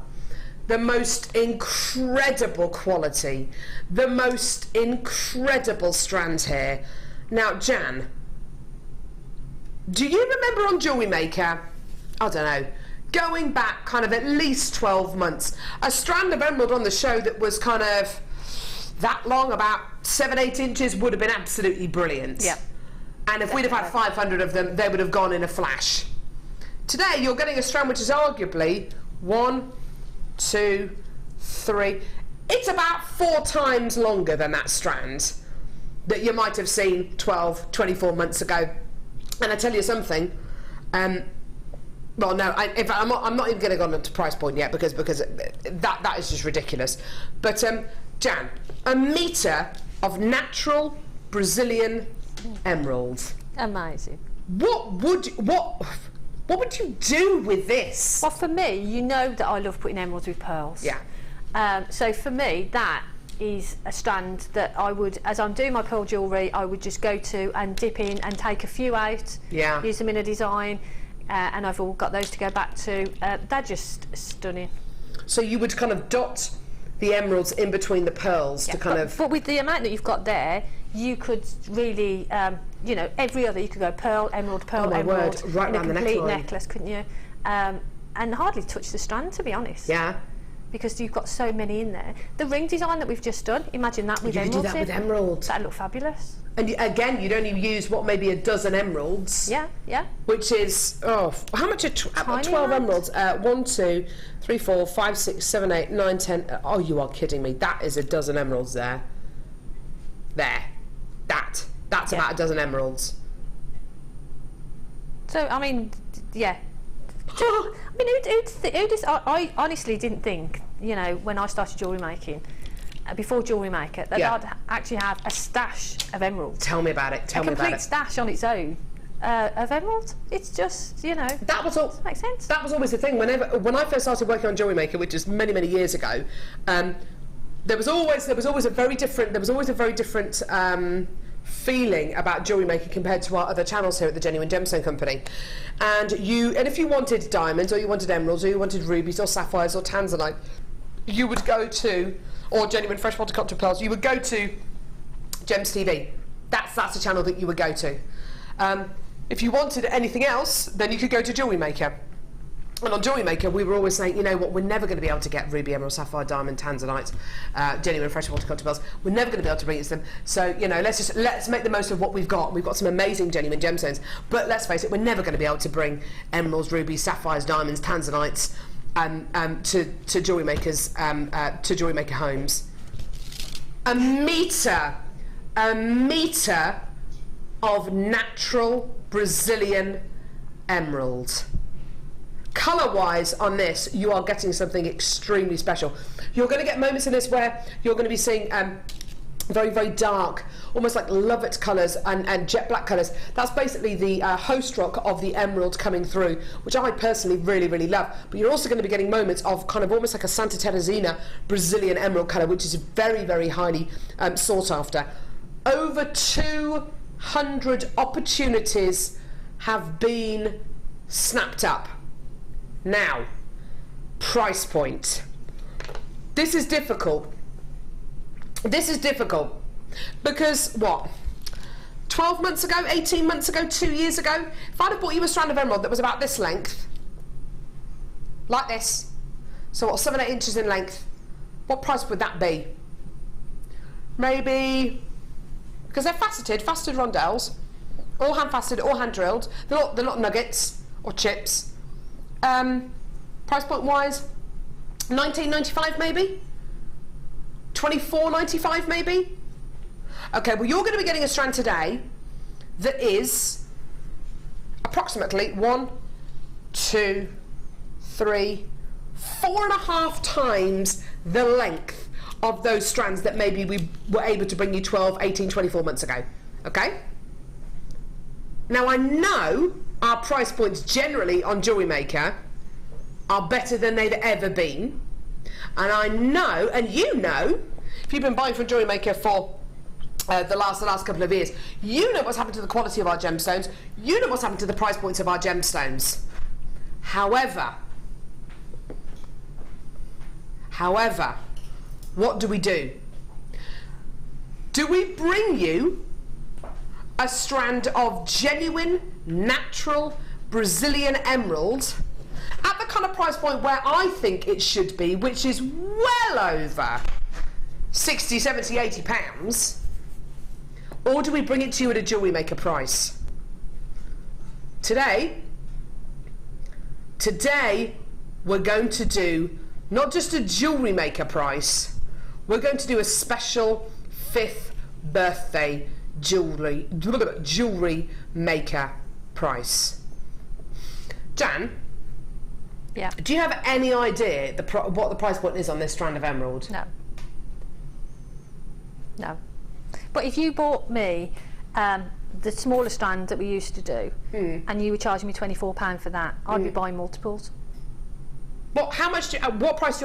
the most incredible quality, the most incredible strands here. Now, Jan, do you remember on JewelleryMaker, I don't know, going back kind of at least 12 months, a strand of emerald on the show that was kind of that long, about 7-8 inches, would have been absolutely brilliant. Yeah. And if we'd have had 500 of them, they would have gone in a flash. Today, you're getting a strand which is arguably 1, 2, 3. It's about 4 times longer than that strand that you might have seen 12, 24 months ago. And I tell you something, well, no, in fact, I'm not even going to go on to price point yet, because that is just ridiculous. But Jan, 1 metre of natural Brazilian emerald. Amazing. What would you do with this? Well, for me, you know that I love putting emeralds with pearls. Yeah. So for me, that is a strand that I would, as I'm doing my pearl jewellery, I would just go to and dip in and take a few out. Yeah. Use them in a design, and I've all got those to go back to. They're just stunning. So you would kind of dot the emeralds in between the pearls to kind of. But with the amount that you've got there, you could really, you know, every other, you could go pearl, emerald, pearl, emerald, word, right in a around the complete neckline. necklace, couldn't you? And hardly touch the strand, to be honest. Yeah. Because you've got so many in there. The ring design that we've just done, imagine that with emeralds. You could do that with emeralds. That'd look fabulous. And again, you'd only use what, maybe a dozen emeralds. Yeah, yeah. Which is, how much are 12 emeralds? 1, 2, 3, 4, 5, 6, 7, 8, 9, 10. Oh, you are kidding me. That is a dozen emeralds there. There. That's about a dozen emeralds. So, I mean, yeah. I mean, I honestly didn't think, you know, when I started jewellery making, before JewelleryMaker, that I'd actually have a stash of emeralds. Tell me about it. Tell me about it. A complete stash on its own of emeralds. It's just, you know, that was all. Makes sense. That was always the thing. When I first started working on JewelleryMaker, which is many years ago, there was always a very different feeling about jewellery making compared to our other channels here at the Genuine Gemstone Company. And if you wanted diamonds, or you wanted emeralds, or you wanted rubies or sapphires or tanzanite, you would go to, or genuine freshwater cocktail pearls, you would go to Gems TV. That's the channel that you would go to. If you wanted anything else, then you could go to JewelleryMaker. And on JewelleryMaker, we were always saying, you know what, we're never going to be able to get ruby, emerald, sapphire, diamond, tanzanite, genuine freshwater cocktail pearls. We're never going to be able to bring it to them. So, you know, let's make the most of what we've got. We've got some amazing genuine gemstones, but let's face it, we're never going to be able to bring emeralds, rubies, sapphires, diamonds, tanzanites to JewelleryMaker's to JewelleryMaker homes. a metre of natural Brazilian emerald. Colour-wise on this, you are getting something extremely special. You're going to get moments in this where you're going to be seeing very, very dark, almost like Lovett colours and jet black colours. That's basically the host rock of the emerald coming through, which I personally really, really love. But you're also going to be getting moments of kind of almost like a Santa Teresina Brazilian emerald colour, which is very, very highly sought after. Over 200 opportunities have been snapped up. Now, price point. This is difficult. This is difficult because what? 12 months ago, 18 months ago, 2 years ago, if I'd have bought you a strand of emerald that was about this length, like this, so what, 7 or 8 inches in length, what price would that be? Maybe, because they're faceted rondelles, all hand faceted, all hand drilled, they're not nuggets or chips. Price point wise, $19.95 maybe? $24.95 maybe? Okay, well you're going to be getting a strand today that is approximately 1, 2, 3, 4.5 times the length of those strands that maybe we were able to bring you 12, 18, 24 months ago. Okay? Now I know our price points generally on JewelleryMaker are better than they've ever been. And I know, and you know, if you've been buying from JewelleryMaker for the last couple of years, you know what's happened to the quality of our gemstones, you know what's happened to the price points of our gemstones. However, what do? Do we bring you a strand of genuine, natural Brazilian emerald at the kind of price point where I think it should be, which is well over 60, 70, 80 pounds, or do we bring it to you at a JewelleryMaker price? Today we're going to do not just a JewelleryMaker price, we're going to do a special 5th birthday JewelleryMaker price. Jan? Yeah. Do you have any idea what the price point is on this strand of emerald? No. No. But if you bought me the smaller strand that we used to do, and you were charging me £24 for that, I'd be buying multiples. What price do you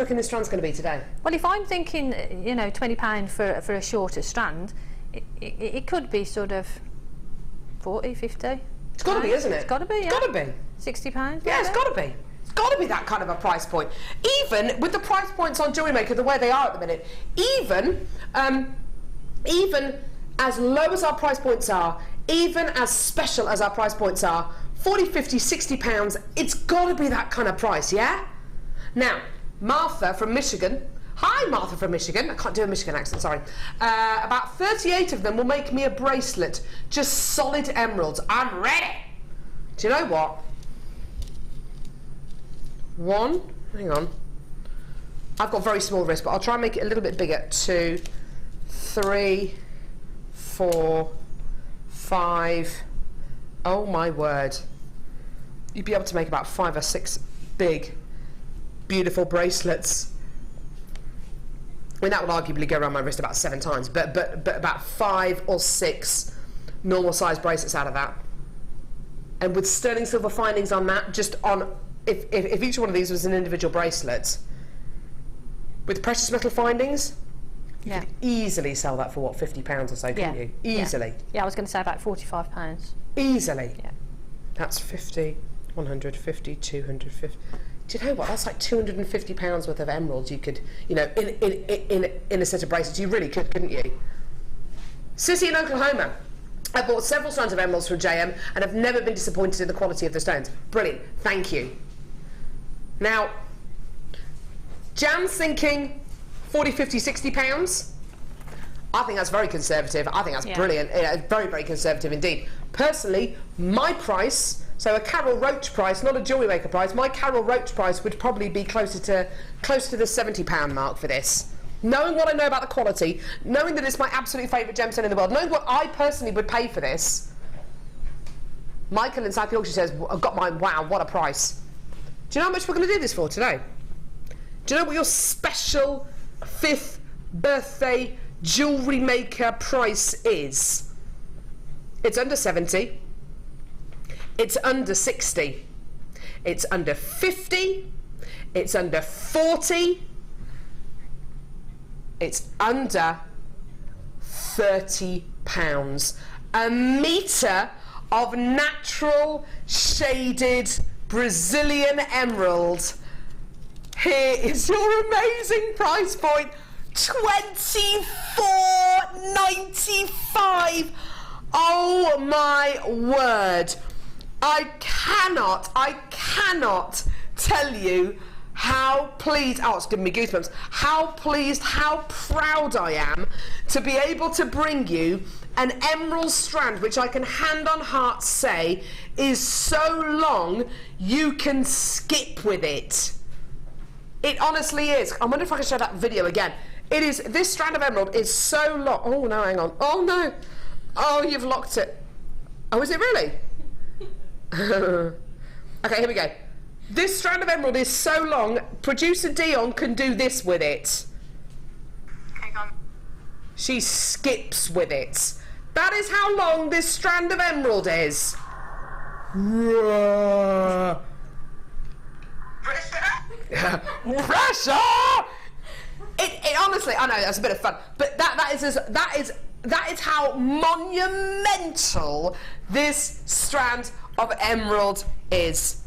reckon this strand's going to be today? Well, if I'm thinking, you know, £20 for a shorter strand, it could be sort of 40, 50. It's got to be, isn't it? It's got to be, yeah. It's got to be. £60. Yeah, it's got to be. It's got to be that kind of a price point. Even with the price points on JewelleryMaker the way they are at the minute, even as low as our price points are, even as special as our price points are, 40, 50, 60 pounds, it's got to be that kind of price, yeah? Now, Martha from Michigan, hi Martha from Michigan, I can't do a Michigan accent, sorry. About 38 of them will make me a bracelet, just solid emeralds. I'm ready. Do you know what? Hang on. I've got very small wrists, but I'll try and make it a little bit bigger. 2, 3, 4, 5. Oh my word. You'd be able to make about 5 or 6 big, beautiful bracelets. I mean, that would arguably go around my wrist about 7 times, but about 5 or 6 normal size bracelets out of that. And with sterling silver findings on that, just on, if each one of these was an individual bracelet, with precious metal findings, you could easily sell that for what, £50 or so, couldn't you? Easily. Yeah, I was going to say about £45. Easily. Yeah. That's 50, 150, 250. Do you know what? That's like £250 worth of emeralds you could, you know, in a set of bracelets. You really could, couldn't you? Sissy in Oklahoma. I bought several strands of emeralds from JM and have never been disappointed in the quality of the stones. Brilliant. Thank you. Now, Jan's thinking 40, 50, 60 pounds. I think that's very conservative. I think that's brilliant. Very, very conservative indeed. Personally, my price, so a Carol Roache price, not a JewelleryMaker price, my Carol Roache price would probably be closer to the £70 mark for this. knowing what I know about the quality, knowing that it's my absolute favourite gemstone in the world, knowing what I personally would pay for this, Michael in South Yorkshire says, I've got mine, wow, what a price. Do you know how much we're going to do this for today? Do you know what your special 5th birthday jewellery maker price is? It's under 70. It's under 60. It's under 50. It's under 40. It's under £30. A metre of natural shaded Brazilian emerald. Here is your amazing price point, £24.95. Oh my word. I cannot tell you how pleased, oh, it's giving me goosebumps, how pleased, how proud I am to be able to bring you an emerald strand which I can hand on heart say is so long you can skip with it. It honestly is. I wonder if I can show that video again. It is, this strand of emerald is so long. Oh no, hang on. Oh no. Oh, you've locked it. Oh, is it really? Okay, here we go. This strand of emerald is so long, producer Dion can do this with it. Hang on. She skips with it. That is how long this strand of emerald is. Pressure! It honestly, I know that's a bit of fun, but that is how monumental this strand of emerald is.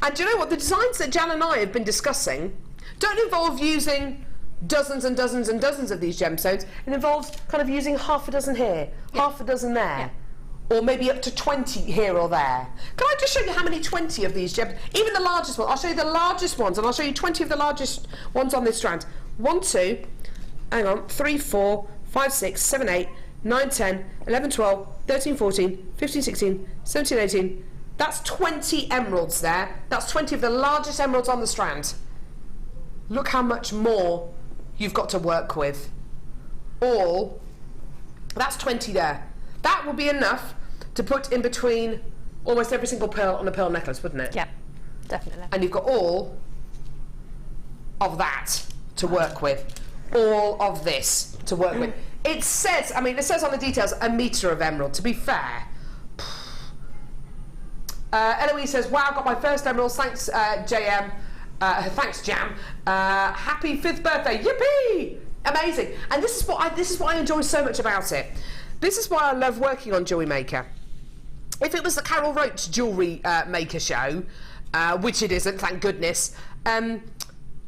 And do you know what? The designs that Jan and I have been discussing don't involve using dozens and dozens and dozens of these gemstones. It involves kind of using half a dozen here, half a dozen there, or maybe up to 20 here or there. Can I just show you how many 20 of these gems, even the largest one? I'll show you the largest ones, and I'll show you 20 of the largest ones on this strand. 1, 2, hang on, 3, 4, 5, 6, 7, 8, 9, 10, 11, 12, 13, 14, 15, 16, 17, 18. That's 20 emeralds there. That's 20 of the largest emeralds on the strand. Look how much more you've got to work with. That's 20 there. That will be enough to put in between almost every single pearl on a pearl necklace, wouldn't it? Yeah, definitely. And you've got all of that to work with. All of this to work with. It says, I mean, it says on the details, a metre of emerald. To be fair, Eloise says, wow, got my first emeralds. Thanks, JM. Thanks, Jam. Happy 5th birthday. Yippee! Amazing. And this is what I enjoy so much about it. This is why I love working on Jewellery Maker. If it was the Carol Roache Jewellery Maker show, which it isn't, thank goodness,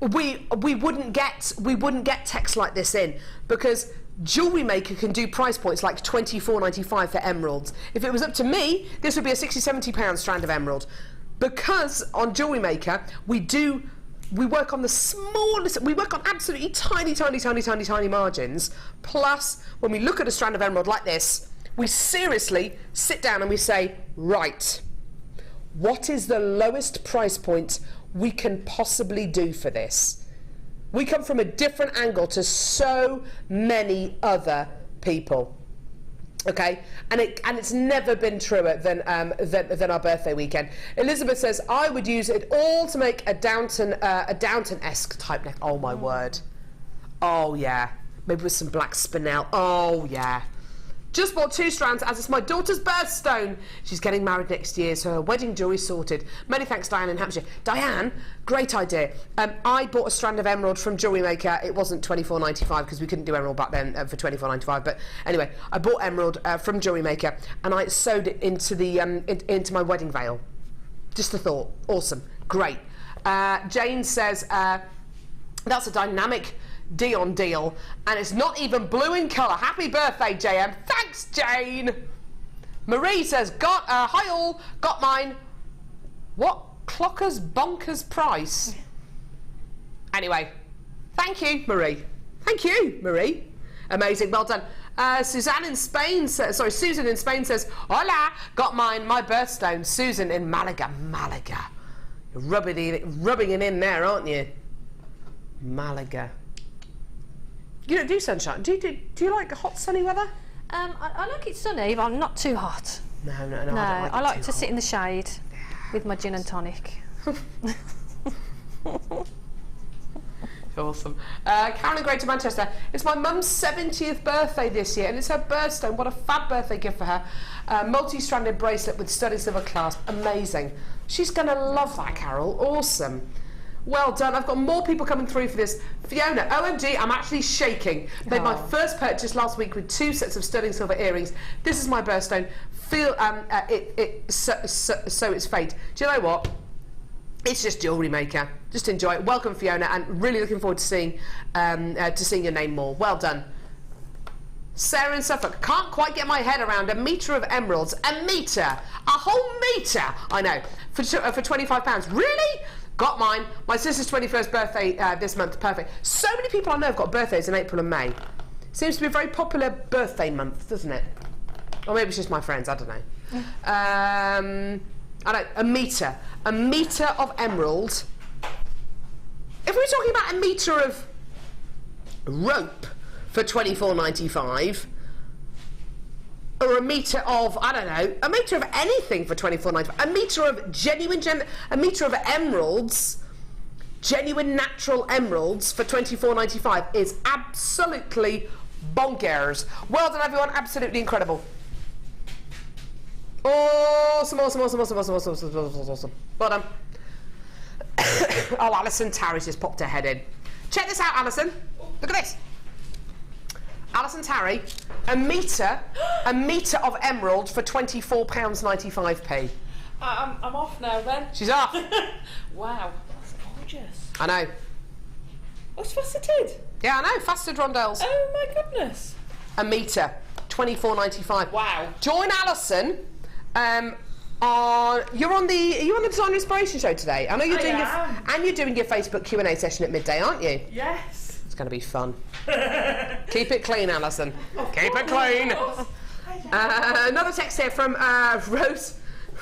we wouldn't get text like this in, because Jewellery Maker can do price points like £24.95 for emeralds. If it was up to me, this would be a £60-70 strand of emerald. Because on Jewellery Maker, we work on the smallest, we work on absolutely tiny margins. Plus, when we look at a strand of emerald like this, we seriously sit down and we say, right, what is the lowest price point we can possibly do for this? We come from a different angle to so many other people. Okay, and it's never been truer than our birthday weekend. Elizabeth says, I would use it all to make a Downton-esque type neck. Oh my word. Oh yeah. Maybe with some black spinel. Oh yeah. Just bought 2 strands as it's my daughter's birthstone. She's getting married next year, so her wedding jewelry sorted. Many thanks, Diane in Hampshire. Diane, great idea. I bought a strand of emerald from Jewellery Maker. It wasn't £24.95 because we couldn't do emerald back then for £24.95. But anyway, I bought emerald from Jewellery Maker and I sewed it into the into my wedding veil. Just a thought. Awesome. Great. Jane says that's a dynamic Dion deal, and it's not even blue in colour. Happy birthday, JM. Thanks, Jane. Marie says, hi all, got mine. What clocker's bonkers price? Anyway, thank you, Marie. Thank you, Marie. Amazing, well done. Susan in Spain says, hola, got mine, my birthstone. Susan in Malaga. You're rubbing it in there, aren't you? Malaga. You don't do sunshine. Do you like hot, sunny weather? I like it sunny, but I'm not too hot. No, I don't I like to hot. sit in the shade with my gin and tonic. Awesome. Karen in Greater Manchester. It's my mum's 70th birthday this year, and it's her birthstone. What a fab birthday gift for her. Multi-stranded bracelet with studded silver clasp. Amazing. She's going to love that, Carol. Awesome. Well done. I've got more people coming through for this. Fiona, OMG, I'm actually shaking. Made my first purchase last week with 2 sets of sterling silver earrings. This is my birthstone. So it's fate. Do you know what? It's just Jewellery Maker. Just enjoy it. Welcome, Fiona, and really looking forward to seeing your name more. Well done. Sarah in Suffolk. Can't quite get my head around a metre of emeralds. A metre. A whole metre. I know. For £25. Really? Got mine. My sister's 21st birthday this month. Perfect. So many people I know have got birthdays in April and May. Seems to be a very popular birthday month, doesn't it? Or maybe it's just my friends. I don't know. I don't. A metre. A metre of emerald. If we're talking about a metre of rope for £24.95, or a metre of, I don't know, a metre of anything for £24.95, a metre of a metre of emeralds, genuine natural emeralds for £24.95 is absolutely bonkers. Well done, everyone. Absolutely incredible. Awesome. Well done. Oh, Alison Tarry's just popped her head in. Check this out, Alison. Look at this. Alison Tarry, a metre of emerald for £24.95p. I'm off now then. She's off. Wow, that's gorgeous. I know. Oh, it's faceted. Yeah, I know. Faceted rondelles. Oh my goodness. A metre, £24.95. Wow. Join Alison. You're on the Designer Inspiration Show today. I know you're doing your Facebook Q&A session at midday, aren't you? Yes. It's going to be fun. Keep it clean, Alison. Keep it clean. Another text here from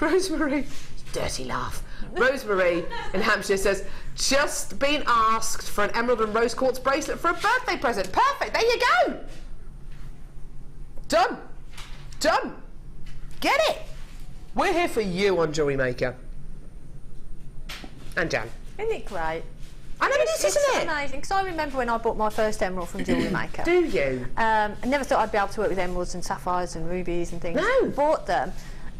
Rosemary. Dirty laugh. Rosemary in Hampshire says, just been asked for an emerald and rose quartz bracelet for a birthday present. Perfect. There you go. Done. Get it. We're here for you on Jewellery Maker. And Jan. Isn't it great? I know it is, isn't it? It's amazing, because I remember when I bought my first emerald from Jewellery Maker. Do you? I never thought I'd be able to work with emeralds and sapphires and rubies and things. No. Bought them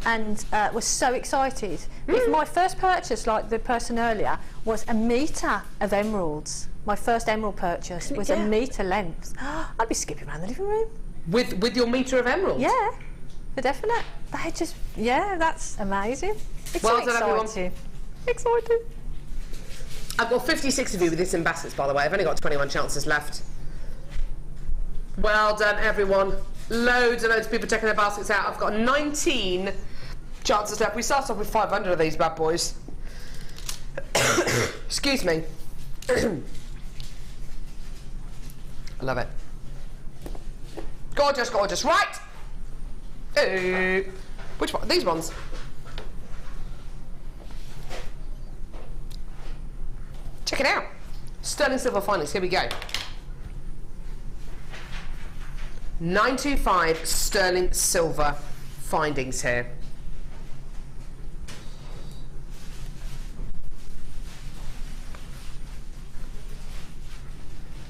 and was so excited. If my first purchase, like the person earlier, was a metre of emeralds. My first emerald purchase was a metre length. I'd be skipping around the living room. With your metre of emeralds? Yeah, for definite. They just, that's amazing. It's well so done, exciting. Exciting. I've got 56 of you with this in baskets, by the way. I've only got 21 chances left. Well done, everyone. Loads and loads of people checking their baskets out. I've got 19 chances left. We start off with 500 of these bad boys. Excuse me. I love it. Gorgeous. Right. Which one? These ones. Check it out. Sterling silver findings. Here we go. 925 sterling silver findings here.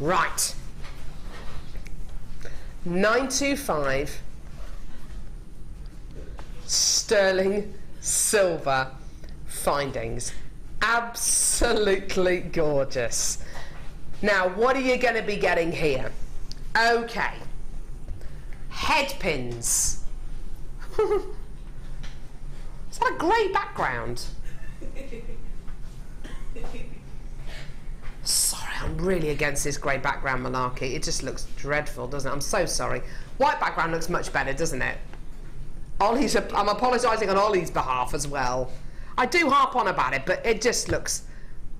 Right. 925 sterling silver findings. Absolutely gorgeous. Now, what are you going to be getting here? Okay. Head pins. Is that a grey background? Sorry, I'm really against this grey background malarkey. It just looks dreadful, doesn't it? I'm so sorry. White background looks much better, doesn't it? I'm apologising on Ollie's behalf as well. I do harp on about it, but it just looks...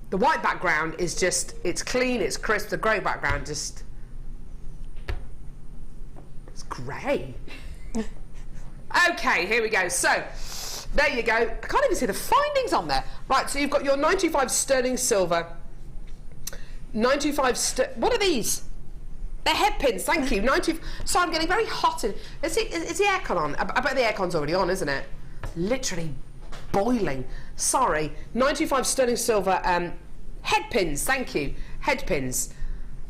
The white background is just... It's clean, it's crisp. The grey background just... It's grey. Okay, here we go. So, there you go. I can't even see the findings on there. Right, so you've got your 925 sterling silver. 925 what are these? They're head pins, thank you. 90. So I'm getting very hot. Is the aircon on? I bet the aircon's already on, isn't it? Literally boiling. Sorry. 95 sterling silver head pins, thank you. Head pins.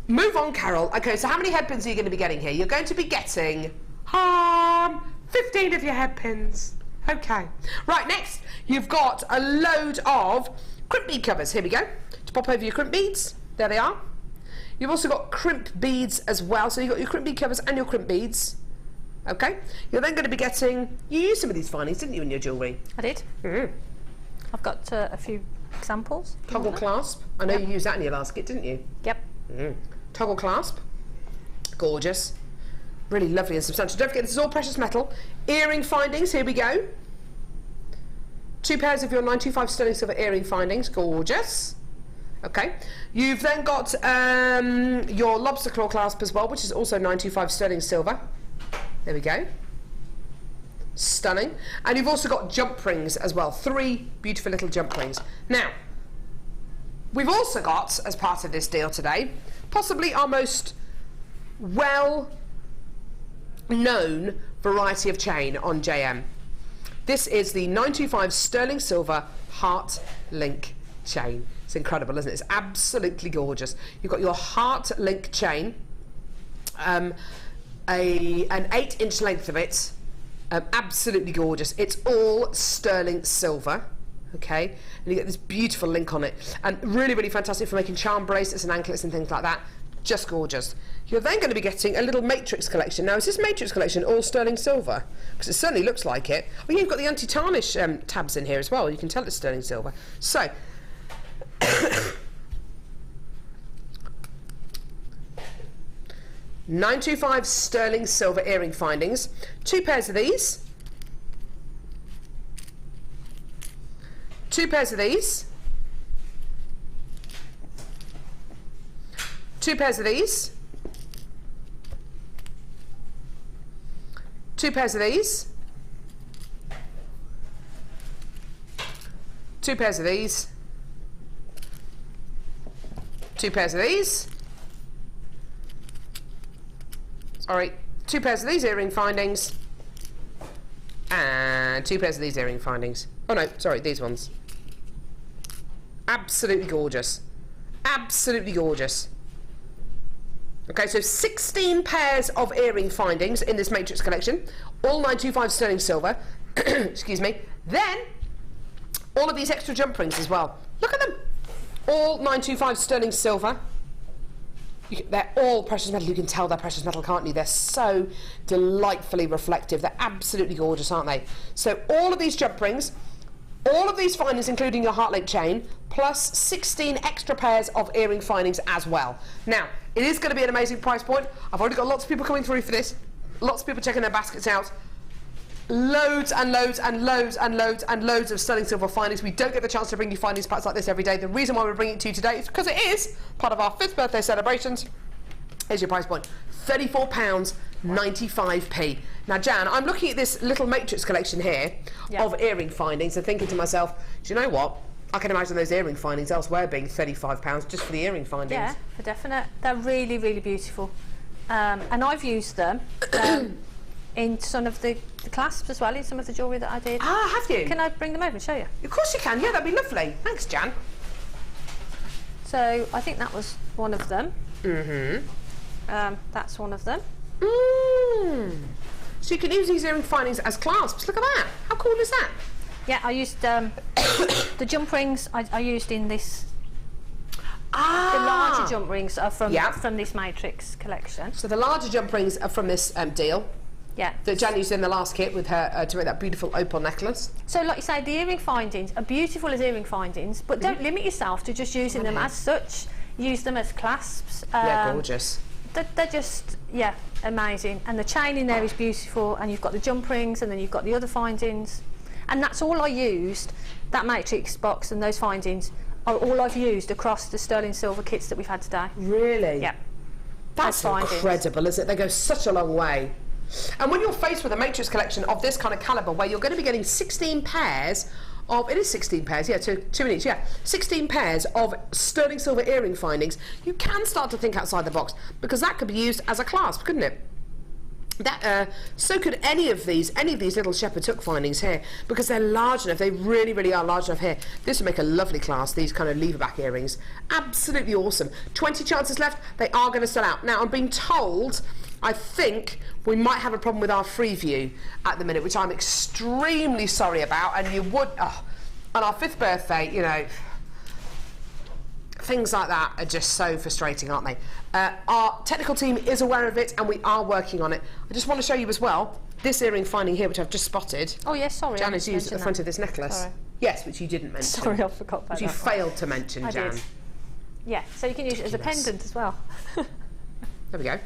Move on, Carol. Okay, so how many head pins are you going to be getting here? You're going to be getting 15 of your head pins. Okay. Right, next, you've got a load of crimp bead covers. Here we go. To pop over your crimp beads. There they are. You've also got crimp beads as well. So you've got your crimp bead covers and your crimp beads. Okay. You're then going to be getting... You used some of these findings, didn't you, in your jewellery? I did. I've got a few examples. Toggle clasp. I know you used that in your last kit, didn't you? Yep. Toggle clasp. Gorgeous. Really lovely and substantial. Don't forget, this is all precious metal. Earring findings. Here we go. 2 pairs of your 925 sterling silver earring findings. Gorgeous. Okay. You've then got your lobster claw clasp as well, which is also 925 sterling silver. There we go. Stunning. And you've also got jump rings as well. 3 beautiful little jump rings. Now, we've also got, as part of this deal today, possibly our most well-known variety of chain on JM. This is the 925 sterling silver heart link chain. It's incredible, isn't it? It's absolutely gorgeous. You've got your heart link chain, an 8-inch length of it, absolutely gorgeous. It's all sterling silver. Okay, and you get this beautiful link on it, and really, really fantastic for making charm bracelets and anklets and things like that. Just gorgeous. You're then going to be getting a little matrix collection. Now, is this matrix collection all sterling silver? Because it certainly looks like it. Oh, yeah, you've got the anti-tarnish tabs in here as well. You can tell it's sterling silver. So, 925 sterling silver earring findings. 2 pairs of these. 2 pairs of these. 2 pairs of these. 2 pairs of these. 2 pairs of these. 2 pairs of these. Sorry, 2 pairs of these earring findings. And 2 pairs of these earring findings. Oh no, sorry, these ones. Absolutely gorgeous. Absolutely gorgeous. Okay, so 16 pairs of earring findings in this matrix collection, all 925 sterling silver. Excuse me. Then, all of these extra jump rings as well. Look at them. All 925 sterling silver. They're all precious metal. You can tell they're precious metal, can't you? They're so delightfully reflective. They're absolutely gorgeous, aren't they? So all of these jump rings, all of these findings, including your heart link chain, plus 16 extra pairs of earring findings as well. Now, it is going to be an amazing price point. I've already got lots of people coming through for this. Lots of people checking their baskets out. Loads and loads and loads and loads and loads of sterling silver findings. We don't get the chance to bring you findings packs like this every day. The reason why we're bringing it to you today is because it is part of our 5th birthday celebrations. Here's your price point. £34.95p. Now, Jan, I'm looking at this little matrix collection here of earring findings and thinking to myself, do you know what? I can imagine those earring findings elsewhere being £35 just for the earring findings. Yeah, for definite. They're really, really beautiful. And I've used them in some of the clasps as well, in some of the jewellery that I did. Ah, have you? Can I bring them over and show you? Of course you can, yeah, that'd be lovely. Thanks, Jan. So, I think that was one of them. That's one of them. So you can use these earring findings as clasps. Look at that. How cool is that? Yeah, I used the jump rings I used in this. The larger jump rings are from this matrix collection. So the larger jump rings are from this deal. Yeah. That Jan used in the last kit with her to make that beautiful opal necklace. So, like you say, the earring findings are beautiful as earring findings, but don't limit yourself to just using them as such. Use them as clasps. Yeah, gorgeous. They're just, amazing. And the chain in there is beautiful, and you've got the jump rings, and then you've got the other findings. And that's all I used, that matrix box and those findings are all I've used across the sterling silver kits that we've had today. Really? Yeah. That's incredible, isn't it? They go such a long way. And when you're faced with a matrix collection of this kind of calibre, where you're going to be getting 16 pairs of, it is 16 pairs, yeah, two in each, yeah. 16 pairs of sterling silver earring findings. You can start to think outside the box, because that could be used as a clasp, couldn't it? That, so could any of these little shepherd's hook findings here, because they're large enough. They really, really are large enough here. This would make a lovely clasp, these kind of lever back earrings. Absolutely awesome. 20 chances left. They are going to sell out. Now, I'm being told, I think we might have a problem with our free view at the minute, which I'm extremely sorry about. And you would, on our 5th birthday, you know, things like that are just so frustrating, aren't they? Our technical team is aware of it, and we are working on it. I just want to show you as well this earring finding here, which I've just spotted. Oh yes, sorry. Jan has used at the front of this necklace. Sorry. Yes, which you didn't mention. Sorry, I forgot about that. You failed to mention, I Jan. did. Yeah, so you can use it as a pendant as well. There we go.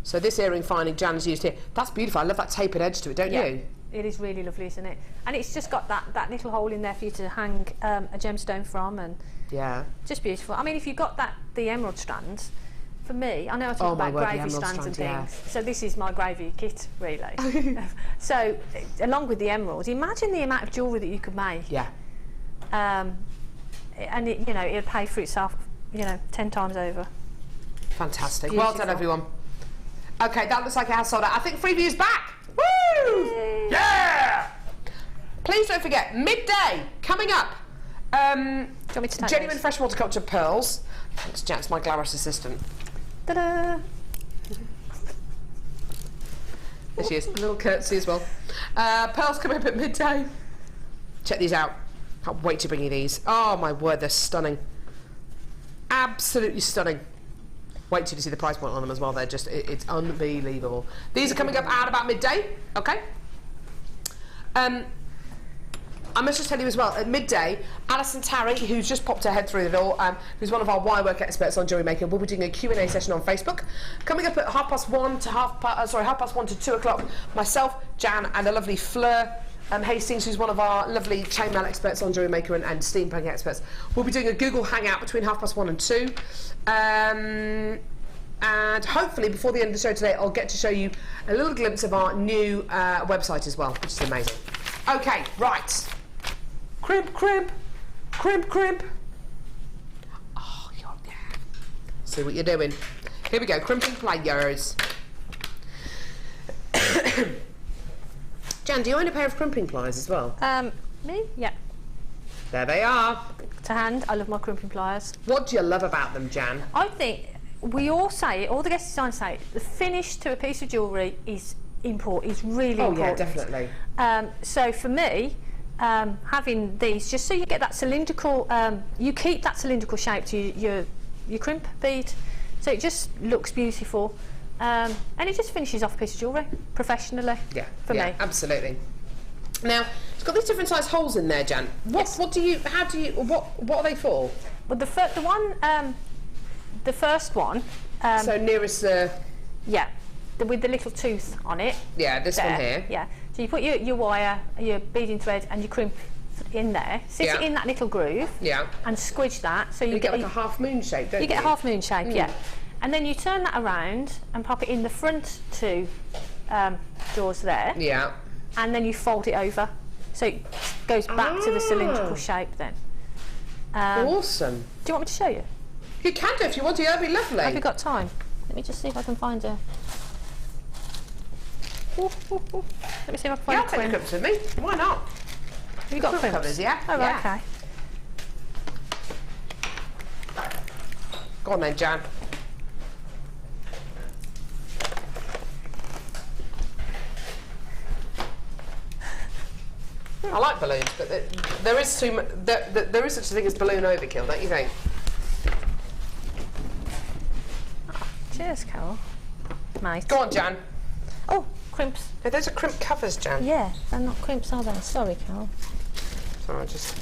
So this earring finding Jan has used here. That's beautiful. I love that tapered edge to it, don't you? It is really lovely, isn't it? And it's just got that little hole in there for you to hang a gemstone from, and just beautiful. I mean, if you got the emerald strands, for me, I know I talk about gravy strands and things, so this is my gravy kit, really. So, along with the emeralds, imagine the amount of jewellery that you could make. Yeah. And it, you know, it'll pay for itself, you know, 10 times over. Fantastic. Well done, everyone. Okay, that looks like it has sold out. I think Freeview's back. Woo! Yay. Yeah! Please don't forget, midday coming up. Do you want me to take genuine those? freshwater cultured pearls. Thanks, Jan's my glamorous assistant. Ta-da! There she is. A little curtsy as well. Pearls coming up at midday. Check these out. Can't wait to bring you these. Oh my word, they're stunning. Absolutely stunning. Wait till you see the price point on them as well. They're just, it's unbelievable. These are coming up at about midday, okay? I must just tell you as well, at midday, Alison Tarry, who's just popped her head through the door, who's one of our wire work experts on jewellery making, will be doing a Q&A session on Facebook. Coming up at half past 1 to 2 o'clock, myself, Jan, and a lovely Fleur Hastings, who's one of our lovely chainmail experts on Jewellery Maker and steampunk experts. We'll be doing a Google Hangout between 1:30 and 2. And hopefully before the end of the show today, I'll get to show you a little glimpse of our new website as well, which is amazing. Okay, right. Crimp, crimp, crimp, crimp. Oh, yeah. See what you're doing. Here we go, crimping pliers. Jan, do you own a pair of crimping pliers as well? Me? Yeah. There they are. To hand, I love my crimping pliers. What do you love about them, Jan? I think we all say it, all the guest designers say it, the finish to a piece of jewellery is important, is really important. Oh yeah, definitely. So for me, having these, just so you get that cylindrical, you keep that cylindrical shape to your crimp bead, so it just looks beautiful. And it just finishes off a piece of jewellery professionally. Yeah, for me. Absolutely. Now it's got these different size holes in there, Jan. What are they for? Well, the first one. So nearest the. Yeah, with the little tooth on it. Yeah, this one here. Yeah. So you put your wire, your beading thread, and your crimp in there. Sit it in that little groove. Yeah. And squidge that, so you get like a half moon shape, don't you? You get a half moon shape, yeah. And then you turn that around and pop it in the front two drawers there. Yeah. And then you fold it over, so it goes back to the cylindrical shape then. Awesome. Do you want me to show you? You can do if you want to. That'd be lovely. Have you got time? Let me just see if I can find a. Let me see if I can find a I'll take the crimps with me. Why not? Have you got crimps? Covers, yeah. Oh, right, okay. Go on then, Jan. I like balloons, but there is too much. There is such a thing as balloon overkill, don't you think? Cheers, Carol. Mate. Go on, Jan. Oh, crimps. No, those are crimp covers, Jan. Yeah, they're not crimps, are they? Sorry, Carol. So I'll just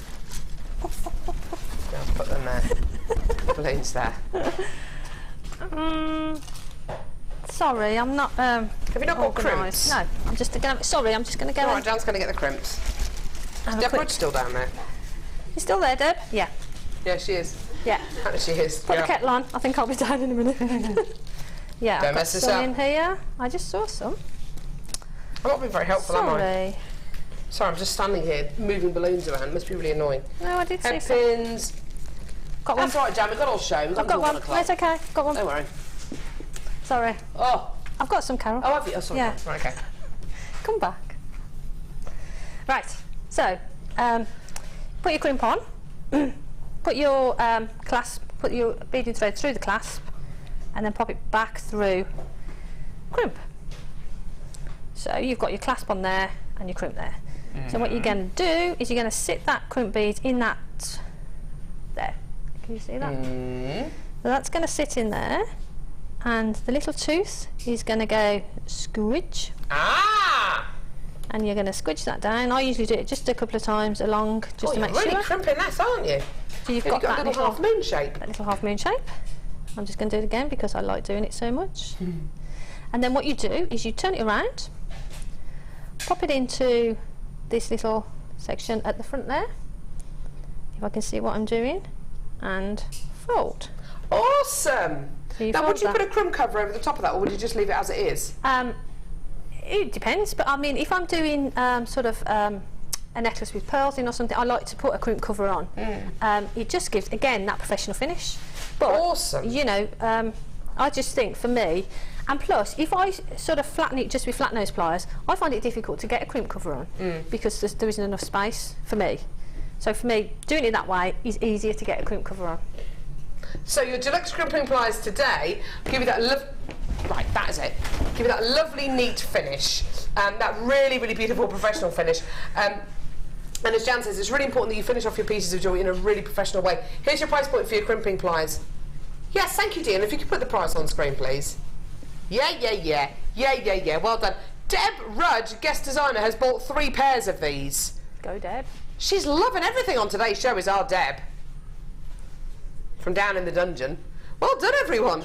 put them there. Balloons there. Sorry, I'm not. Have you not got crimps? No, I'm just going. Sorry, I'm just going to go. All right, Jan's going to get the crimps. Is Deb Rudge still down there? You still there, Deb? Yeah. Yeah, she is. Yeah. She is. Put the kettle on. I think I'll be down in a minute. Yeah. Don't I've got mess this some up. in here. I just saw some. I'm not being very helpful, am I? Sorry. Sorry, I'm just standing here moving balloons around. It must be really annoying. No, I did see Head some. pins. Got one. That's all right, Jan. We've got all show. We've I've got one. It's okay. Got one. Don't worry. Sorry. Oh. I've got some, Carol. Oh, have you? Oh, sorry. Yeah. Right, okay. Come back. Right. So, put your crimp on. Put your clasp. Put your beading thread through the clasp, and then pop it back through crimp. So you've got your clasp on there and your crimp there. So what you're going to do is you're going to sit that crimp bead in that there. Can you see that? So that's going to sit in there, and the little tooth is going to go squidge. Ah! And you're going to squidge that down. I usually do it just a couple of times along, just to make you're really sure. crimping that, aren't you? So you've got got a that little half moon shape. That little half moon shape. I'm just going to do it again because I like doing it so much. And then what you do is you turn it around, pop it into this little section at the front there, if I can see what I'm doing, and fold. Awesome! So you now, fold would you that. put a crimp cover over the top of that, or would you just leave it as it is? It depends, but I mean, if I'm doing a necklace with pearls in or something, I like to put a crimp cover on. It just gives, again, that professional finish. But, awesome. You know, I just think for me, and plus, if I sort of flatten it just with flat nose pliers, I find it difficult to get a crimp cover on because there isn't enough space for me. So for me, doing it that way is easier to get a crimp cover on. So your deluxe crimping pliers today give you that right, that is it. Give you that lovely, neat finish, that really, really beautiful professional finish. And as Jan says, it's really important that you finish off your pieces of jewellery in a really professional way. Here's your price point for your crimping pliers. Yes, thank you, Dean. If you could put the price on screen, please. Yeah. Well done. Deb Rudge, guest designer, has bought 3 pairs of these. Go, Deb. She's loving everything on today's show, is our Deb. From down in the dungeon. Well done, everyone.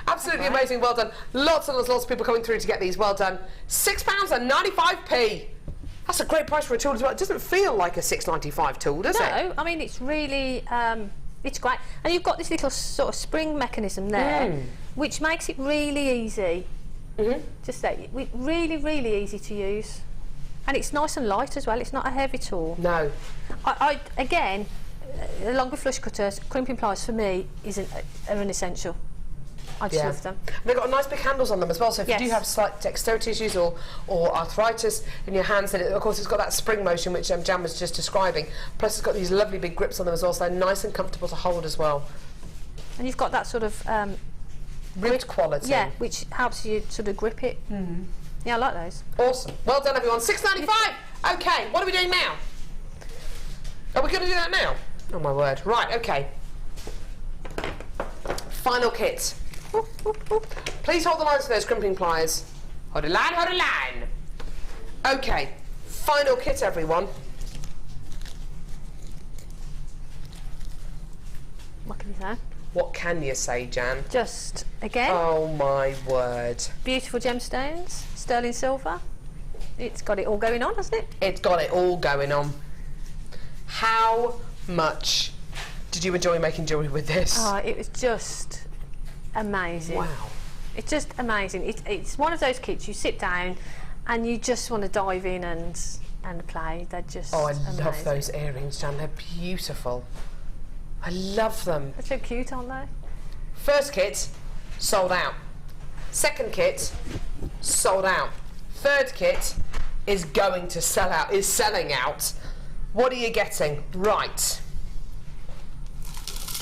Absolutely amazing. Well done. Lots and lots of people coming through to get these. Well done. £6.95. That's a great price for a tool as well. It doesn't feel like a £6.95 tool, does it? No, I mean, it's really, it's great. And you've got this little sort of spring mechanism there, which makes it really easy. Just say, really, really easy to use. And it's nice and light as well. It's not a heavy tool. No. I again, along with flush cutters, crimping pliers for me are an essential. I just love them. And they've got nice big handles on them as well, so if you do have slight dexterity issues or arthritis in your hands, then of course it's got that spring motion which Jan was just describing, plus it's got these lovely big grips on them as well, so they're nice and comfortable to hold as well. And you've got that sort of ribbed quality. Yeah, which helps you sort of grip it. Yeah, I like those. Awesome. Well done, everyone. £6.95. Okay, what are we doing now? Are we going to do that now? Oh my word. Right, okay. Final kit. Please hold the lines for those crimping pliers. Hold a line, hold a line. Okay, final kit, everyone. What can you say? What can you say, Jan? Just, again. Oh my word. Beautiful gemstones, sterling silver. It's got it all going on, hasn't it? It's got it all going on. How much did you enjoy making jewellery with this? Oh, it was just amazing. Wow. It's just amazing. It's one of those kits you sit down and you just want to dive in and play. They're just amazing. Love those earrings, Jan. They're beautiful. I love them. They're so cute, aren't they? First kit, sold out. Second kit, sold out. Third kit is going to sell out, is selling out. What are you getting? Right.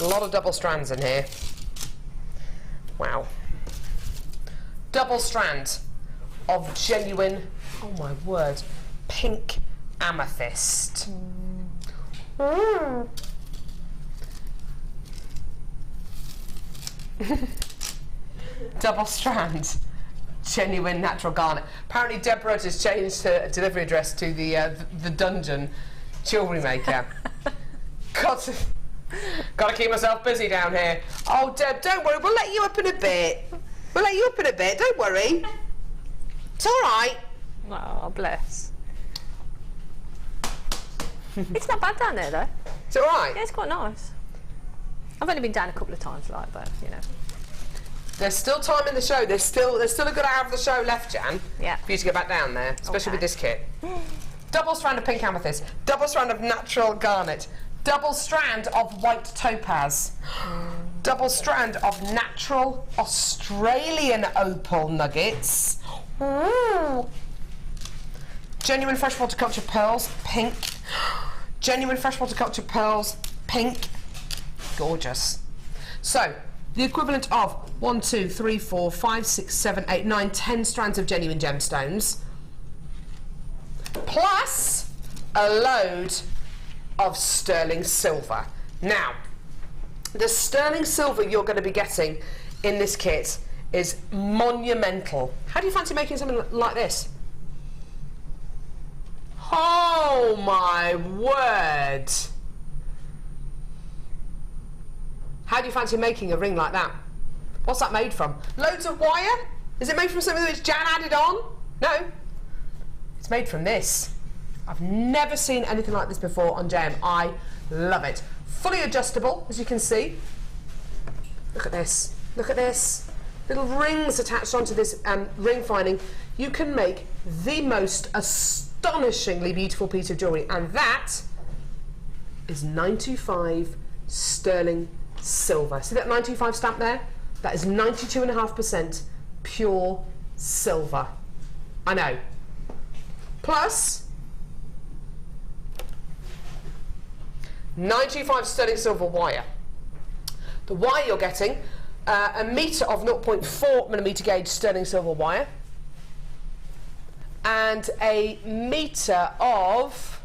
A lot of double strands in here. Wow. Double strand of genuine, oh my word, pink amethyst. Double strand, genuine natural garnet. Apparently Deborah has changed her delivery address to the dungeon jewellery maker. Gotta keep myself busy down here. Oh, Deb, don't worry, we'll let you up in a bit. We'll let you up in a bit, don't worry. It's all right. Oh, bless. It's not bad down there, though. It's all right? Yeah, it's quite nice. I've only been down a couple of times, but, you know. There's still time in the show. There's still a good hour of the show left, Jan. Yeah. For you to get back down there, especially with this kit. double strand of pink amethyst, double strand of natural garnet, double strand of white topaz, double strand of natural Australian opal nuggets, genuine freshwater culture pearls, pink, genuine freshwater culture pearls, pink, gorgeous. So, the equivalent of 1, 2, 3, 4, 5, 6, 7, 8, 9, 10 strands of genuine gemstones, plus a load of sterling silver. Now, the sterling silver you're going to be getting in this kit is monumental. How do you fancy making something like this? Oh my word! How do you fancy making a ring like that? What's that made from? Loads of wire? Is it made from something which Jan added on? No. It's made from this. I've never seen anything like this before on JM. I love it. Fully adjustable, as you can see. Look at this. Look at this. Little rings attached onto this ring finding. You can make the most astonishingly beautiful piece of jewellery, and that is 925 sterling silver. See that 925 stamp there? That is 92.5% pure silver. I know. Plus 925 sterling silver wire. The wire you're getting, a metre of 0.4mm gauge sterling silver wire, and a metre of,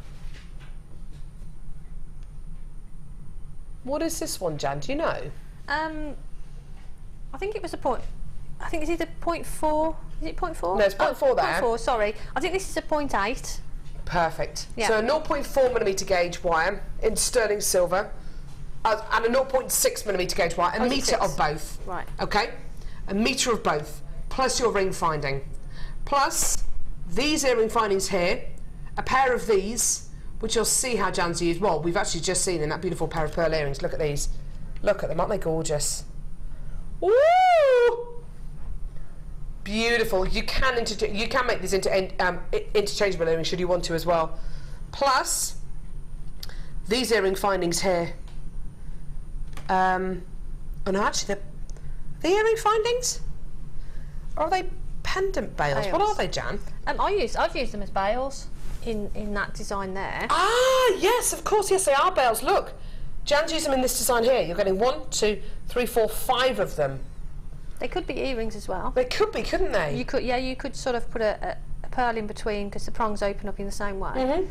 what is this one, Jan? Do you know? I think it was I think it's either 0.4. Is it 0.4? No, it's 0.4 there. 0.4, sorry. I think this is a 0.8. Perfect. Yeah. So a 0.4mm gauge wire in sterling silver, and a 0.6mm gauge wire, a metre of both. Right. Okay? A metre of both, plus your ring finding. Plus these earring findings here, a pair of these, which you'll see how Jan's used. Well, we've actually just seen in that beautiful pair of pearl earrings. Look at these. Look at them, aren't they gorgeous? Woo! Beautiful. You can make these into interchangeable earrings should you want to as well. Plus these earring findings here. Oh no, actually the earring findings? Or are they pendant bails? What are they, Jan? I've used them as bails in that design there. Ah, yes, of course, yes, they are bails. Look, Jan's used them in this design here. You're getting 1, 2, 3, 4, 5 of them. They could be earrings as well. They could be, couldn't they? You could, yeah. You could sort of put a pearl in between because the prongs open up in the same way. Mm-hmm.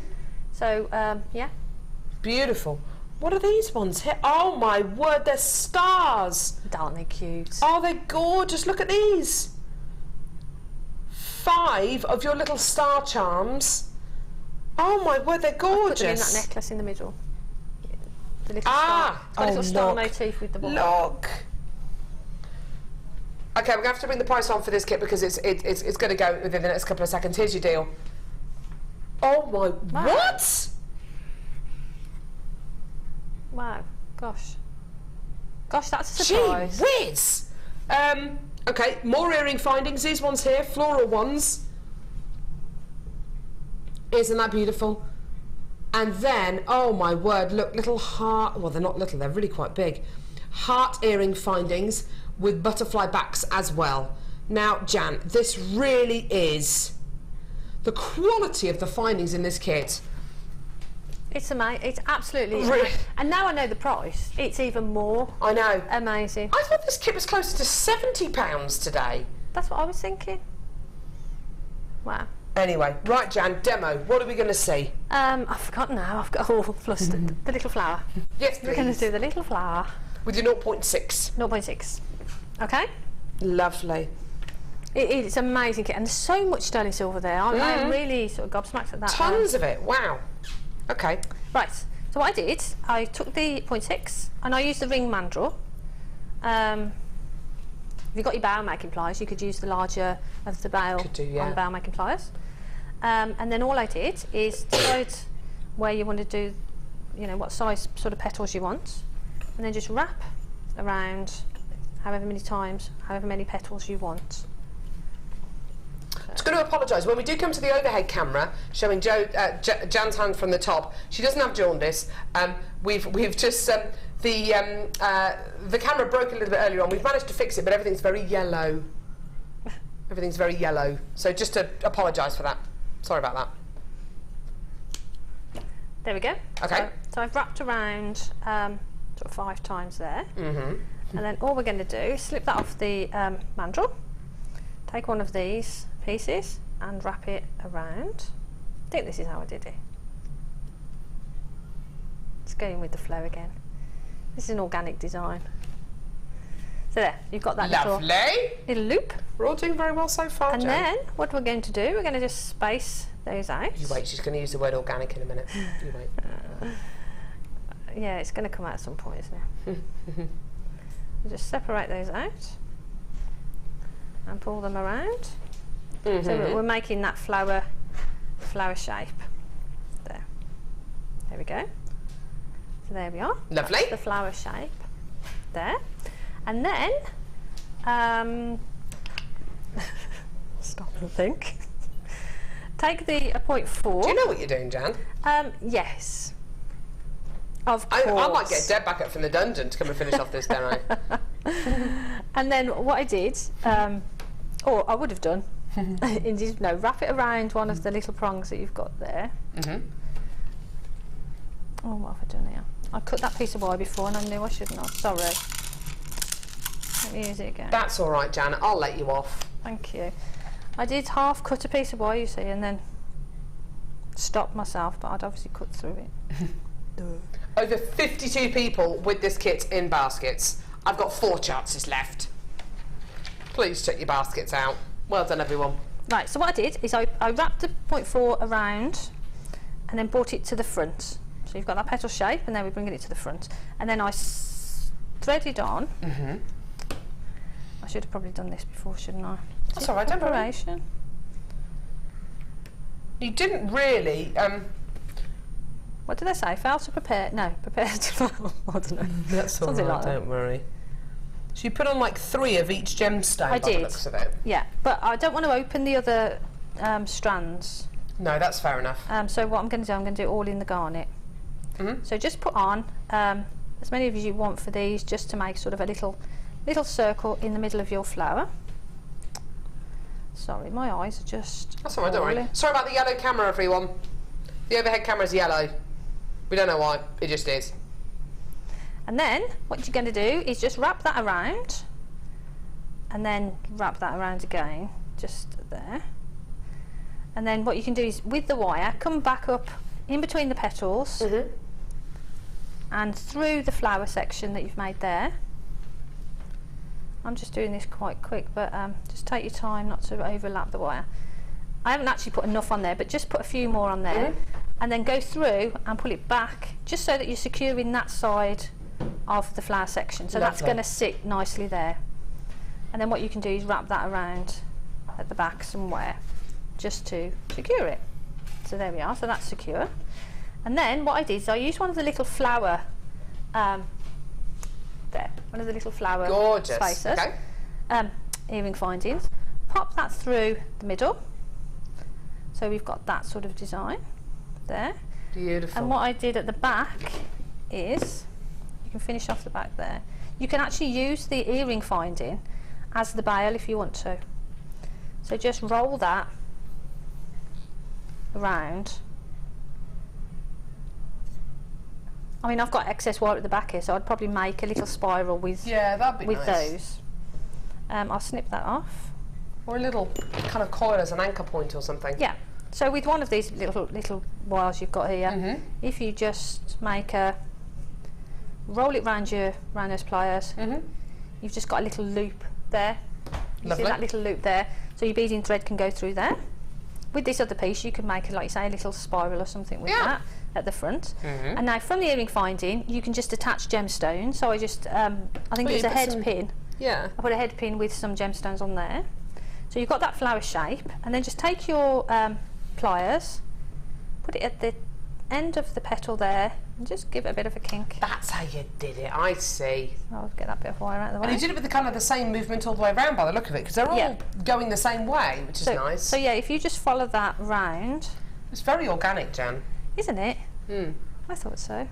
So yeah. Beautiful. What are these ones here? Oh my word, they're stars. Aren't they cute? Oh, they're gorgeous. Look at these. 5 of your little star charms. Oh my word, they're gorgeous. Put them in that necklace in the middle. The little star. It's got a little star motif with the bottom. Look. Okay, we're going to have to bring the price on for this kit because it's going to go within the next couple of seconds. Here's your deal. Oh my... Wow. What? Wow. Gosh, that's a surprise. Gee whiz! Okay, more earring findings. These ones here, floral ones. Isn't that beautiful? And then, oh my word, look, little heart... Well, they're not little, they're really quite big. Heart earring findings with butterfly backs as well. Now, Jan, this really is the quality of the findings in this kit. It's amazing. It's absolutely Really? amazing. And now I know the price. It's even more. I know. Amazing. I thought this kit was closer to £70 today. That's what I was thinking. Wow. Anyway, right, Jan, demo. What are we going to see? I've forgotten now. I've got all flustered. The little flower. Yes, please. We're going to do the little flower. With your 0.6. 0.6. Okay. Lovely. It's an amazing kit, and there's so much sterling silver there. I'm really sort of gobsmacked at that. Tons of it. Wow. Okay. Right. So what I did, I took the 0.6 and I used the ring mandrel. If you've got your bow making pliers, you could use the larger of the bail on the bow making pliers. And then all I did is decide where you want to do, what size sort of petals you want, and then just wrap around however many times, however many petals you want. To going to apologise. When we do come to the overhead camera showing Jan's hand from the top, she doesn't have jaundice. We've just the camera broke a little bit earlier on. We've managed to fix it, but everything's very yellow. Everything's very yellow. So just to apologise for that. Sorry about that. There we go. Okay. So I've wrapped around sort of 5 times there. And then all we're going to do is slip that off the mandrel, take one of these pieces and wrap it around. I think this is how I did it. Let's go in with the flow again. This is an organic design. So there, you've got that little loop. We're all doing very well so far, And Jan. then what we're going to do, we're going to just space those out. You wait, she's going to use the word organic in a minute. You wait. Yeah, it's going to come out at some point, isn't it? We'll just separate those out and pull them around. So we're making that flower shape. There we go. So there we are. Lovely. That's the flower shape there. And then stop and think. Take the 0.4. Do you know what you're doing, Jan? Yes. Of course. I might get Deb back up from the dungeon to come and finish off this demo. And then what I did, or I would have done, is wrap it around one of the little prongs that you've got there. Oh, what have I done here? I cut that piece of wire before and I knew I shouldn't have. Sorry. Let me use it again. That's all right, Jan. I'll let you off. Thank you. I did half cut a piece of wire, you see, and then stopped myself, but I'd obviously cut through it. Over 52 people with this kit in baskets. I've got 4 chances left. Please check your baskets out. Well done, everyone. Right, so what I did is I wrapped the 0.4 around and then brought it to the front. So you've got that petal shape and then we're bringing it to the front. And then I threaded on. I should have probably done this before, shouldn't I? That's all right, don't worry. You didn't really... What did I say? Fail to prepare? No, prepare to fail. I don't know. That's all right, like don't worry. So you put on like 3 of each gemstone by the looks of it. Yeah, but I don't want to open the other strands. No, that's fair enough. So what I'm going to do, I'm going to do it all in the garnet. So just put on as many of you want for these, just to make sort of a little circle in the middle of your flower. Sorry, my eyes are just... That's all right, don't worry. Sorry about the yellow camera, everyone. The overhead camera is yellow. We don't know why, it just is. And then what you're going to do is just wrap that around and then wrap that around again, just there. And then what you can do is, with the wire, come back up in between the petals and through the flower section that you've made there. I'm just doing this quite quick, but just take your time not to overlap the wire. I haven't actually put enough on there, but just put a few more on there, and then go through and pull it back, just so that you're securing that side of the flower section. So that's going to sit nicely there. And then what you can do is wrap that around at the back somewhere, just to secure it. So there we are, so that's secure. And then what I did is I used one of the little flower, there, one of the little flower spacers, earring findings. Pop that through the middle. So we've got that sort of design there. Beautiful. And what I did at the back is, you can finish off the back there. You can actually use the earring finding as the bail if you want to. So just roll that around. I mean, I've got excess wire at the back here, so I'd probably make a little spiral with that'd be nice. those. I'll snip that off. Or a little kind of coil as an anchor point or something. Yeah. So with one of these little wires you've got here, if you just make roll it round those pliers, you've just got a little loop there. You see that little loop there? So your beading thread can go through there. With this other piece, you can make, like you say, a little spiral or something with that at the front. And now from the earring finding, you can just attach gemstones. So I just, I think it's a head pin. Yeah. I put a head pin with some gemstones on there. So you've got that flower shape, and then just take your pliers, put it at the end of the petal there and just give it a bit of a kink. That's how you did it, I see. I'll get that bit of wire out of the way. And you did it with the kind of the same movement all the way around by the look of it, because they're all going the same way, which is nice. So yeah, if you just follow that round. It's very organic, Jan. Isn't it? Hmm. I thought so.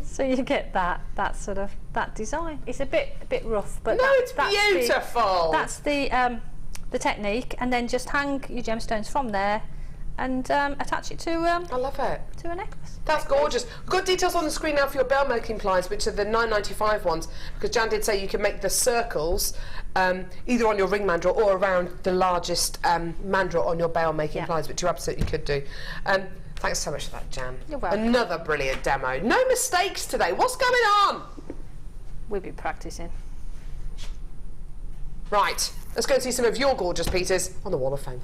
So you get that sort of design. It's a bit rough, but it's beautiful. That's the technique, and then just hang your gemstones from there and attach it to I love it. To a necklace. That's gorgeous. We've got details on the screen now for your bell making pliers, which are the $9.95 ones, because Jan did say you can make the circles either on your ring mandrel or around the largest mandrel on your bell making pliers, which you absolutely could do. Thanks so much for that, Jan. You're welcome. Another brilliant demo. No mistakes today. What's going on? We've been practicing. Right, let's go and see some of your gorgeous pieces on the Wall of Fame.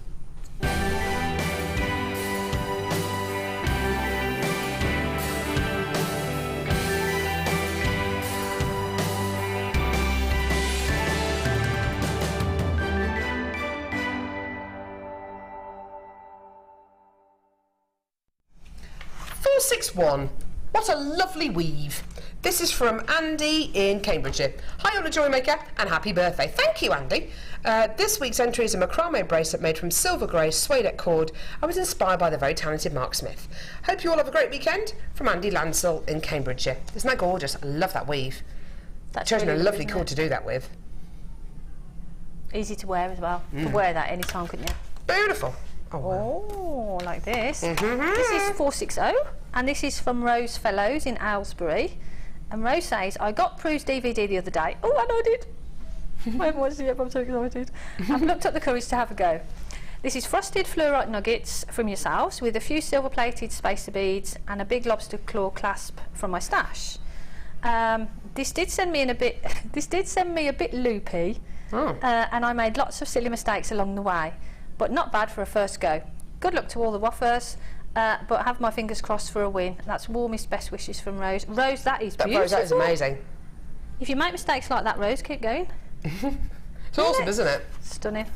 One. What a lovely weave. This is from Andy in Cambridgeshire. Hi, Honor Jewellery Maker, and happy birthday. Thank you, Andy. This week's entry is a macrame bracelet made from silver grey suede cord. I was inspired by the very talented Mark Smith. Hope you all have a great weekend. From Andy Lansell in Cambridgeshire. Isn't that gorgeous? I love that weave. That's chosen really a lovely good, cord to do that with. Easy to wear as well. You could wear that any time, couldn't you? Beautiful. Oh, wow. Oh, like this. This is 460, and this is from Rose Fellows in Aylesbury. And Rose says, I got Prue's DVD the other day. Oh, I know I did. I haven't watched it yet, but I'm so excited. I've looked up the courage to have a go. This is frosted fluorite nuggets from yourselves with a few silver-plated spacer beads and a big lobster claw clasp from my stash. This did send me a bit loopy, and I made lots of silly mistakes along the way. But not bad for a first go. Good luck to all the waffers, but have my fingers crossed for a win. That's warmest best wishes from Rose. Rose, that is beautiful. Rose, that is amazing. If you make mistakes like that, Rose, keep going. It's awesome, isn't it? Stunning.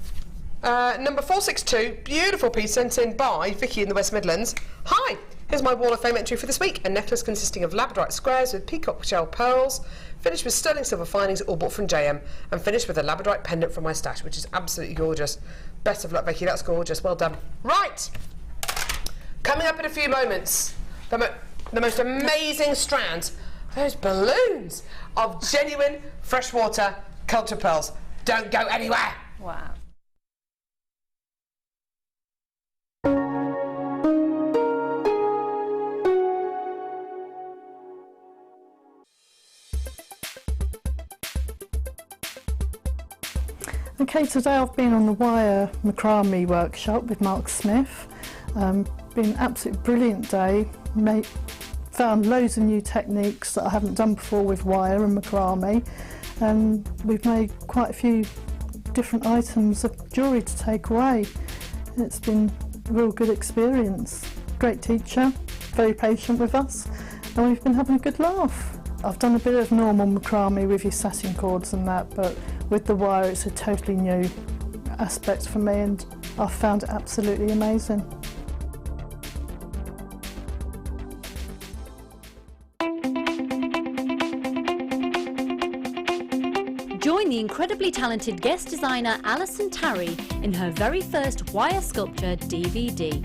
Number 462, beautiful piece sent in by Vicky in the West Midlands. Hi, here's my Wall of Fame entry for this week. A necklace consisting of labradorite squares with peacock shell pearls, finished with sterling silver finings, all bought from JM, and finished with a labradorite pendant from my stash, which is absolutely gorgeous. Best of luck, Vicky, that's gorgeous, well done. Right, coming up in a few moments, the most amazing strands, those balloons of genuine freshwater culture pearls. Don't go anywhere. Wow. Okay, today I've been on the wire macrame workshop with Mark Smith. Been an absolutely brilliant day. Found loads of new techniques that I haven't done before with wire and macrame, and we've made quite a few different items of jewellery to take away. It's been a real good experience. Great teacher, very patient with us, and we've been having a good laugh. I've done a bit of normal macrame with your satin cords and that, but with the wire it's a totally new aspect for me, and I've found it absolutely amazing. Join the incredibly talented guest designer Alison Tarry in her very first wire sculpture DVD.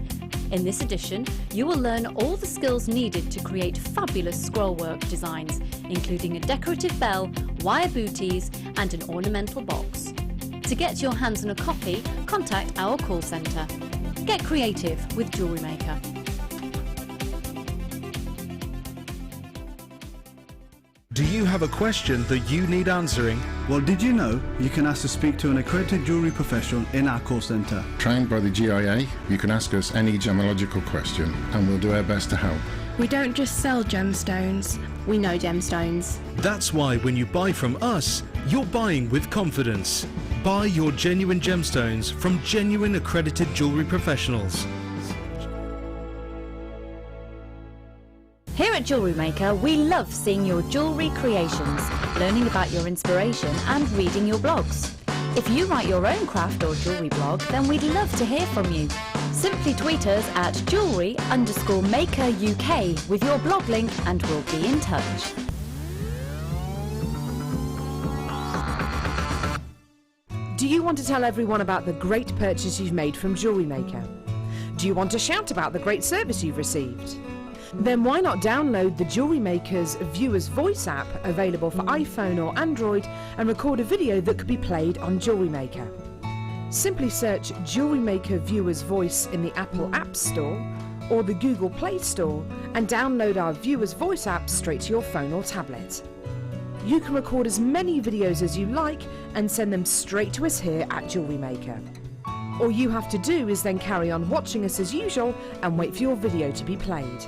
In this edition, you will learn all the skills needed to create fabulous scrollwork designs, including a decorative bell, wire booties and an ornamental box. To get your hands on a copy, contact our call centre. Get creative with JewelleryMaker. Do you have a question that you need answering? Well, did you know you can ask to speak to an accredited jewellery professional in our call centre? Trained by the GIA, you can ask us any gemological question and we'll do our best to help. We don't just sell gemstones, we know gemstones. That's why when you buy from us, you're buying with confidence. Buy your genuine gemstones from genuine accredited jewellery professionals. Here at JewelleryMaker, we love seeing your jewellery creations, learning about your inspiration and reading your blogs. If you write your own craft or jewellery blog, then we'd love to hear from you. Simply tweet us at jewellery_maker UK with your blog link and we'll be in touch. Do you want to tell everyone about the great purchase you've made from JewelleryMaker? Do you want to shout about the great service you've received? Then why not download the JewelleryMaker's Viewer's Voice app, available for iPhone or Android, and record a video that could be played on JewelleryMaker. Simply search JewelleryMaker Viewer's Voice in the Apple App Store or the Google Play Store and download our Viewer's Voice app straight to your phone or tablet. You can record as many videos as you like and send them straight to us here at JewelleryMaker. All you have to do is then carry on watching us as usual and wait for your video to be played.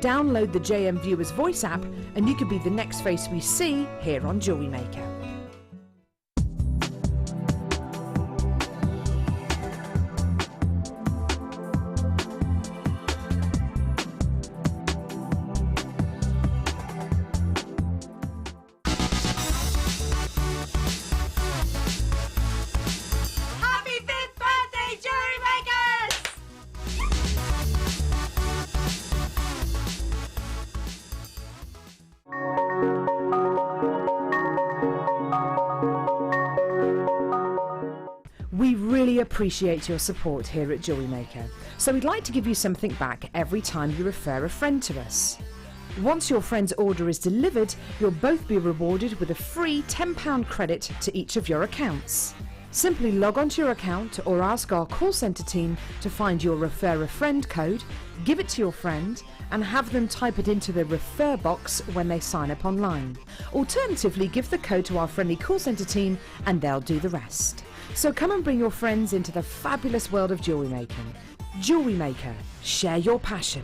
Download the JM Viewer's Voice app and you could be the next face we see here on JewelleryMaker. Happy 5th birthday, JewelleryMakers! We really appreciate your support here at JewelleryMaker, so we'd like to give you something back every time you refer a friend to us. Once your friend's order is delivered, you'll both be rewarded with a free £10 credit to each of your accounts. Simply log onto your account or ask our call centre team to find your Refer a Friend code, give it to your friend and have them type it into the refer box when they sign up online. Alternatively, give the code to our friendly call centre team and they'll do the rest. So come and bring your friends into the fabulous world of jewellery making. JewelleryMaker, share your passion.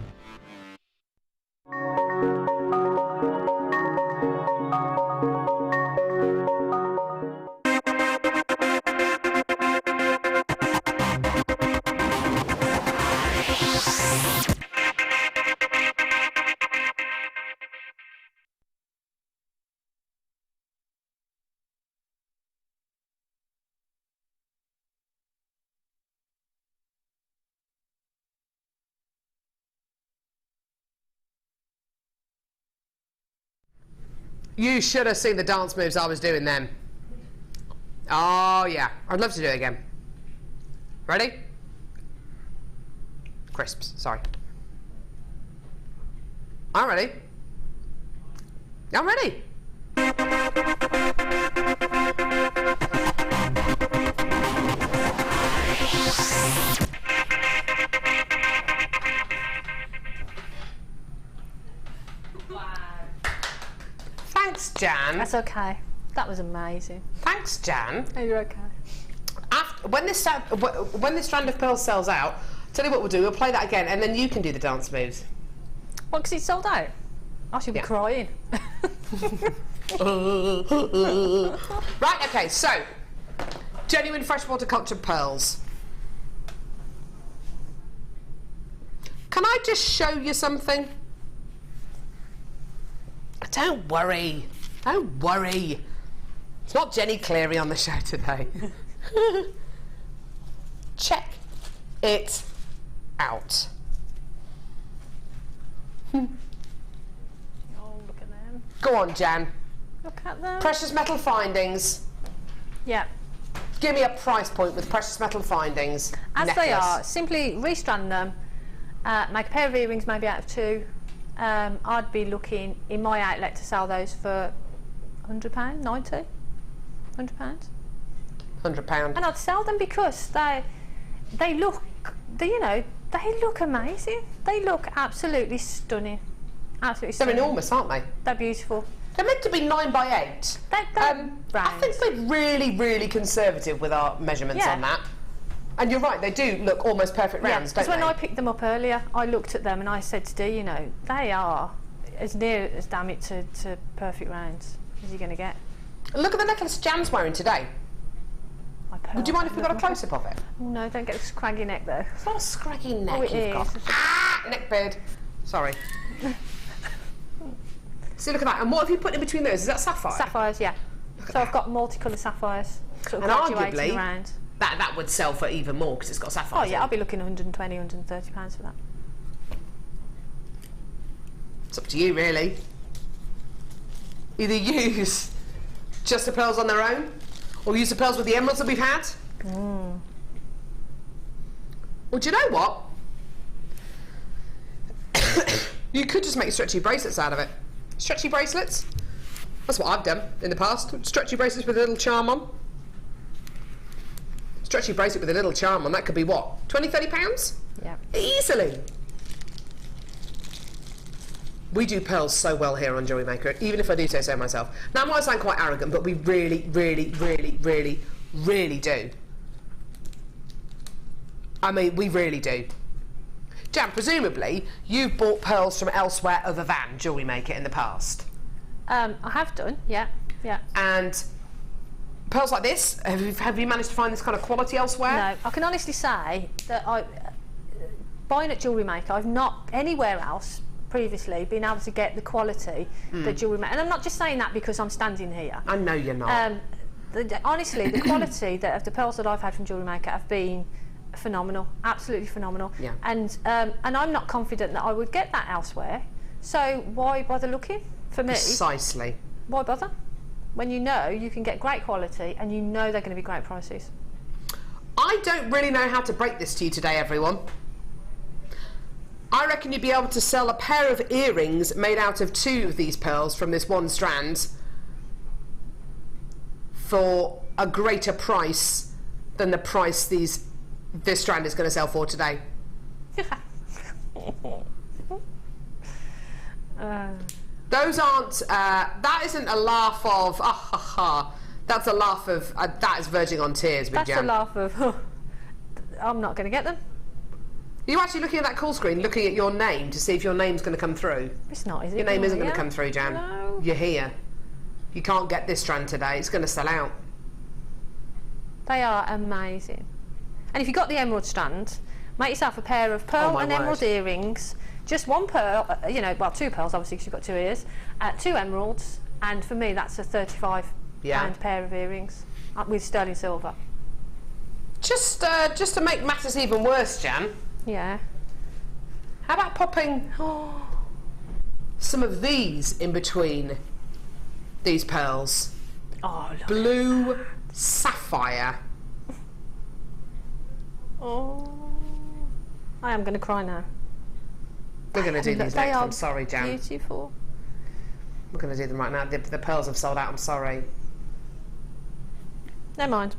You should have seen the dance moves I was doing then. Oh yeah, I'd love to do it again. Ready? Crisps, sorry. I'm ready. I'm ready. Thanks, Jan. That's okay. That was amazing. Thanks, Jan. Oh, you're okay. After, when this strand of pearls sells out, tell you what we'll do. We'll play that again, and then you can do the dance moves. What? Because it's sold out? I should be crying. Right. Okay. So, genuine freshwater cultured pearls. Can I just show you something? Don't worry. Don't worry. It's not Jenny Cleary on the show today. Check it out. Oh, look at them. Go on, Jan. Look at them. Precious metal findings. Yeah. Give me a price point with precious metal findings. As necklace. they are, simply restrand them, make a pair of earrings maybe out of 2. I'd be looking in my outlet to sell those for £100, 90, £100. £100. And I'd sell them because they look, they look amazing. They look absolutely stunning. Absolutely stunning. They're enormous, aren't they? They're beautiful. They're meant to be 9 by 8. I think they're really, really conservative with our measurements on that. And you're right, they do look almost perfect rounds, don't they? Because when I picked them up earlier, I looked at them and I said to Dee, they are as near as damn it to perfect rounds as you're going to get. Look at the necklace Jan's wearing today. Would you mind if we got a close-up of it? No, don't get a scraggy neck though. It's not a scraggy neck Oh, it you've is. got. Neck beard. Sorry. See, look at that. And what have you put in between those? Is that sapphire? Sapphires, yeah. So I've got multicolour sapphires. sort of And graduating arguably, around. that would sell for even more because it's got sapphires. Oh yeah, in. I'll be looking 120, 130 pounds for that. It's up to you, really. Either use just the pearls on their own, or use the pearls with the emeralds that we've had. Well, do you know what? You could just make stretchy bracelets out of it. Stretchy bracelets. That's what I've done in the past. Stretchy bracelets with a little charm on. Stretchy bracelet with a little charm on. That could be what? 20, 30 pounds? Yeah. Easily. We do pearls so well here on JewelleryMaker, even if I do say so myself. Now, I might sound quite arrogant, but we really, really, really, really, really do. I mean, we really do. Jan, presumably, you've bought pearls from elsewhere other than JewelleryMaker in the past. I have done, yeah. And pearls like this, have you managed to find this kind of quality elsewhere? No, I can honestly say that buying at JewelleryMaker, I've not anywhere else previously been able to get the quality that JewelleryMaker, and I'm not just saying that because I'm standing here. I know you're not. Honestly, the quality of the pearls that I've had from JewelleryMaker have been phenomenal, absolutely phenomenal. Yeah. And I'm not confident that I would get that elsewhere. So why bother looking? For me, precisely. Why bother? When you know you can get great quality and you know they're going to be great prices. I don't really know how to break this to you today, everyone. I reckon you'd be able to sell a pair of earrings made out of 2 of these pearls from this one strand for a greater price than the price this strand is going to sell for today. Those aren't, that isn't a laugh of, that's a laugh of, that is verging on tears with That's Jan. a laugh of, I'm not going to get them. Are you actually looking at that call screen, looking at your name to see if your name's going to come through? It's not, is it? Your name isn't going Yeah. to come through, Jan. No. You're here. You can't get this strand today. It's going to sell out. They are amazing. And if you've got the emerald strand, make yourself a pair of pearl and emerald earrings. Just one pearl, well, 2 pearls obviously because you've got 2 ears, 2 emeralds, and for me that's a £35 pair of earrings with sterling silver. Just to make matters even worse, Jan. Yeah. How about popping some of these in between these pearls? Oh, look. Blue sapphire. Oh, I am going to cry now. We're going to do these next. I'm sorry, Jan. Beautiful. We're going to do them right now. The pearls have sold out. I'm sorry. Never mind.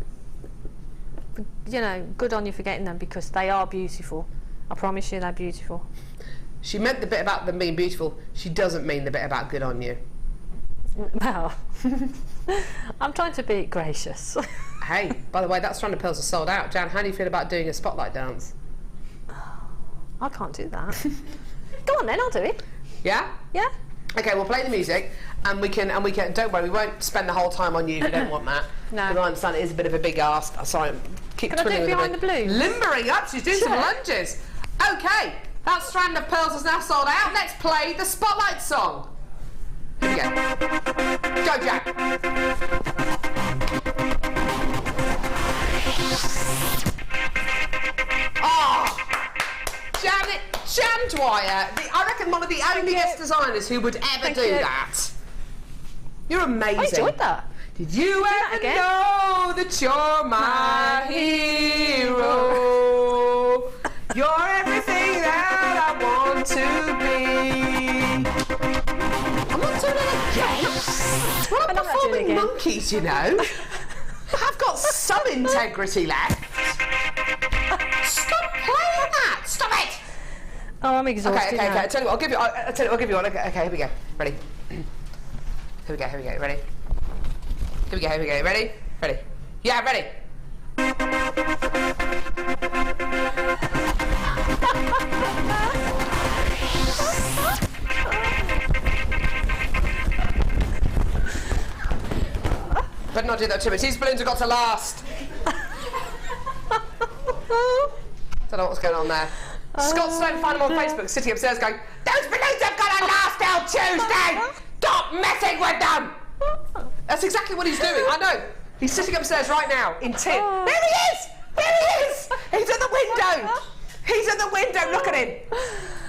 Good on you for getting them because they are beautiful. I promise you they're beautiful. She meant the bit about them being beautiful. She doesn't mean the bit about good on you. Well, I'm trying to be gracious. Hey, by the way, that strand of pearls are sold out. Jan, how do you feel about doing a spotlight dance? I can't do that. Go on then, I'll do it. Yeah? Yeah. Okay, we'll play the music and we can don't worry, we won't spend the whole time on you if you don't want that. No. Because I understand it is a bit of a big ask. Sorry, keep Can I do twiddling it with behind the blues? Limbering up, she's doing some lunges. Okay, that strand of pearls is now sold out. Let's play the spotlight song. Here we go. Go, Jack. Oh, Jan Dwyer, I reckon one of the only guest designers who would ever do that. You're amazing. I enjoyed that. Did you ever know that you're my hero? You're everything that I want to be. I'm not doing it again. Well, I'm performing monkeys, you know. I've got some integrity left. Stop playing that. Stop it. Oh, I'm exhausted. Okay. I tell you what, I'll give you one. Okay, here we go. Ready? Here we go. Ready? Here we go. Ready? Yeah, ready. Better not do that too much. These balloons have got to last. Don't know what's going on there. Scott's don't find them on Facebook, sitting upstairs going, those balloons have got to last till Tuesday! Stop messing with them! That's exactly what he's doing, I know. He's sitting upstairs right now in tin. There he is! There he is! He's at the window! He's at the window, look at him!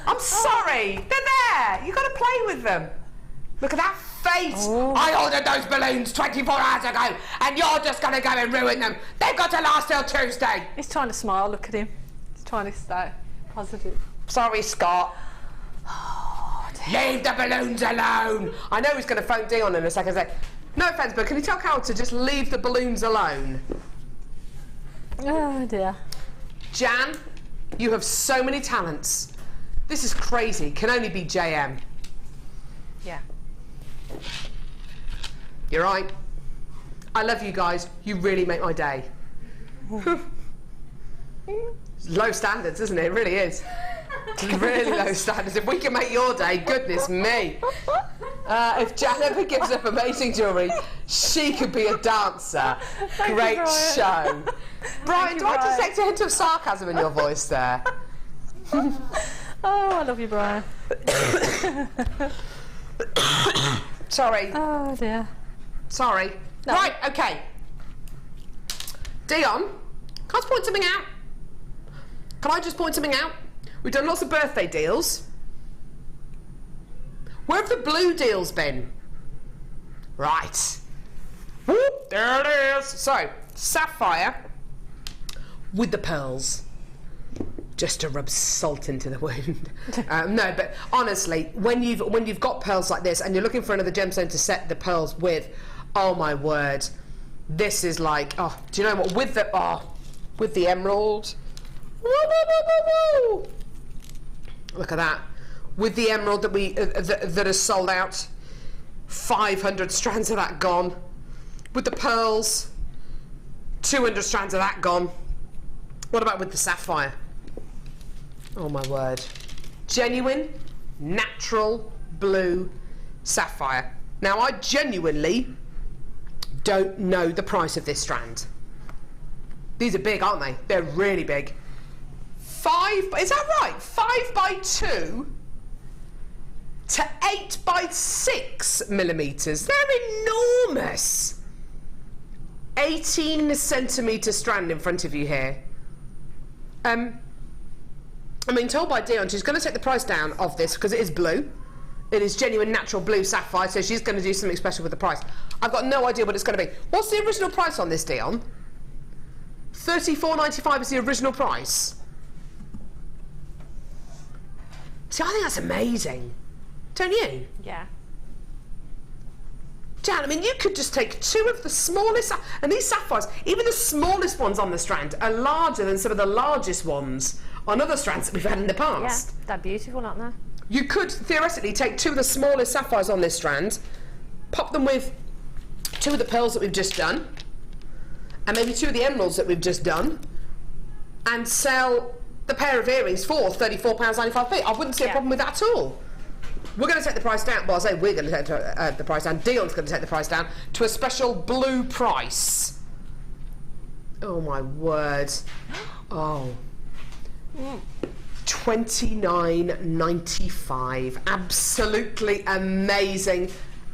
I'm sorry, they're there! You've got to play with them. Look at that face! I ordered those balloons 24 hours ago and you're just going to go and ruin them. They've got to last till Tuesday. He's trying to smile, look at him. He's trying to stay positive. Sorry, Scott. Leave the balloons alone. I know he's going to phone Dion in a second and say, no offence, but can you tell Carol to just leave the balloons alone? Oh dear. Jan, you have so many talents. This is crazy. Can only be JM. Yeah. You're right. I love you guys. You really make my day. Low standards, isn't it? It really is. Really low standards. If we can make your day, goodness me. If Jan ever gives up amazing jewellery, she could be a dancer. Great show. Brian, do I detect a hint of sarcasm in your voice there? Oh, I love you, Brian. Sorry. Oh dear. Sorry. No. Right, okay. Dion, can I just point something out? Can I just point something out? We've done lots of birthday deals. Where have the blue deals been? Right. Whoop, there it is. So, sapphire with the pearls. Just to rub salt into the wound. No, but honestly, when you've got pearls like this and you're looking for another gemstone to set the pearls with, oh my word, this is like, oh, do you know what? With the emerald, woo, woo, woo, woo, woo. Look at that. With the emerald that that is sold out, 500 strands of that gone. With the pearls, 200 strands of that gone. What about with the sapphire? Oh my word. Genuine, natural blue sapphire. Now I genuinely don't know the price of this strand. These are big, aren't they? They're really big. Is that right? 5x2 to 8x6 millimetres. They're enormous. 18 centimetre strand in front of you here. I'm being told by Dion she's going to take the price down of this because it is blue. It is genuine natural blue sapphire, so she's going to do something special with the price. I've got no idea what it's going to be. What's the original price on this, Dion? $34.95 is the original price. See, I think that's amazing. Don't you? Yeah. Jan, I mean, you could just take two of the smallest, and these sapphires, even the smallest ones on the strand, are larger than some of the largest ones on other strands that we've had in the past. Yeah, they're beautiful, aren't they? You could theoretically take two of the smallest sapphires on this strand, pop them with two of the pearls that we've just done, and maybe two of the emeralds that we've just done, and sell the pair of earrings for £34.95. I wouldn't see a problem with that at all. We're going to take the price down. Well, I say we're going to take the price down. Dion's going to take the price down to a special blue price. Oh my word! Oh, $29.95. Absolutely amazing.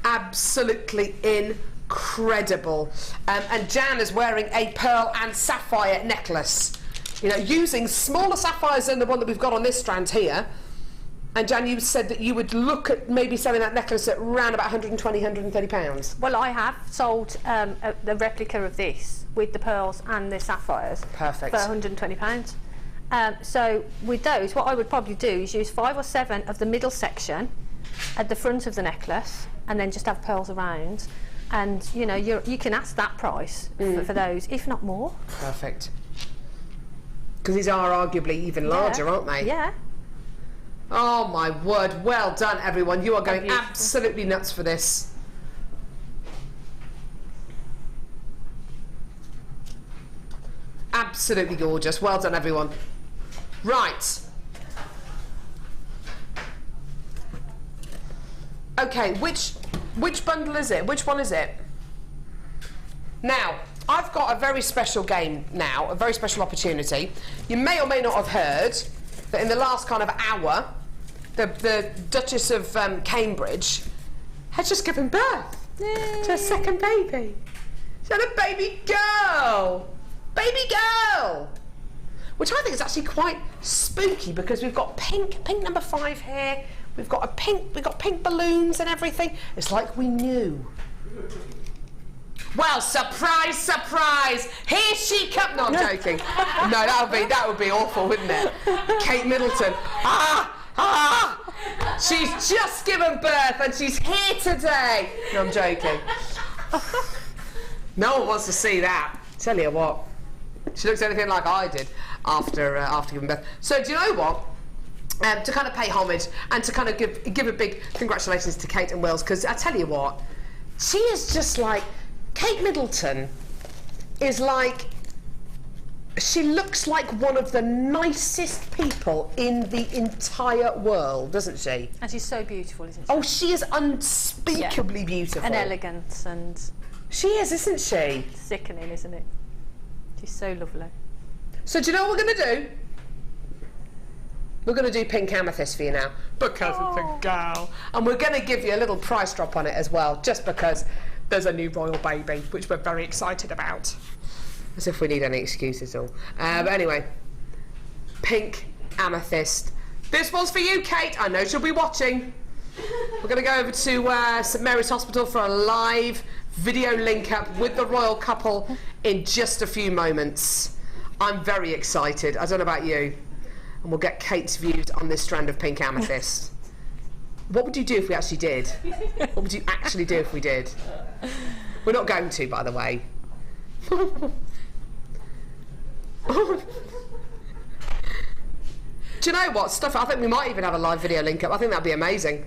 Absolutely incredible. And Jan is wearing a pearl and sapphire necklace. You know, using smaller sapphires than the one that we've got on this strand here. And Jan, you said that you would look at maybe selling that necklace at around about £120, £130. Well, I have sold the replica of this with the pearls and the sapphires. Perfect. For £120. So with those, what I would probably do is use 5 or 7 of the middle section at the front of the necklace, and then just have pearls around. And you know, you can ask that price for those, if not more. Perfect. Because these are arguably even larger, aren't they? Yeah. Oh my word, well done everyone. You are going absolutely nuts for this. Absolutely gorgeous. Well done everyone. Right. Okay, which bundle is it? Which one is it? Now, I've got a very special game now, a very special opportunity. You may or may not have heard that in the last kind of hour, the Duchess of Cambridge has just given birth to a second baby. She had a baby girl. Baby girl. Which I think is actually quite spooky because we've got pink number 5 here. We've got pink balloons and everything. It's like we knew. Well, surprise, surprise! Here she comes. No, I'm joking. No, that would be awful, wouldn't it? Kate Middleton. She's just given birth and she's here today. No, I'm joking. No one wants to see that. Tell you what, she looks anything like I did after giving birth. So do you know what? To kind of pay homage and to kind of give a big congratulations to Kate and Wills, because I tell you what, she is just like. Kate Middleton is like, she looks like one of the nicest people in the entire world, doesn't she? And she's so beautiful, isn't she? Oh, she is unspeakably beautiful. And elegant and... She is, isn't she? Sickening, isn't it? She's so lovely. So do you know what we're going to do? We're going to do pink amethyst for you now, because it's a girl. And we're going to give you a little price drop on it as well, just because there's a new royal baby, which we're very excited about. As if we need any excuses at all. But anyway, pink amethyst. This one's for you, Kate. I know she'll be watching. We're going to go over to St Mary's Hospital for a live video link up with the royal couple in just a few moments. I'm very excited. I don't know about you. And we'll get Kate's views on this strand of pink amethyst. What would you do if we actually did? What would you actually do if we did? We're not going to, by the way. Do you know what? I think we might even have a live video link up. I think that'd be amazing.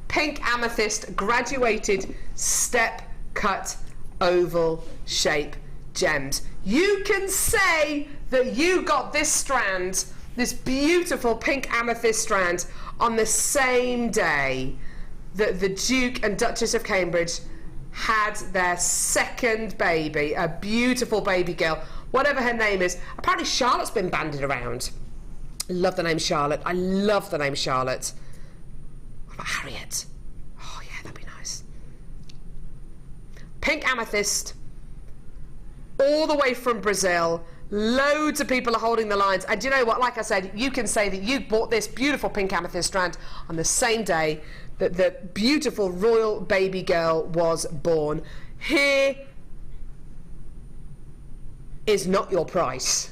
Pink amethyst graduated step cut oval shape gems. You can say that you got this strand, this beautiful pink amethyst strand, on the same day that the Duke and Duchess of Cambridge had their second baby, a beautiful baby girl, whatever her name is. Apparently Charlotte's been bandied around. I love the name Charlotte. I love the name Charlotte. What about Harriet? Oh yeah, that'd be nice. Pink amethyst, all the way from Brazil. Loads of people are holding the lines, and do you know what, like I said, you can say that you bought this beautiful pink amethyst strand on the same day that the beautiful royal baby girl was born. Here is not your price.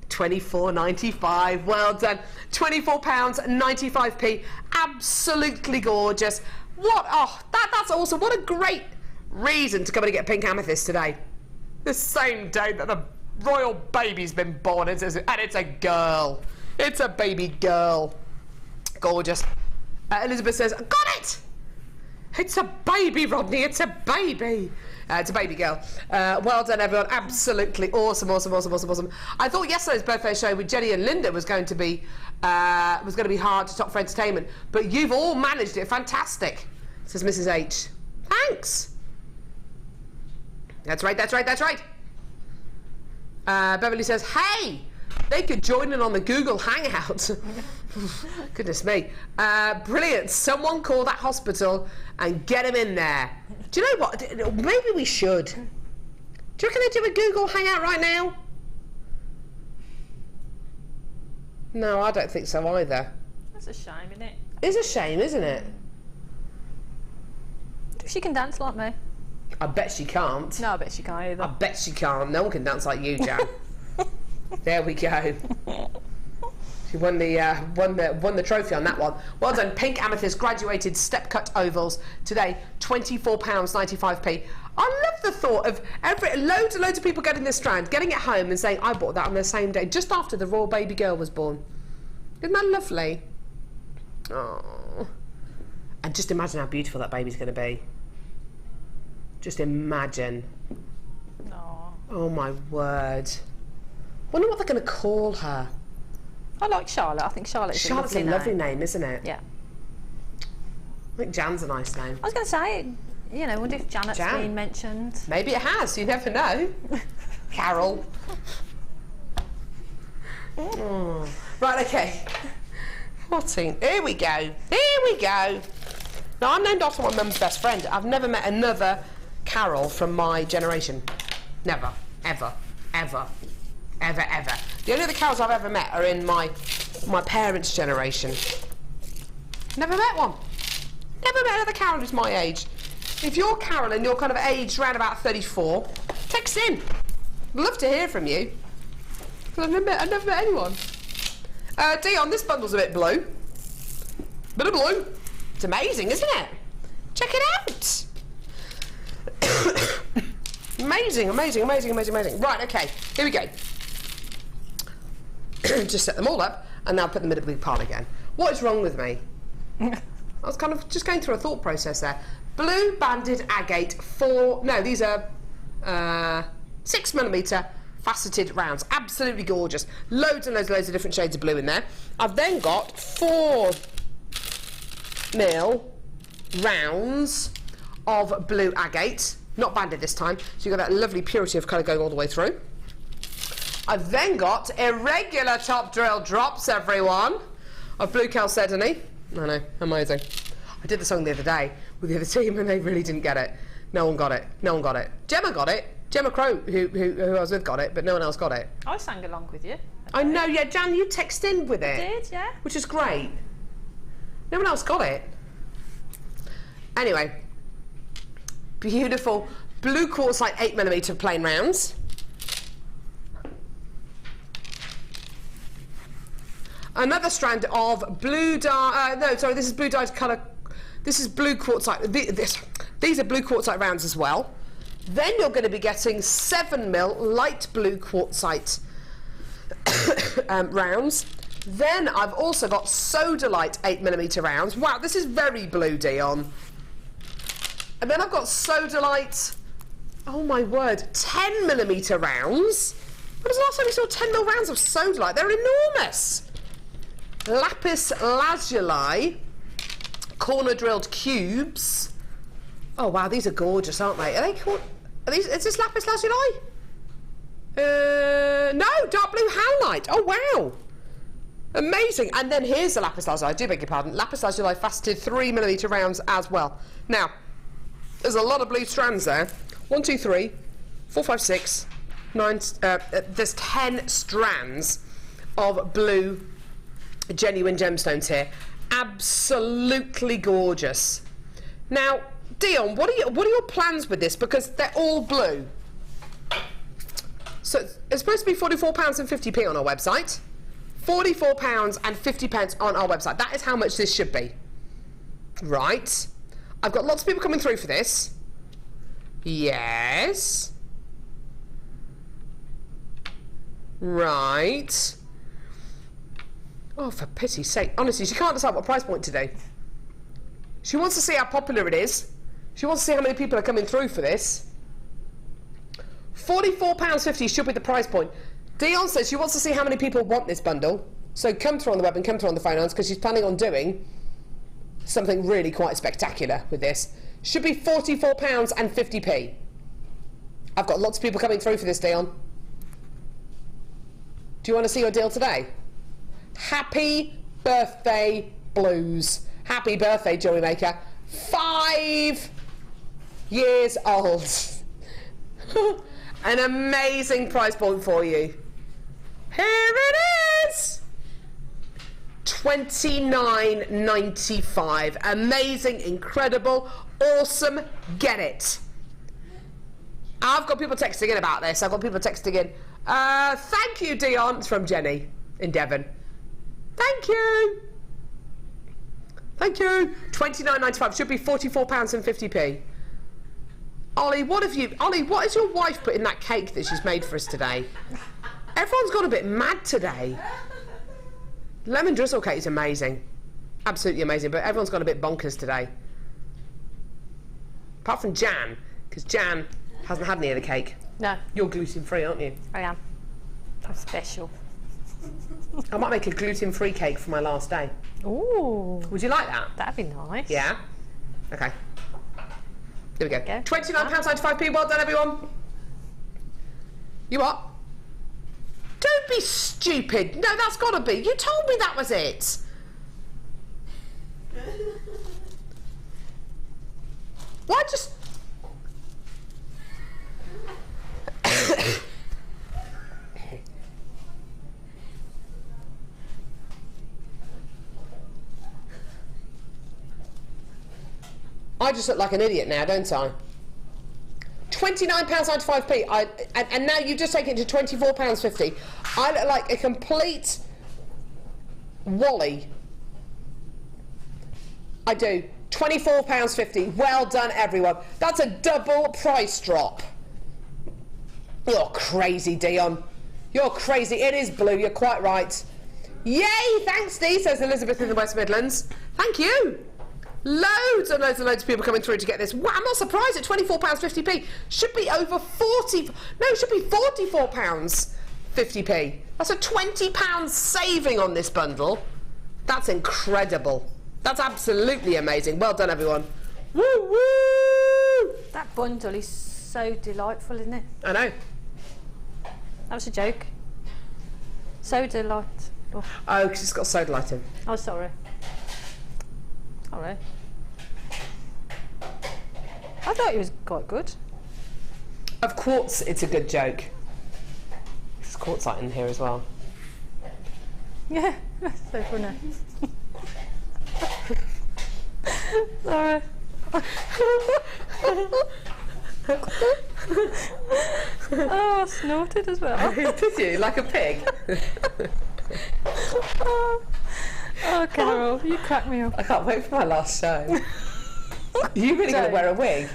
£24.95, well done. £24.95p, absolutely gorgeous. What, that's awesome. What a great reason to come and get pink amethyst today. The same day that the royal baby's been born, and it's a girl. It's a baby girl. Gorgeous. Elizabeth says, got it! It's a baby, Rodney, it's a baby. It's a baby girl. Well done, everyone. Absolutely awesome, awesome, awesome, awesome, awesome. I thought yesterday's birthday show with Jenny and Linda was going to be hard to top for entertainment, but you've all managed it. Fantastic, says Mrs. H. Thanks. That's right, that's right, that's right. Beverly says, hey, they could join in on the Google Hangout. Goodness me. Brilliant. Someone call that hospital and get him in there. Do you know what? Maybe we should. Do you reckon they do a Google Hangout right now? No, I don't think so either. That's a shame, isn't it? It's a shame, isn't it? She can dance like me. I bet she can't. No, I bet she can't either. I bet she can't. No one can dance like you, Jan. There we go. She won the trophy on that one. Well done. Pink amethyst graduated step cut ovals today. £24.95p. I love the thought of loads and loads of people getting this strand, getting it home and saying, I bought that on the same day, just after the royal baby girl was born. Isn't that lovely? Oh. And just imagine how beautiful that baby's going to be. Just imagine. No. Oh my word. Wonder what they're going to call her. I like Charlotte. I think Charlotte's a lovely name, isn't it? Yeah. I think Jan's a nice name. I was going to say, you know, wonder if Janet's been mentioned. Maybe it has. You never know. Carol. Oh. Right, okay. 14. Here we go. Here we go. Now, I'm named after my mum's best friend. I've never met another Carol from my generation. Never. Ever. Ever. Ever, ever. The only other Carols I've ever met are in my parents' generation. Never met one. Never met another Carol who's my age. If you're Carol and you're kind of aged around about 34, text in. I'd love to hear from you. I've never met anyone. Dion, this bundle's a bit blue. Bit of blue. It's amazing, isn't it? Check it out. Amazing, amazing, amazing, amazing, amazing. Right, okay, here we go. Just set them all up and now put them in a big pile again. What is wrong with me? I was kind of just going through a thought process there. Blue banded agate these are 6mm faceted rounds. Absolutely gorgeous. Loads and loads and loads of different shades of blue in there. I've then got 4mm rounds of blue agate. Not banded this time, so you've got that lovely purity of colour going all the way through. I've then got irregular top drill drops, everyone, of blue chalcedony. I know, amazing. I did the song the other day with the other team and they really didn't get it. No one got it. No one got it. Gemma got it. Gemma Crow, who I was with, got it, but no one else got it. I sang along with you. I know, yeah, Jan, you texted in with it. I did, yeah. Which is great. No one else got it. Anyway, beautiful blue quartzite 8mm plain rounds. Another strand of blue dye. This is blue dyed colour. This is blue quartzite. These are blue quartzite rounds as well. Then you're going to be getting 7mm light blue quartzite rounds. Then I've also got Sodalite 8mm rounds. Wow, this is very blue, Dion. And then I've got Sodalite, oh my word, 10mm rounds. When was the last time we saw 10mm rounds of Sodalite? They're enormous. Lapis lazuli, corner drilled cubes. Oh wow, these are gorgeous, aren't they? Are they called? Is this lapis lazuli? No, dark blue howlite. Oh wow, amazing. And then here's the lapis lazuli. I do beg your pardon. Lapis lazuli faceted 3mm rounds as well. Now, there's a lot of blue strands there. 1, 2, 3, 4, 5, 6, 9. There's 10 strands of blue genuine gemstones here. Absolutely gorgeous. Now, Dion, what are your plans with this? Because they're all blue. So it's supposed to be £44.50 on our website. £44.50 on our website. That is how much this should be. Right. I've got lots of people coming through for this. Yes. Right. Oh, for pity's sake. Honestly, she can't decide what price point to do. She wants to see how popular it is. She wants to see how many people are coming through for this. £44.50 should be the price point. Dion says she wants to see how many people want this bundle. So come through on the web and come through on the phone lines because she's planning on doing something really quite spectacular with this. Should be £44.50. I've got lots of people coming through for this, Dion. Do you want to see your deal today? Happy birthday, Blues. Happy birthday, JewelleryMaker. 5 years old. An amazing price point for you. Here it is. $29.95. Amazing, incredible, awesome. Get it. I've got people texting in about this. I've got people texting in. Thank you, Dion. It's from Jenny in Devon. Thank you. Thank you. $29.95 should be £44.50. Ollie, what has your wife put in that cake that she's made for us today? Everyone's gone a bit mad today. Lemon drizzle cake is amazing. Absolutely amazing, but everyone's gone a bit bonkers today. Apart from Jan, because Jan hasn't had any of the cake. No. You're gluten-free, aren't you? I am. I'm special. I might make a gluten-free cake for my last day. Ooh. Would you like that? That'd be nice. Yeah? Okay. There we go. £29.95. Well done, everyone. You what? Don't be stupid. No, that's got to be. You told me that was it. Why just... I just look like an idiot now, don't I? £29.95p. And now you've just taken it to £24.50. I look like a complete wally. I do. £24.50. Well done, everyone. That's a double price drop. You're crazy, Dion. You're crazy. It is blue. You're quite right. Yay! Thanks, Dee, says Elizabeth in the West Midlands. Thank you. Loads and loads and loads of people coming through to get this. Wow, I'm not surprised at £24.50p. Should be over 40... No, it should be £44.50p. That's a £20 saving on this bundle. That's incredible. That's absolutely amazing. Well done, everyone. Woo, woo! That bundle is so delightful, isn't it? I know. That was a joke. Soda light. Oh, because it's got soda light in. Oh, sorry. Sorry. I thought it was quite good. Of course it's a good joke. There's quartzite in here as well. Yeah, that's so funny. Sorry. Oh, I snorted as well. Did you? Like a pig? Oh, Carol, you crack me up. I can't wait for my last show. Are you really going to wear a wig?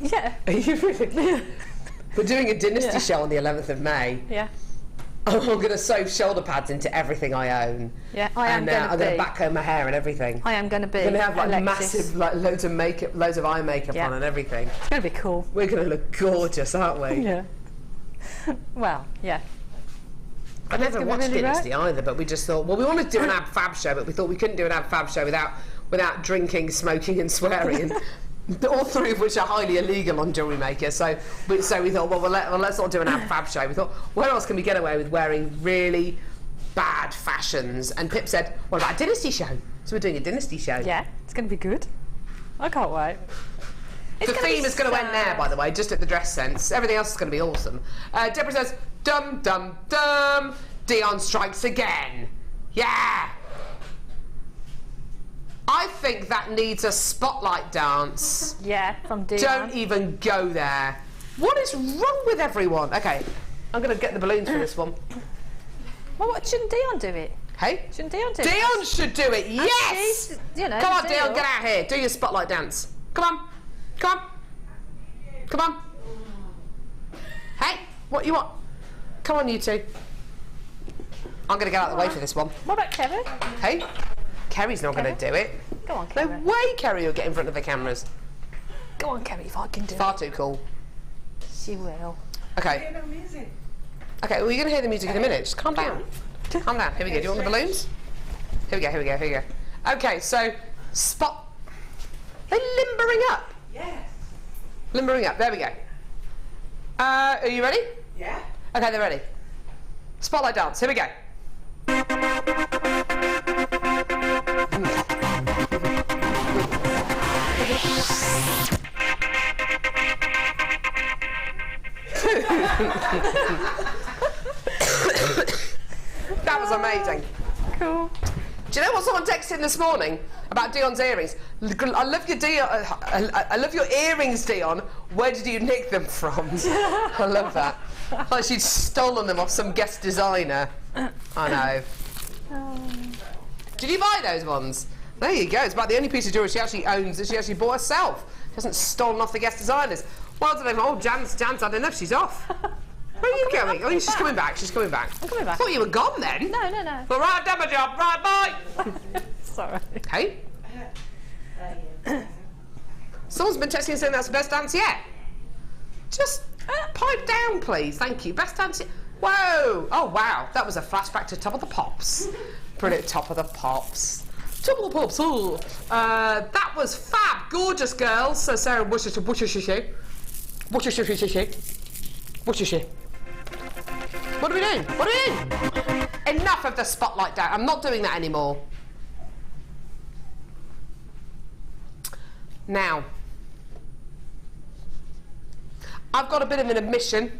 Yeah. Are you really? We're doing a Dynasty show on the 11th of May. Yeah. I'm going to sew shoulder pads into everything I own. Yeah, I am going to I'm going to backcomb my hair and everything. I am going to be. I'm going to have like Alexis. massive, like loads of makeup, loads of eye makeup on and everything. It's going to be cool. We're going to look gorgeous, aren't we? Yeah. Well, yeah. I never watched really Dynasty either, but we just thought, well, we wanted to do an ab fab show, but we thought we couldn't do an ab fab show without drinking, smoking, and swearing, and all three of which are highly illegal on JewelleryMaker. So we thought, well, let's not do an ab fab show. We thought, where else can we get away with wearing really bad fashions? And Pip said, what about a Dynasty show? So we're doing a Dynasty show. Yeah, it's going to be good. I can't wait. The theme is going to end there, by the way, just at the dress sense. Everything else is going to be awesome. Deborah says, dum, dum, dum, Dion strikes again. Yeah. I think that needs a spotlight dance. Yeah, from Dion. Don't even go there. What is wrong with everyone? Okay, I'm going to get the balloons for this one. Well, what, shouldn't Dion do it? Hey? Shouldn't Dion do it? Dion should do it, yes! You know, come on, Dion, get out here. Do your spotlight dance. Come on. Come on. Come on. Hey, what you want? Come on, you two. I'm going to get out of the way for this one. What about Kerry? Hey, Kerry's not going to do it. Go on, Kerry. No way Kerry will get in front of the cameras. Go on, Kerry, if I can do it. Far too cool. She will. Okay. Okay, well, you're going to hear the music in a minute. Just calm down. Calm down. Here we go. Do you want the balloons? Here we go, here we go, here we go. Okay, so, spot... They're limbering up. Yes. Limbering up. There we go. Are you ready? Yeah. Okay, they're ready. Spotlight dance. Here we go. That was amazing. Cool. Do you know what someone texted this morning about Dion's earrings? I love your I love your earrings, Dion. Where did you nick them from? I love that. Like she'd stolen them off some guest designer. I know. Did you buy those ones? There you go. It's about the only piece of jewellery she actually owns that she actually bought herself. She hasn't stolen off the guest designers. Well done, everyone. Oh, Jan's had enough. She's off. Where are you going? Oh, she's coming back. She's coming back. I'm coming back. I thought you were gone then. No, no, no. All right, I've done my job. Right, bye. Sorry. Hey? Someone's been texting and saying that's the best dance yet. Just pipe down, please. Thank you. Best dance yet. Whoa. Oh, wow. That was a flashback to Top of the Pops. Brilliant. Top of the Pops. Top of the Pops. Oh. That was fab. Gorgeous, girls. So, Sarah, what's your What are we doing? What are we doing? Enough of the spotlight down. I'm not doing that anymore. Now, I've got a bit of an admission.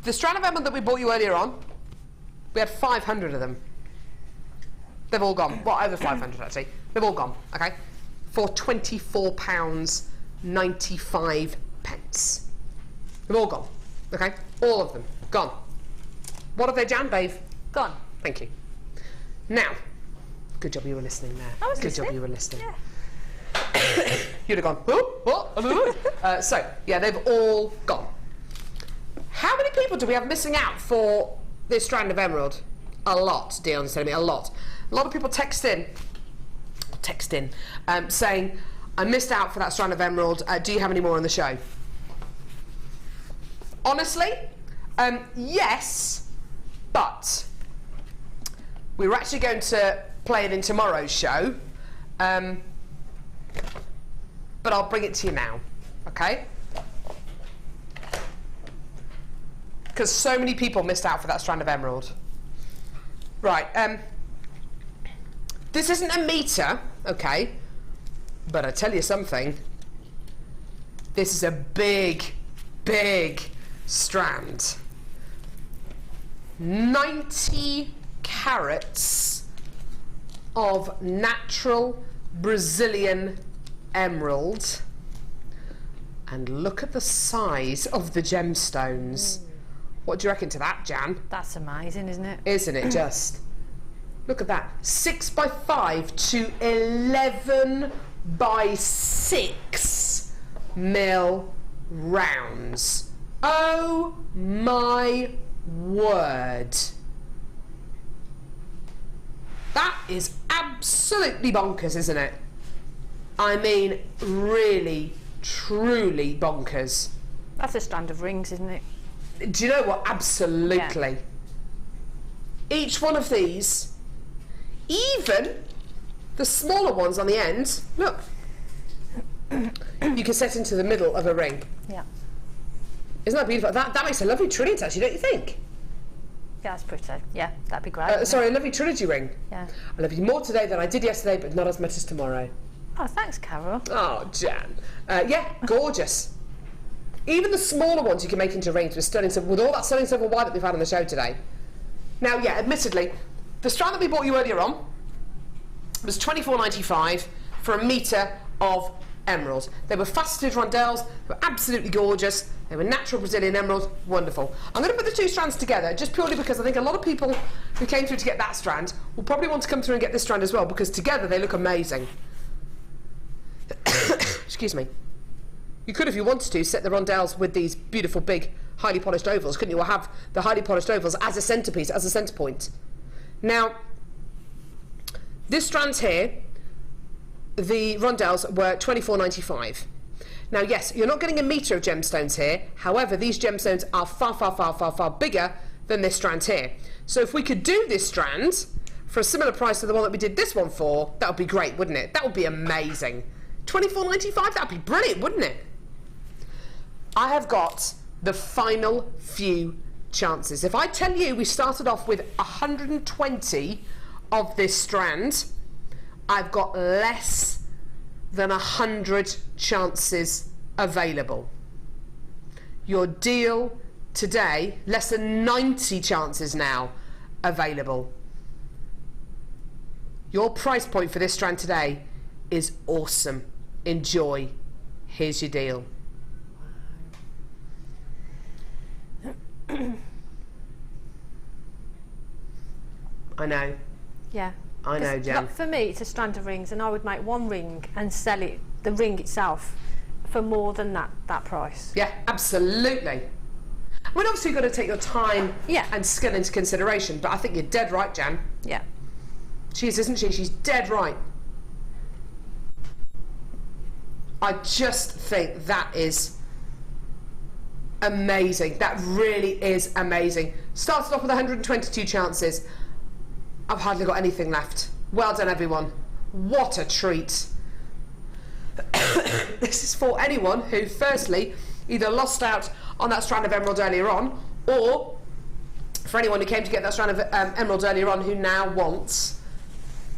The strand of emerald that we bought you earlier on, we had 500 of them. They've all gone. Well, over 500 actually. They've all gone, okay? For £24.95. They've all gone, okay? All of them, gone. What have they, Jan, babe? Gone. Thank you. Now, good job you were listening there. I was good listening. job you were listening. Yeah. You'd have gone, what? So, yeah, they've all gone. How many people do we have missing out for this strand of emerald? A lot, Dion's telling me, a lot. A lot of people text in, saying, I missed out for that strand of emerald. Do you have any more on the show? Honestly, yes, but we were actually going to play it in tomorrow's show, but I'll bring it to you now, okay? Because so many people missed out for that strand of emerald. Right, this isn't a metre, okay, but I tell you something, this is a big, big strand. 90 carats of natural Brazilian emerald, and look at the size of the gemstones. What do you reckon to that, Jan? That's amazing, isn't it? Isn't it just? Look at that. 6 by 5 to 11 by 6 mil rounds. Oh my word. That is absolutely bonkers, isn't it? I mean, really, truly bonkers. That's a strand of rings, isn't it? Do you know what? Absolutely. Yeah. Each one of these, even the smaller ones on the end, look, you can set into the middle of a ring. Yeah. Isn't that beautiful? That makes a lovely trinity, actually, don't you think? Yeah, that's pretty. Yeah, that'd be great. Sorry, a lovely trilogy ring. Yeah. I love you more today than I did yesterday, but not as much as tomorrow. Oh, thanks, Carol. Oh, Jan. Yeah, gorgeous. Even the smaller ones you can make into rings with stunning silver, with all that stunning silver wire that we've had on the show today. Now, yeah, admittedly, the strand that we bought you earlier on was £24.95 for a metre of emerald. They were faceted rondelles, they were absolutely gorgeous, they were natural Brazilian emeralds, wonderful. I'm going to put the two strands together just purely because I think a lot of people who came through to get that strand will probably want to come through and get this strand as well, because together they look amazing. Excuse me. You could, if you wanted to, set the rondelles with these beautiful big highly polished ovals, couldn't you? Or have the highly polished ovals as a centrepiece, as a centre point. Now, this strand here, the rondelles were £24.95. Now, yes, you're not getting a metre of gemstones here. However, these gemstones are far, far, far, far, far bigger than this strand here. So if we could do this strand for a similar price to the one that we did this one for, that would be great, wouldn't it? That would be amazing. £24.95, that would be brilliant, wouldn't it? I have got the final few chances. If I tell you we started off with 120 of this strand, I've got less than 100 chances available. Your deal today, less than 90 chances now available. Your price point for this strand today is awesome. Enjoy. Here's your deal. I know. Yeah. I know, Jen. For me, it's a strand of rings, and I would make one ring and sell it, the ring itself, for more than that price. Yeah, absolutely. I mean, obviously you've got to take your time and skill into consideration, but I think you're dead right, Jan. Yeah. She is, isn't she? She's dead right. I just think that is amazing. That really is amazing. Started off with 122 chances. I've hardly got anything left. Well done, everyone. What a treat. This is for anyone who, firstly, either lost out on that strand of emerald earlier on, or for anyone who came to get that strand of emerald earlier on who now wants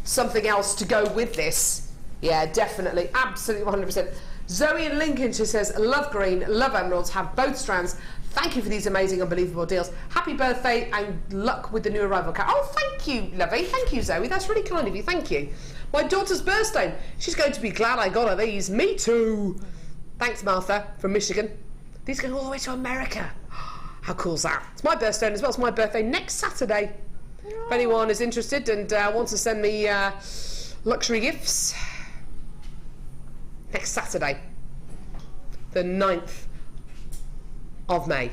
something else to go with this. Yeah, definitely. Absolutely 100%. Zoe in Lincolnshire says, love green, love emeralds, have both strands. Thank you for these amazing, unbelievable deals. Happy birthday and luck with the new arrival cat. Oh, thank you, lovey. Thank you, Zoe. That's really kind of you. Thank you. My daughter's birthday. She's going to be glad I got her these. Me too. Thanks, Martha, from Michigan. These go all the way to America. How cool's that? It's my birthday as well. It's my birthday next Saturday. If anyone is interested and wants to send me luxury gifts, next Saturday, the 9th of May.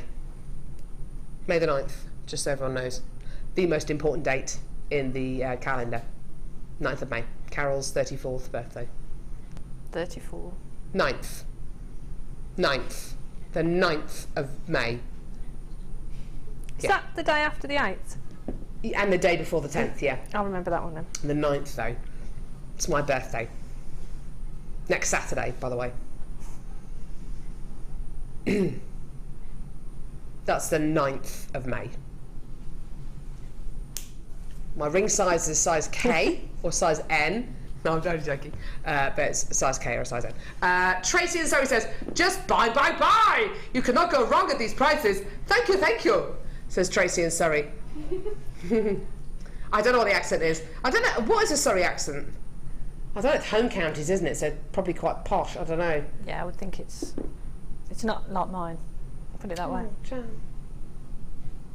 May the 9th, just so everyone knows. The most important date in the calendar. 9th of May. Carol's 34th birthday. 34. 9th. 9th. The 9th of May. Is that the day after the 8th? And the day before the 10th, yeah. I'll remember that one then. The 9th, though. It's my birthday. Next Saturday, by the way. That's the 9th of May. My ring size is size K or size N. No, I'm only joking. But it's size K or size N. Tracy and Zoe says, just buy, buy, buy! You cannot go wrong at these prices. Thank you, says Tracy and Surrey. I don't know what the accent is. I don't know. What is a Surrey accent? I don't know. It's home counties, isn't it? So probably quite posh. I don't know. Yeah, I would think it's not like mine. I'll put it that way.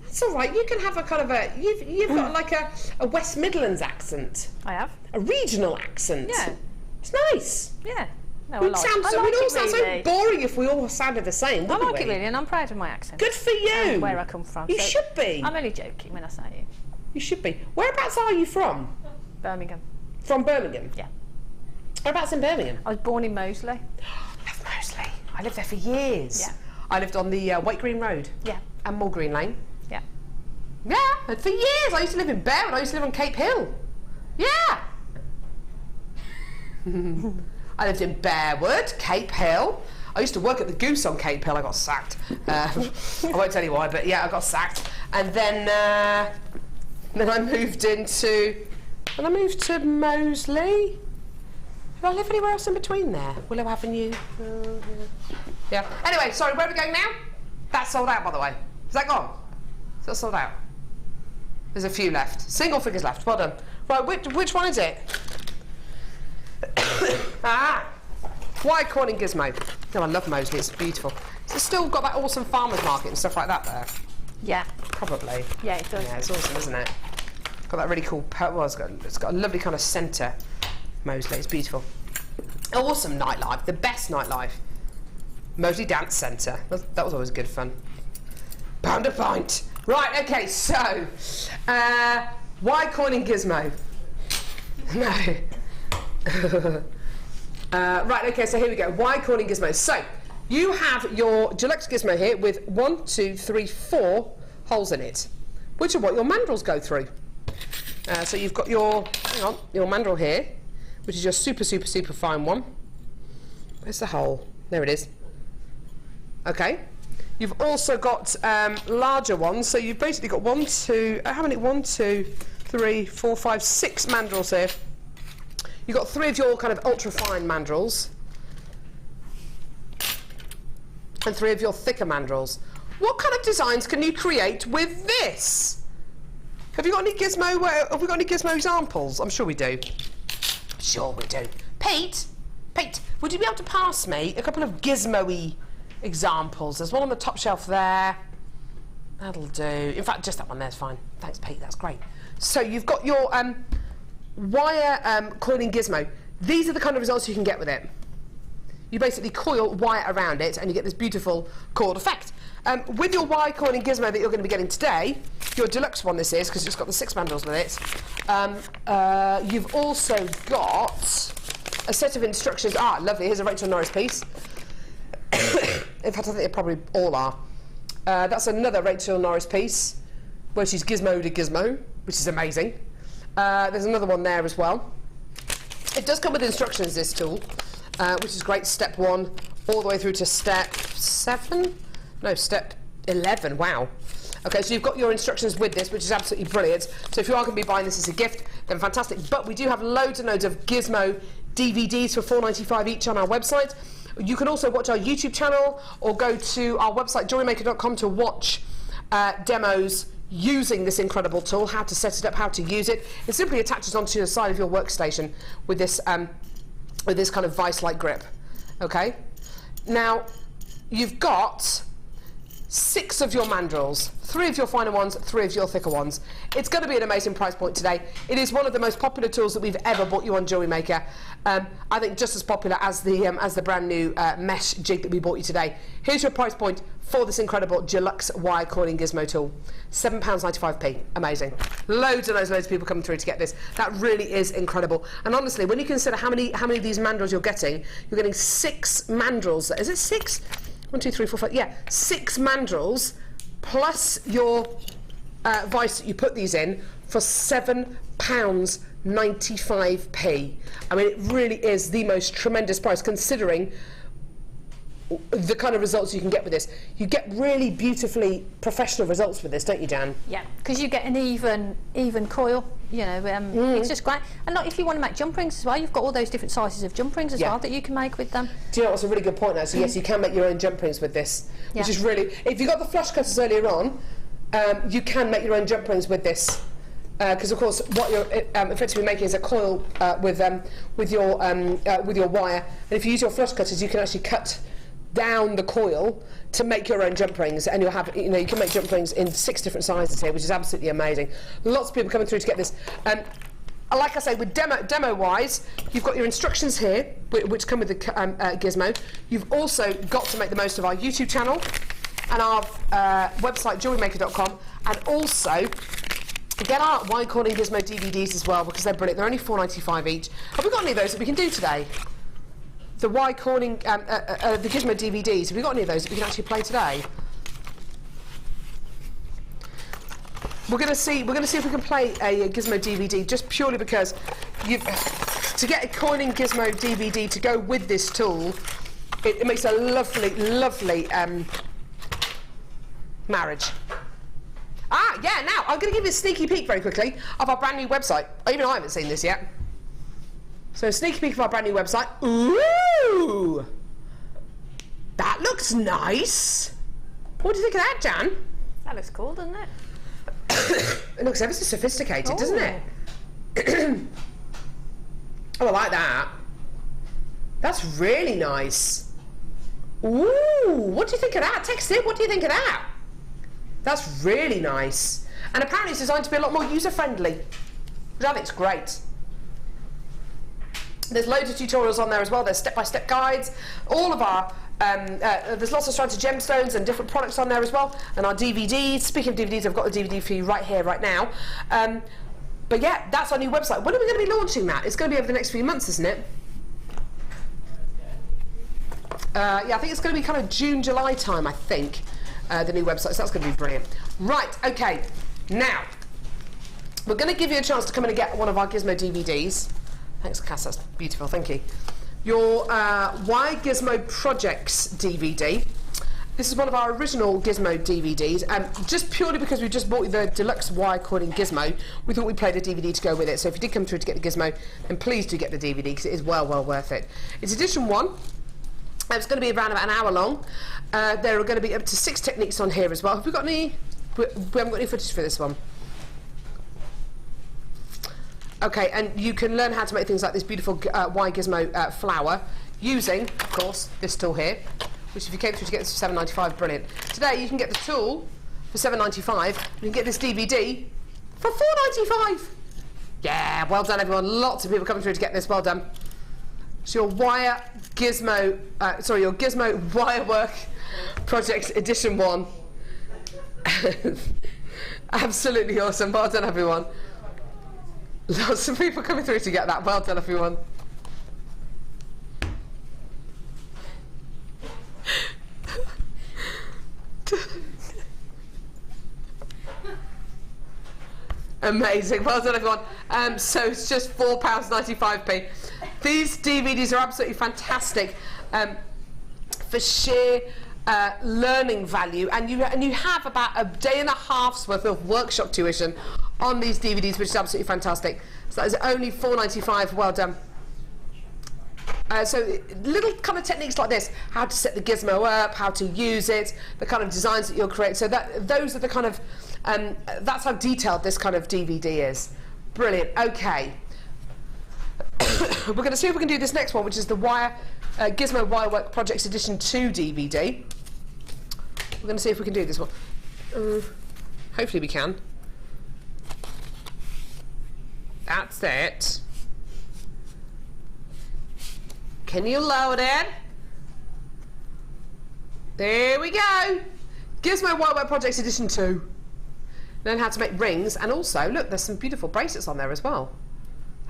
It's all right. You can have a kind of a... You've got like a West Midlands accent. I have. A regional accent. Yeah. It's nice. Yeah. No, We'd all sound so boring if we all sounded the same, wouldn't I like we? it really, and I'm proud of my accent. Good for you. And where I come from. You So should be. I'm only joking when I say it. You should be. Whereabouts are you from? Birmingham. From Birmingham? Yeah. Whereabouts in Birmingham? I was born in Moseley. Love Moseley. I lived there for years. Yeah. I lived on the White Green Road. Yeah. And Moor Green Lane. Yeah. Yeah, for years. I used to live in Bearwood. I used to live on Cape Hill. Yeah. I lived in Bearwood, Cape Hill. I used to work at the Goose on Cape Hill. I got sacked. I won't tell you why, but yeah, I got sacked. And then I moved into... And I moved to Moseley. Did I live anywhere else in between there? Willow Avenue. Yeah. Anyway, sorry, where are we going now? That's sold out, by the way. Is that gone? Is that sold out? There's a few left. Single figures left. Well done. Right, which one is it? White Corn and Gizmo. Oh, I love Moseley. It's beautiful. It's still got that awesome farmers market and stuff like that there. Yeah. Probably. Yeah, it does. Yeah, it's awesome, isn't it? Got that really cool. Well, it's got a lovely kind of centre. Moseley. It's beautiful. Awesome nightlife. The best nightlife. Moseley Dance Centre. That was always good fun. Pound a pint. Right. Okay. So, White Corn and Gizmo. No. Right, okay, so here we go. White Corn and Gizmo. So, you have your deluxe gizmo here with 1, 2, 3, 4 holes in it, which are what your mandrels go through. So you've got your, your mandrel here, which is your super, super, super fine one. Where's the hole? There it is. Okay. You've also got larger ones, so you've basically got 1, 2, how many? 1, 2, 3, 4, 5, 6 mandrels here. You've got 3 of your kind of ultra-fine mandrels and 3 of your thicker mandrels. What kind of designs can you create with this? Have you got any gizmo? Have we got any gizmo examples? I'm sure we do. Sure we do. Pete, would you be able to pass me a couple of gizmo-y examples? There's one on the top shelf there. That'll do. In fact, just that one there's fine. Thanks, Pete. That's great. So you've got your wire coiling gizmo. These are the kind of results you can get with it. You basically coil wire around it and you get this beautiful chord effect. With your wire coiling gizmo that you're going to be getting today, your deluxe one this is, because it's got the 6 mandrels with it, you've also got a set of instructions. Ah, lovely. Here's a Rachel Norris piece. In fact, I think they probably all are. That's another Rachel Norris piece where she's gizmo to gizmo, which is amazing. There's another one there as well. It does come with instructions, this tool, which is great. Step 1 all the way through to step 7? No, step 11. Wow. Okay, so you've got your instructions with this, which is absolutely brilliant. So if you are going to be buying this as a gift, then fantastic. But we do have loads and loads of gizmo DVDs for $4.95 each on our website. You can also watch our YouTube channel or go to our website JewelleryMaker.com to watch demos using this incredible tool, how to set it up, how to use it. It simply attaches onto the side of your workstation with this kind of vice-like grip. Okay? Now, you've got 6 of your mandrels, 3 of your finer ones, 3 of your thicker ones. It's going to be an amazing price point today. It is one of the most popular tools that we've ever bought you on Jewellery Maker. I think just as popular as the brand new mesh jig that we bought you today. Here's your price point for this incredible deluxe wire coiling gizmo tool. £7.95p. Amazing. Loads and loads of people coming through to get this. That really is incredible. And honestly, when you consider how many of these mandrels you're getting 6 mandrels. Is it 6? 1, 2, 3, 4, 5. Yeah, 6 mandrels plus your vice that you put these in for £7.95p. I mean, it really is the most tremendous price considering the kind of results you can get with this. You get really beautifully professional results with this, don't you, Jan? Yeah, because you get an even coil. You know, it's just great. And like, if you want to make jump rings as well, you've got all those different sizes of jump rings as well that you can make with them. Do you know what's a really good point now? So yes, you can make your own jump rings with this, which is really. If you got the flush cutters earlier on, you can make your own jump rings with this. Because of course, what you're effectively making is a coil with your wire, and if you use your flush cutters, you can actually cut down the coil to make your own jump rings, and you'll have, you can make jump rings in 6 different sizes here, which is absolutely amazing. Lots of people coming through to get this. Like I say, with demo wise, you've got your instructions here, which come with the gizmo. You've also got to make the most of our YouTube channel and our website JewelleryMaker.com, and also get our wire coiling gizmo DVDs as well, because they're brilliant. They're only £4.95 each. Have we got any of those that we can do today? The wire coiling, the gizmo DVDs. Have we got any of those that we can actually play today? We're going to see if we can play a gizmo DVD, just purely because to get a coiling gizmo DVD to go with this tool, it makes a lovely, lovely marriage. Yeah. Now I'm going to give you a sneaky peek very quickly of our brand new website. Even I haven't seen this yet. So a sneaky peek of our brand new website. Ooh! That looks nice. What do you think of that, Jan? That looks cool, doesn't it? It looks ever so sophisticated, doesn't it? Oh, I like that. That's really nice. Ooh! What do you think of that? Text it. What do you think of that? That's really nice. And apparently it's designed to be a lot more user-friendly, which I think is great. There's loads of tutorials on there as well. There's step-by-step guides. All of our there's lots of strands of gemstones and different products on there as well. And our DVDs. Speaking of DVDs, I've got the DVD for you right here, right now. But yeah, that's our new website. When are we going to be launching that? It's going to be over the next few months, isn't it? Yeah, I think it's going to be kind of June, July time, I think, the new website. So that's going to be brilliant. Right, okay. Now, we're going to give you a chance to come in and get one of our Gizmo DVDs. Thanks, Cass, that's beautiful, thank you. Your Why Gizmo Projects DVD. This is one of our original Gizmo DVDs, and just purely because we just bought you the deluxe wire coiling Gizmo, we thought we played a DVD to go with it. So if you did come through to get the Gizmo, then please do get the DVD, because it is well worth it. It's edition 1. It's going to be around about an hour long. There are going to be up to 6 techniques on here as well. Have we got any? We haven't got any footage for this one. Okay, and you can learn how to make things like this beautiful wire gizmo flower using, of course, this tool here, which if you came through to get this for £7.95, brilliant. Today you can get the tool for £7.95, you can get this DVD for £4.95. Yeah, well done everyone. Lots of people coming through to get this, well done. So your wire gizmo, your Gizmo Wirework Project Edition 1. Absolutely awesome, well done everyone. Lots of people coming through to get that. Well done, everyone. Amazing. Well done, everyone. So it's just £4.95p. These DVDs are absolutely fantastic for sheer learning value, and you have about a day and a half's worth of workshop tuition on these DVDs, which is absolutely fantastic. So that is only £4.95. Well done. So little kind of techniques like this, how to set the gizmo up, how to use it, the kind of designs that you'll create. So those are the kind of, that's how detailed this kind of DVD is. Brilliant. Okay. We're going to see if we can do this next one, which is the Gizmo Wirework Projects Edition 2 DVD. We're going to see if we can do this one. Hopefully we can. That's it. Can you load it? There we go. Gizmo Wirework Projects Edition 2. Learn how to make rings, and also, look, there's some beautiful bracelets on there as well.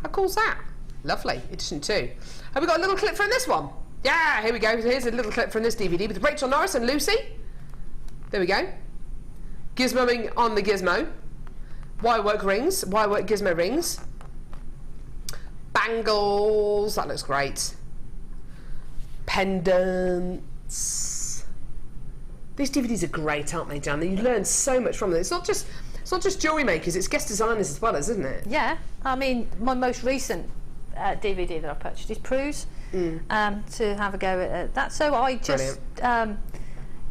How cool's that? Lovely. Edition 2. Have we got a little clip from this one? Yeah, here we go. Here's a little clip from this DVD with Rachel Norris and Lucy. There we go. Gizmoing on the gizmo. Wirework rings. Wirework gizmo rings. Bangles. That looks great. Pendants. These DVDs are great, aren't they, Jan? You learn so much from them. It's not just jewellery makers, it's guest designers as well, isn't it? Yeah. I mean, my most recent DVD that I purchased is Prue's, to have a go at that. So I just,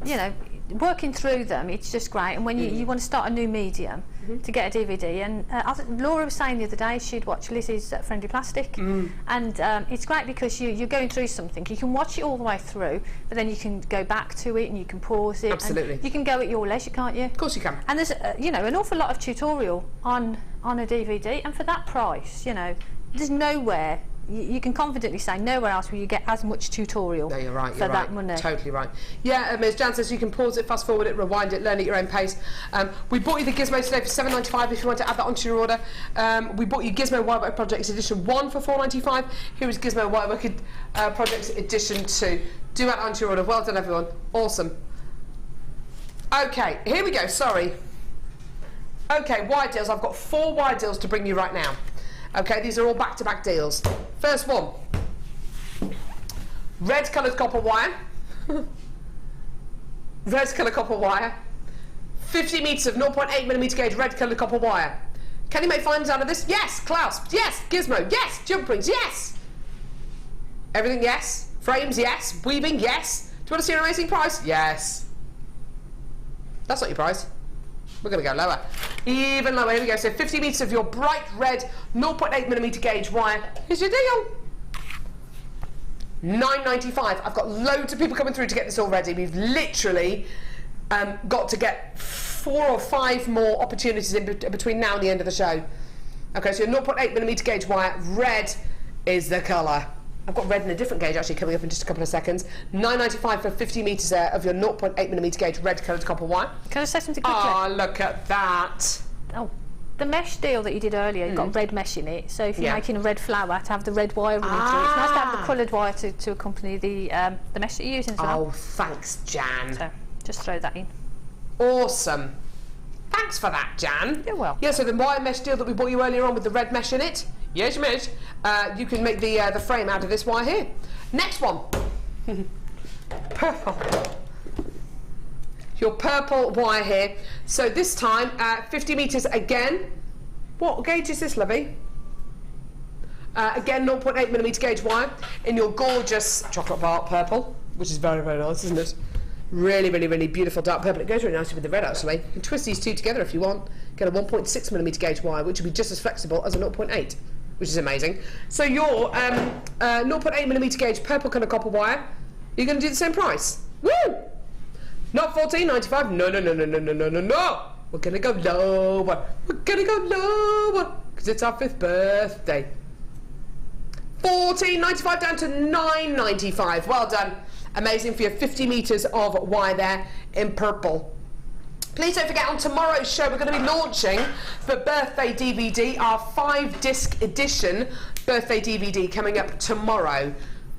you know, working through them, it's just great. And when you want to start a new medium, to get a DVD, and Laura was saying the other day she'd watched Lizzie's Friendly Plastic, and it's great because you're going through something, you can watch it all the way through, but then you can go back to it and you can pause it. Absolutely. And you can go at your leisure, can't you? Of course you can. And there's you know, an awful lot of tutorial on a DVD, and for that price, you know, there's nowhere. You can confidently say nowhere else will you get as much tutorial. No, you're right. For that money. Totally right. Yeah, as Jan says, you can pause it, fast forward it, rewind it, learn at your own pace. We bought you the gizmo today for $7.95 if you want to add that onto your order. We bought you Gizmo Wirework Projects Edition 1 for $4.95. Here is Gizmo Wirework Projects Edition 2. Do add that onto your order. Well done, everyone. Awesome. Okay, here we go. Sorry. Okay, wire deals. I've got 4 wire deals to bring you right now. Okay, these are all back-to-back deals. First one, red coloured copper wire. Red coloured copper wire. 50 metres of 0.8mm gauge red coloured copper wire. Can you make finds out of this? Yes. Clasp, yes. Gizmo, yes. Jump rings, yes. Everything, yes. Frames, yes. Weaving, yes. Do you want to see an amazing price? Yes. That's not your price. We're going to go lower. Even lower. Here we go. So 50 metres of your bright red 0.8mm gauge wire. Here's your deal. $9.95. I've got loads of people coming through to get this all ready. We've literally got to get 4 or 5 more opportunities in between now and the end of the show. Okay, so your 0.8mm gauge wire. Red is the colour. I've got red in a different gauge actually coming up in just a couple of seconds. $9.95 for 50 metres of your 0.8mm gauge red coloured copper wire. Can I say something quickly? Oh, look at that. Oh, the mesh deal that you did earlier, got red mesh in it. So if you're making a red flower, to have the red wire running through, it's nice to have the coloured wire to accompany the mesh that you're using as well. Oh, thanks, Jan. So just throw that in. Awesome. Thanks for that, Jan. You're welcome. Yeah, so the wire mesh deal that we bought you earlier on with the red mesh in it. Yes, mate. You can make the frame out of this wire here. Next one. Purple. Your purple wire here. So this time, 50 metres again. What gauge is this, lovey? Again, 0.8mm gauge wire in your gorgeous chocolate bark purple, which is very, very nice, isn't it? Really, really, really beautiful dark purple. It goes really nicely with the red, actually. You can twist these two together if you want. Get a 1.6mm gauge wire, which will be just as flexible as a 0.8, which is amazing. So your 0.8mm gauge purple colour copper wire, you're going to do the same price. Woo! Not $14.95. No, no, no, no, no, no, no, no, no. We're going to go lower. We're going to go lower because it's our 5th birthday. $14.95 down to $9.95. Well done. Amazing for your 50 metres of wire there in purple. Please don't forget, on tomorrow's show we're going to be launching the birthday DVD, our 5-disc edition birthday DVD coming up tomorrow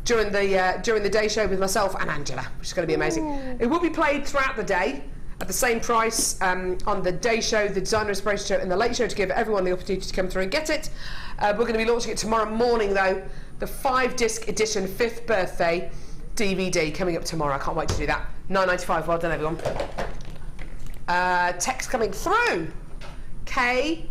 during the day show with myself and Angela, which is going to be amazing. Ooh. It will be played throughout the day at the same price on the day show, the designer inspiration show and the late show to give everyone the opportunity to come through and get it. We're going to be launching it tomorrow morning though, the 5-disc edition 5th birthday DVD coming up tomorrow. I can't wait to do that. $9.95. Well done, everyone. Text coming through. Kay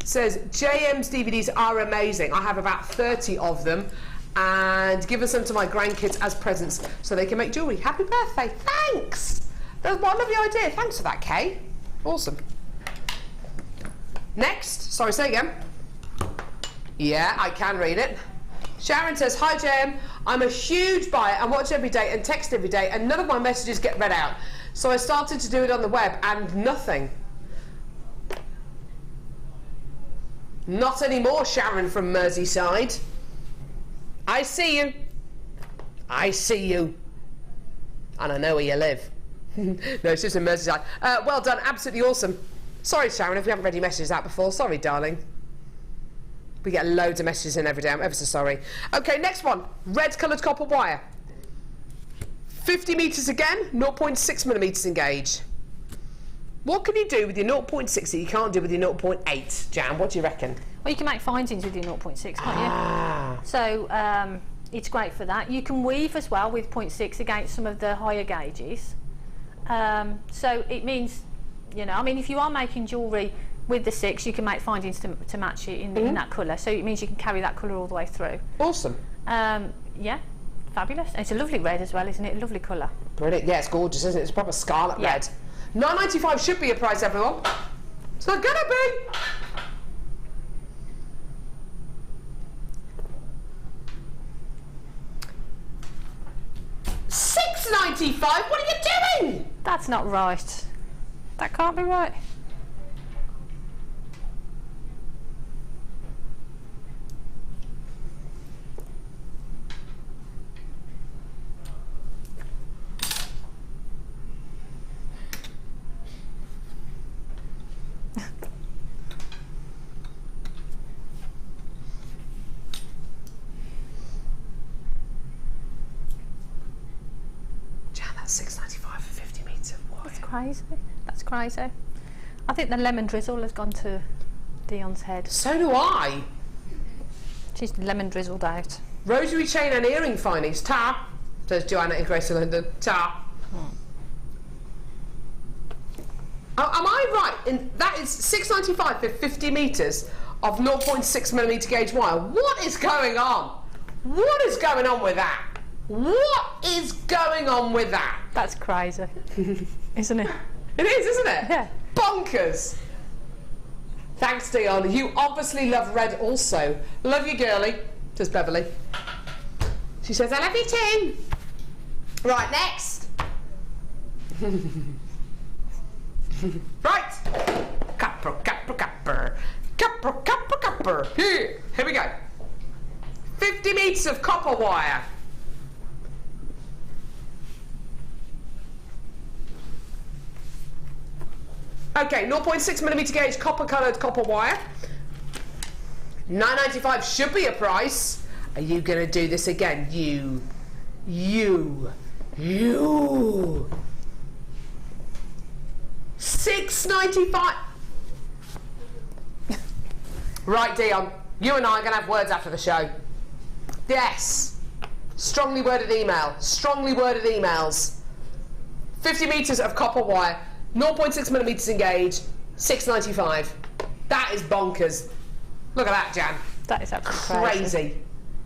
says, JM's DVDs are amazing. I have about 30 of them and given some to my grandkids as presents so they can make jewellery. Happy birthday. Thanks. What a lovely idea. Thanks for that, Kay. Awesome. Next. Sorry, say again. Yeah, I can read it. Sharon says, hi, Jem. I'm a huge buyer and watch every day and text every day, and none of my messages get read out. So I started to do it on the web and nothing. Not anymore, Sharon from Merseyside. I see you. I see you. And I know where you live. No, it's just in Merseyside. Well done, absolutely awesome. Sorry, Sharon, if we haven't read your messages out before. Sorry, darling. We get loads of messages in every day. I'm ever so sorry. Okay, next one. Red coloured copper wire. 50 metres again, 0.6mm engage. What can you do with your 0.6 that you can't do with your 0.8, Jan? What do you reckon? Well, you can make findings with your 0.6, can't you? So it's great for that. You can weave as well with 0.6 against some of the higher gauges. So it means, you know, I mean, if you are making jewellery with the 6, you can make findings to match it in that colour. So it means you can carry that colour all the way through. Awesome. Yeah, fabulous. And it's a lovely red as well, isn't it? A lovely colour. Brilliant. Yeah, it's gorgeous, isn't it? It's a proper scarlet red. £9.95 should be a price, everyone. It's not gonna be. £6.95. What are you doing? That's not right. That can't be right. £6.95 for 50 metres of wire. That's crazy. That's crazy. I think the lemon drizzle has gone to Dion's head. So do I. She's lemon drizzled out. Rosary chain and earring findings. Ta, says Joanna in Grace London. Ta. Oh, am I right? That is £6.95 for 50 metres of 0.6mm gauge wire. What is going on? What is going on with that? What is going on with that? That's crazy, isn't it? It is, isn't it? Yeah. Bonkers. Thanks, Dion. You obviously love red also. Love you, girlie, says Beverly. She says, I love you, Tim. Right, next. Right. Capper, capper, capper. Capper, capper, capper. Here we go. 50 metres of copper wire. Okay, 0.6mm gauge copper coloured copper wire. £9.95 should be a price. Are you going to do this again? You. £6.95. Right, Dion. You and I are going to have words after the show. Yes. Strongly worded email. Strongly worded emails. 50 metres of copper wire. 0.6mm engage, £6.95. That is bonkers. Look at that, Jan. That is absolutely crazy.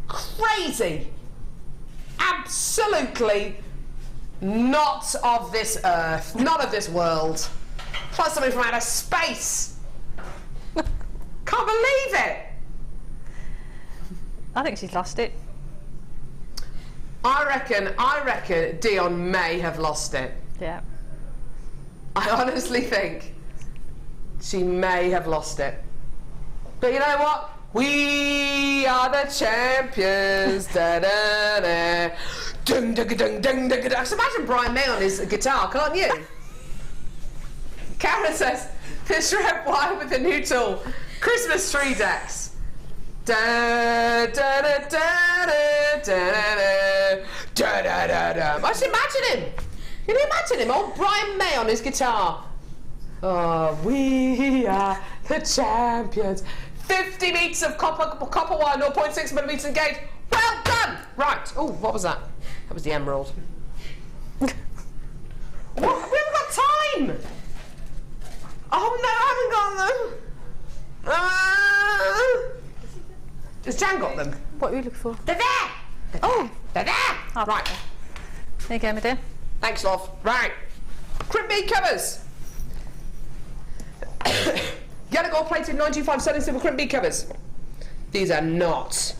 Crazy. Absolutely not of this earth. Not of this world. Plus something from outer space. Can't believe it. I think she's lost it. I reckon Dion may have lost it. Yeah. I honestly think she may have lost it. But you know what? We are the champions. Da, da, da. Dung, dung, dung, dung, dung, dung. So imagine Brian May on his guitar, can't you? Karen says, this red wire with a new tool. Christmas tree decks. Da, da, da, da, da, da, da, da, da, da. I just imagine him. Can you imagine him? Old Brian May on his guitar. Oh, we are the champions. 50 metres of copper wire, 0.6mm engage. Well done! Right. Oh, what was that? That was the emerald. What? We haven't got time! Oh no, I haven't got them! It's Jan got them? What are you looking for? They're there! They're there! Oh. Right. There you go, my dear. Thanks, love. Right. Crimp bead covers. Yellow gold plated 925 sterling silver crimp bead covers. These are not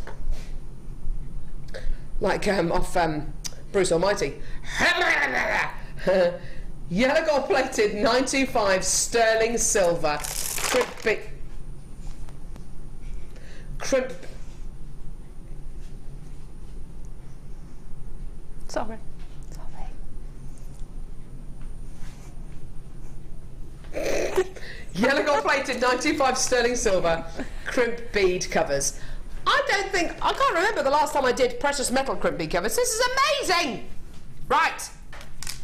like off Bruce Almighty. Yellow gold plated 925 sterling silver crimp. Sorry. Yellow gold plated 925 sterling silver crimp bead covers. I can't remember the last time I did precious metal crimp bead covers. This is amazing! Right,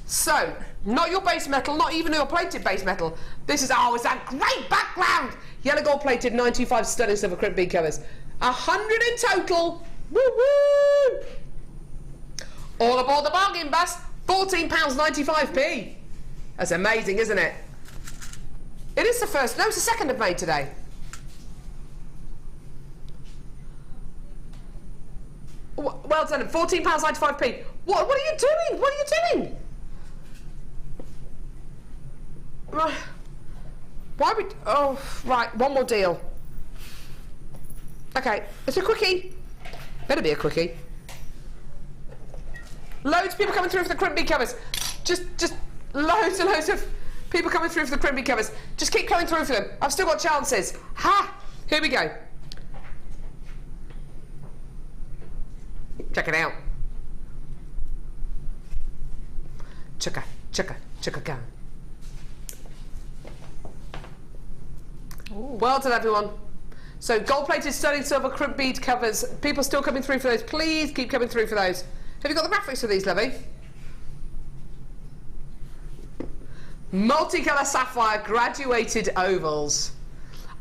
so, not your base metal, not even your plated base metal. This is, it's a great background! Yellow gold plated 925 sterling silver crimp bead covers. 100 in total. Woo woo! All aboard the bargain bus, £14.95p. That's amazing, isn't it? It is the first, no, it's the 2nd of May today. Well done, £14.95p. What are you doing? What are you doing? Why we, oh, right, one more deal. Okay, it's a quickie. Better be a quickie. Loads of people coming through for the crimp bead covers. Just loads and loads of people coming through for the crimp bead covers. Just keep coming through for them. I've still got chances. Ha! Here we go. Check it out. Chugga, chugga, chugga, gun. Well done, everyone. So, gold-plated sterling silver crimp bead covers. People still coming through for those. Please keep coming through for those. Have you got the graphics for these, Lovey? Multicolour sapphire graduated ovals.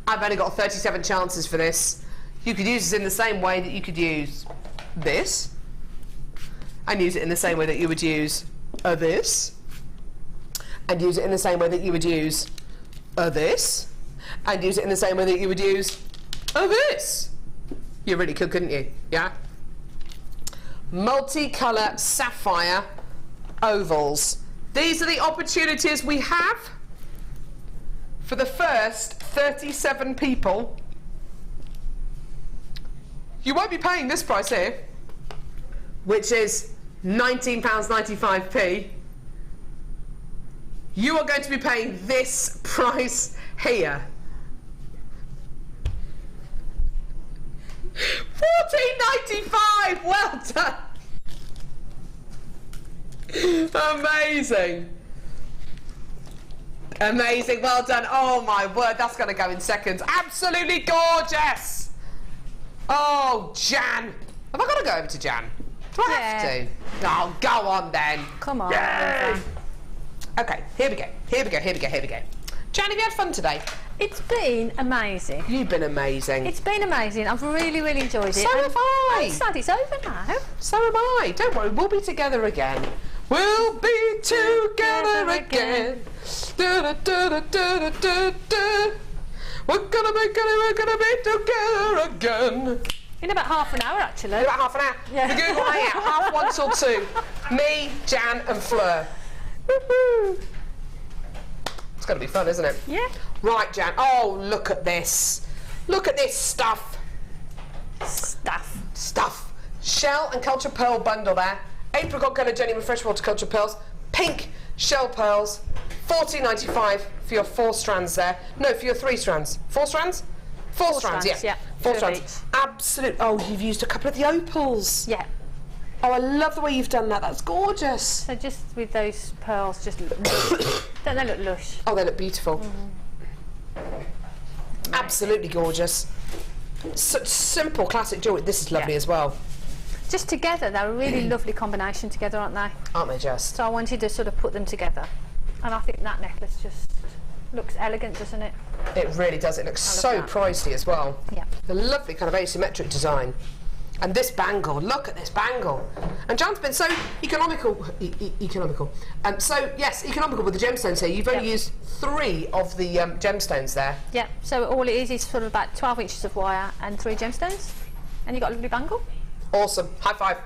I've only got 37 chances for this. You could use this in the same way that you could use this, and use it in the same way that you would use this, and use it in the same way that you would use this, and use it in the same way that you would use this. You really could, couldn't you? Yeah? Multicolour sapphire ovals. These are the opportunities we have for the first 37 people. You won't be paying this price here, which is £19.95p. You are going to be paying this price here. £14.95! Well done! Amazing. Amazing, well done. Oh my word, that's going to go in seconds. Absolutely gorgeous! Oh, Jan. Have I got to go over to Jan? Do I have to? Oh, go on then. Come on. Yay. Okay, here we go. Here we go, here we go, here we go. Jan, have you had fun today? It's been amazing. You've been amazing. It's been amazing. I've really, really enjoyed it. So have I. I'm sad it's over now. So am I. Don't worry, we'll be together again. We'll be together again. Da, da, da, da, da, da, da. We're gonna be together again. In about half an hour, actually. In about half an hour. Yeah. The Google Hangout, 1:30 till 2. Me, Jan, and Fleur. Woohoo! It's gonna be fun, isn't it? Yeah. Right, Jan. Oh, look at this. Look at this stuff. Stuff. Shell and culture pearl bundle there. Apricot colour genuine freshwater culture pearls. Pink shell pearls. £14.95 for your 4 strands there. No, for your 3 strands. 4 strands? 4 strands, yeah. 4 strands. Absolute. Oh, you've used a couple of the opals. Yeah. Oh, I love the way you've done that. That's gorgeous. So just with those pearls, just look. Don't they look lush? Oh, they look beautiful. Absolutely gorgeous. Such simple classic jewellery. This is lovely as well. Just together, they're a really lovely combination together, aren't they? Aren't they just? So I wanted to sort of put them together. And I think that necklace just looks elegant, doesn't it? It really does. It looks so pricey as well. Yeah. A lovely kind of asymmetric design. And this bangle, look at this bangle. And Jan's been so economical. Economical with the gemstones here. You've only used 3 of the gemstones there. Yeah, so all it is sort of about 12 inches of wire and 3 gemstones. And you got a lovely bangle. Awesome. High five.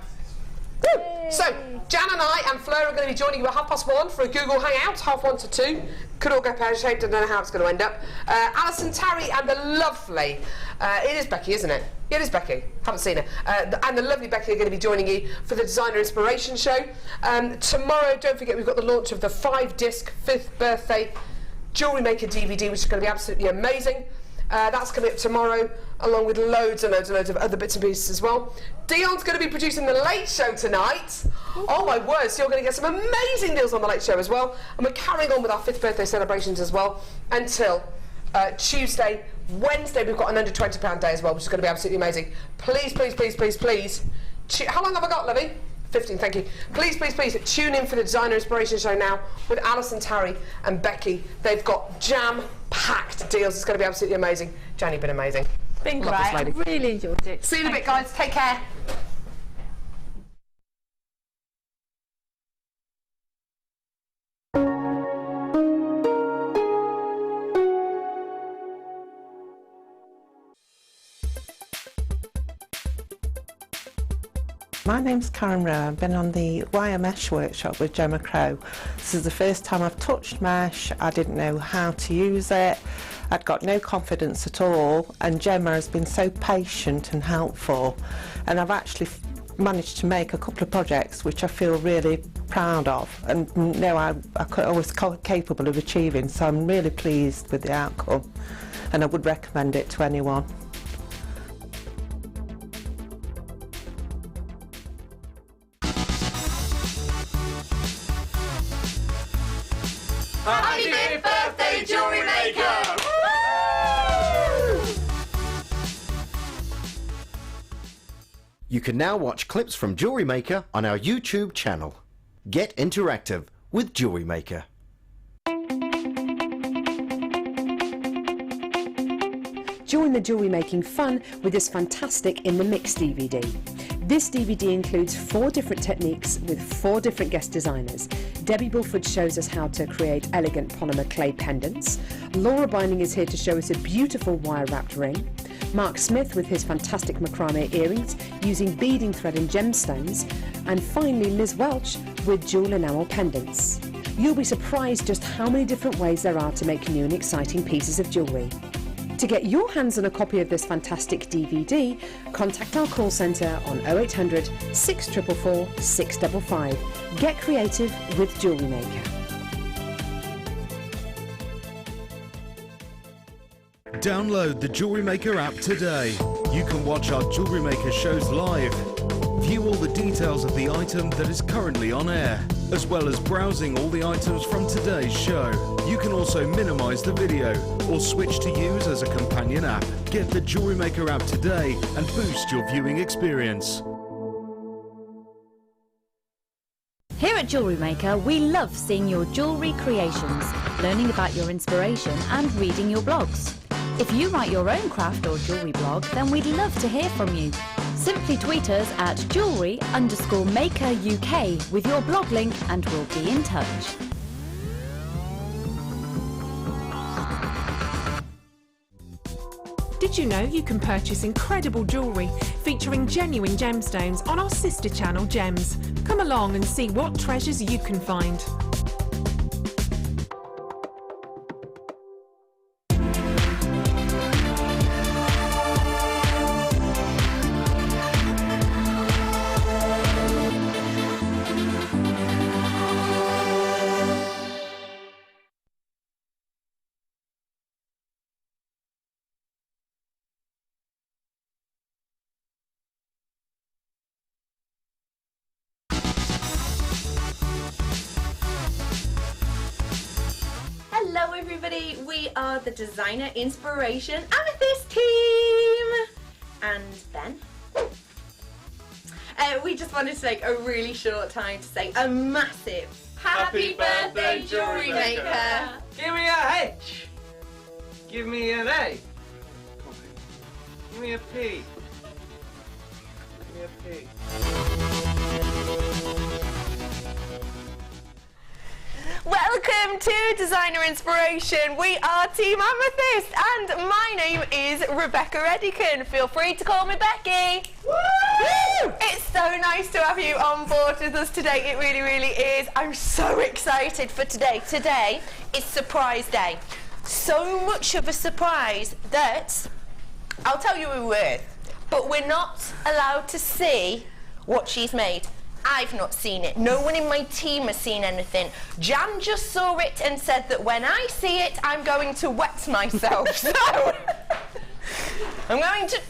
Woo! So, Jan and I and Fleur are going to be joining you at 1:30 for a Google Hangout, 1:30 to 2. Could all go pear-shaped, I don't know how it's going to end up. Alison, Tarry and the lovely, it is Becky, isn't it? It is Becky, haven't seen her. And the lovely Becky are going to be joining you for the Designer Inspiration Show. Tomorrow, don't forget, we've got the launch of the 5-disc 5th birthday Jewellery Maker DVD, which is going to be absolutely amazing. That's coming up tomorrow, along with loads and loads and loads of other bits and pieces as well. Dion's going to be producing the Late Show tonight. Oh my word, so you're going to get some amazing deals on the Late Show as well. And we're carrying on with our 5th birthday celebrations as well until Tuesday. Wednesday we've got an under £20 day as well, which is going to be absolutely amazing. Please, please, please, please, please. How long have I got, Libby? 15, thank you. Please, please, please tune in for the Designer Inspiration Show now with Alison, Tarry and Becky. They've got jam-packed deals. It's going to be absolutely amazing. Jan, you've been amazing. Been great. I really enjoyed it. See you in a bit, guys. Take care. My name's Karen Rowe. I've been on the wire mesh workshop with Gemma Crow. This is the first time I've touched mesh. I didn't know how to use it. I'd got no confidence at all, and Gemma has been so patient and helpful, and I've actually managed to make a couple of projects which I feel really proud of and know I was capable of achieving, so I'm really pleased with the outcome and I would recommend it to anyone. Happy 5th birthday, Jewellery Maker! You can now watch clips from Jewellery Maker on our YouTube channel. Get interactive with Jewellery Maker. Join the jewellery making fun with this fantastic In the Mix DVD. This DVD includes 4 different techniques with 4 different guest designers. Debbie Bulford shows us how to create elegant polymer clay pendants. Laura Binding is here to show us a beautiful wire-wrapped ring. Mark Smith with his fantastic macrame earrings using beading thread and gemstones. And finally Liz Welch with jewel enamel pendants. You'll be surprised just how many different ways there are to make new and exciting pieces of jewellery. To get your hands on a copy of this fantastic DVD, contact our call centre on 0800 644 655. Get creative with Jewellery Maker. Download the Jewellery Maker app today. You can watch our Jewellery Maker shows live, view all the details of the item that is currently on air, as well as browsing all the items from today's show. You can also minimise the video or switch to use as a companion app. Get the Jewellery Maker app today and boost your viewing experience. Here at Jewellery Maker, we love seeing your jewellery creations, learning about your inspiration and reading your blogs. If you write your own craft or jewellery blog, then we'd love to hear from you. Simply tweet us at jewellery_maker UK with your blog link and we'll be in touch. Did you know you can purchase incredible jewellery featuring genuine gemstones on our sister channel Gems? Come along and see what treasures you can find. Hello everybody, we are the Designer Inspiration Amethyst team! And Ben? We just wanted to take a really short time to say a massive Happy birthday, Jewellery Maker! Give me a H! Give me an A! Give me a P! Give me a P! Welcome to Designer Inspiration. We are Team Amethyst and my name is Rebecca Redican. Feel free to call me Becky. Woo! It's so nice to have you on board with us today. It really, really is. I'm so excited for today. Today is surprise day. So much of a surprise that I'll tell you who we're with, but we're not allowed to see what she's made. I've not seen it. No one in my team has seen anything. Jan just saw it and said that when I see it, I'm going to wet myself. So I'm going to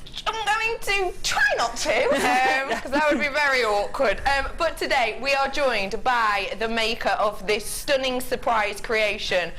try not to, because that would be very awkward. But today we are joined by the maker of this stunning surprise creation.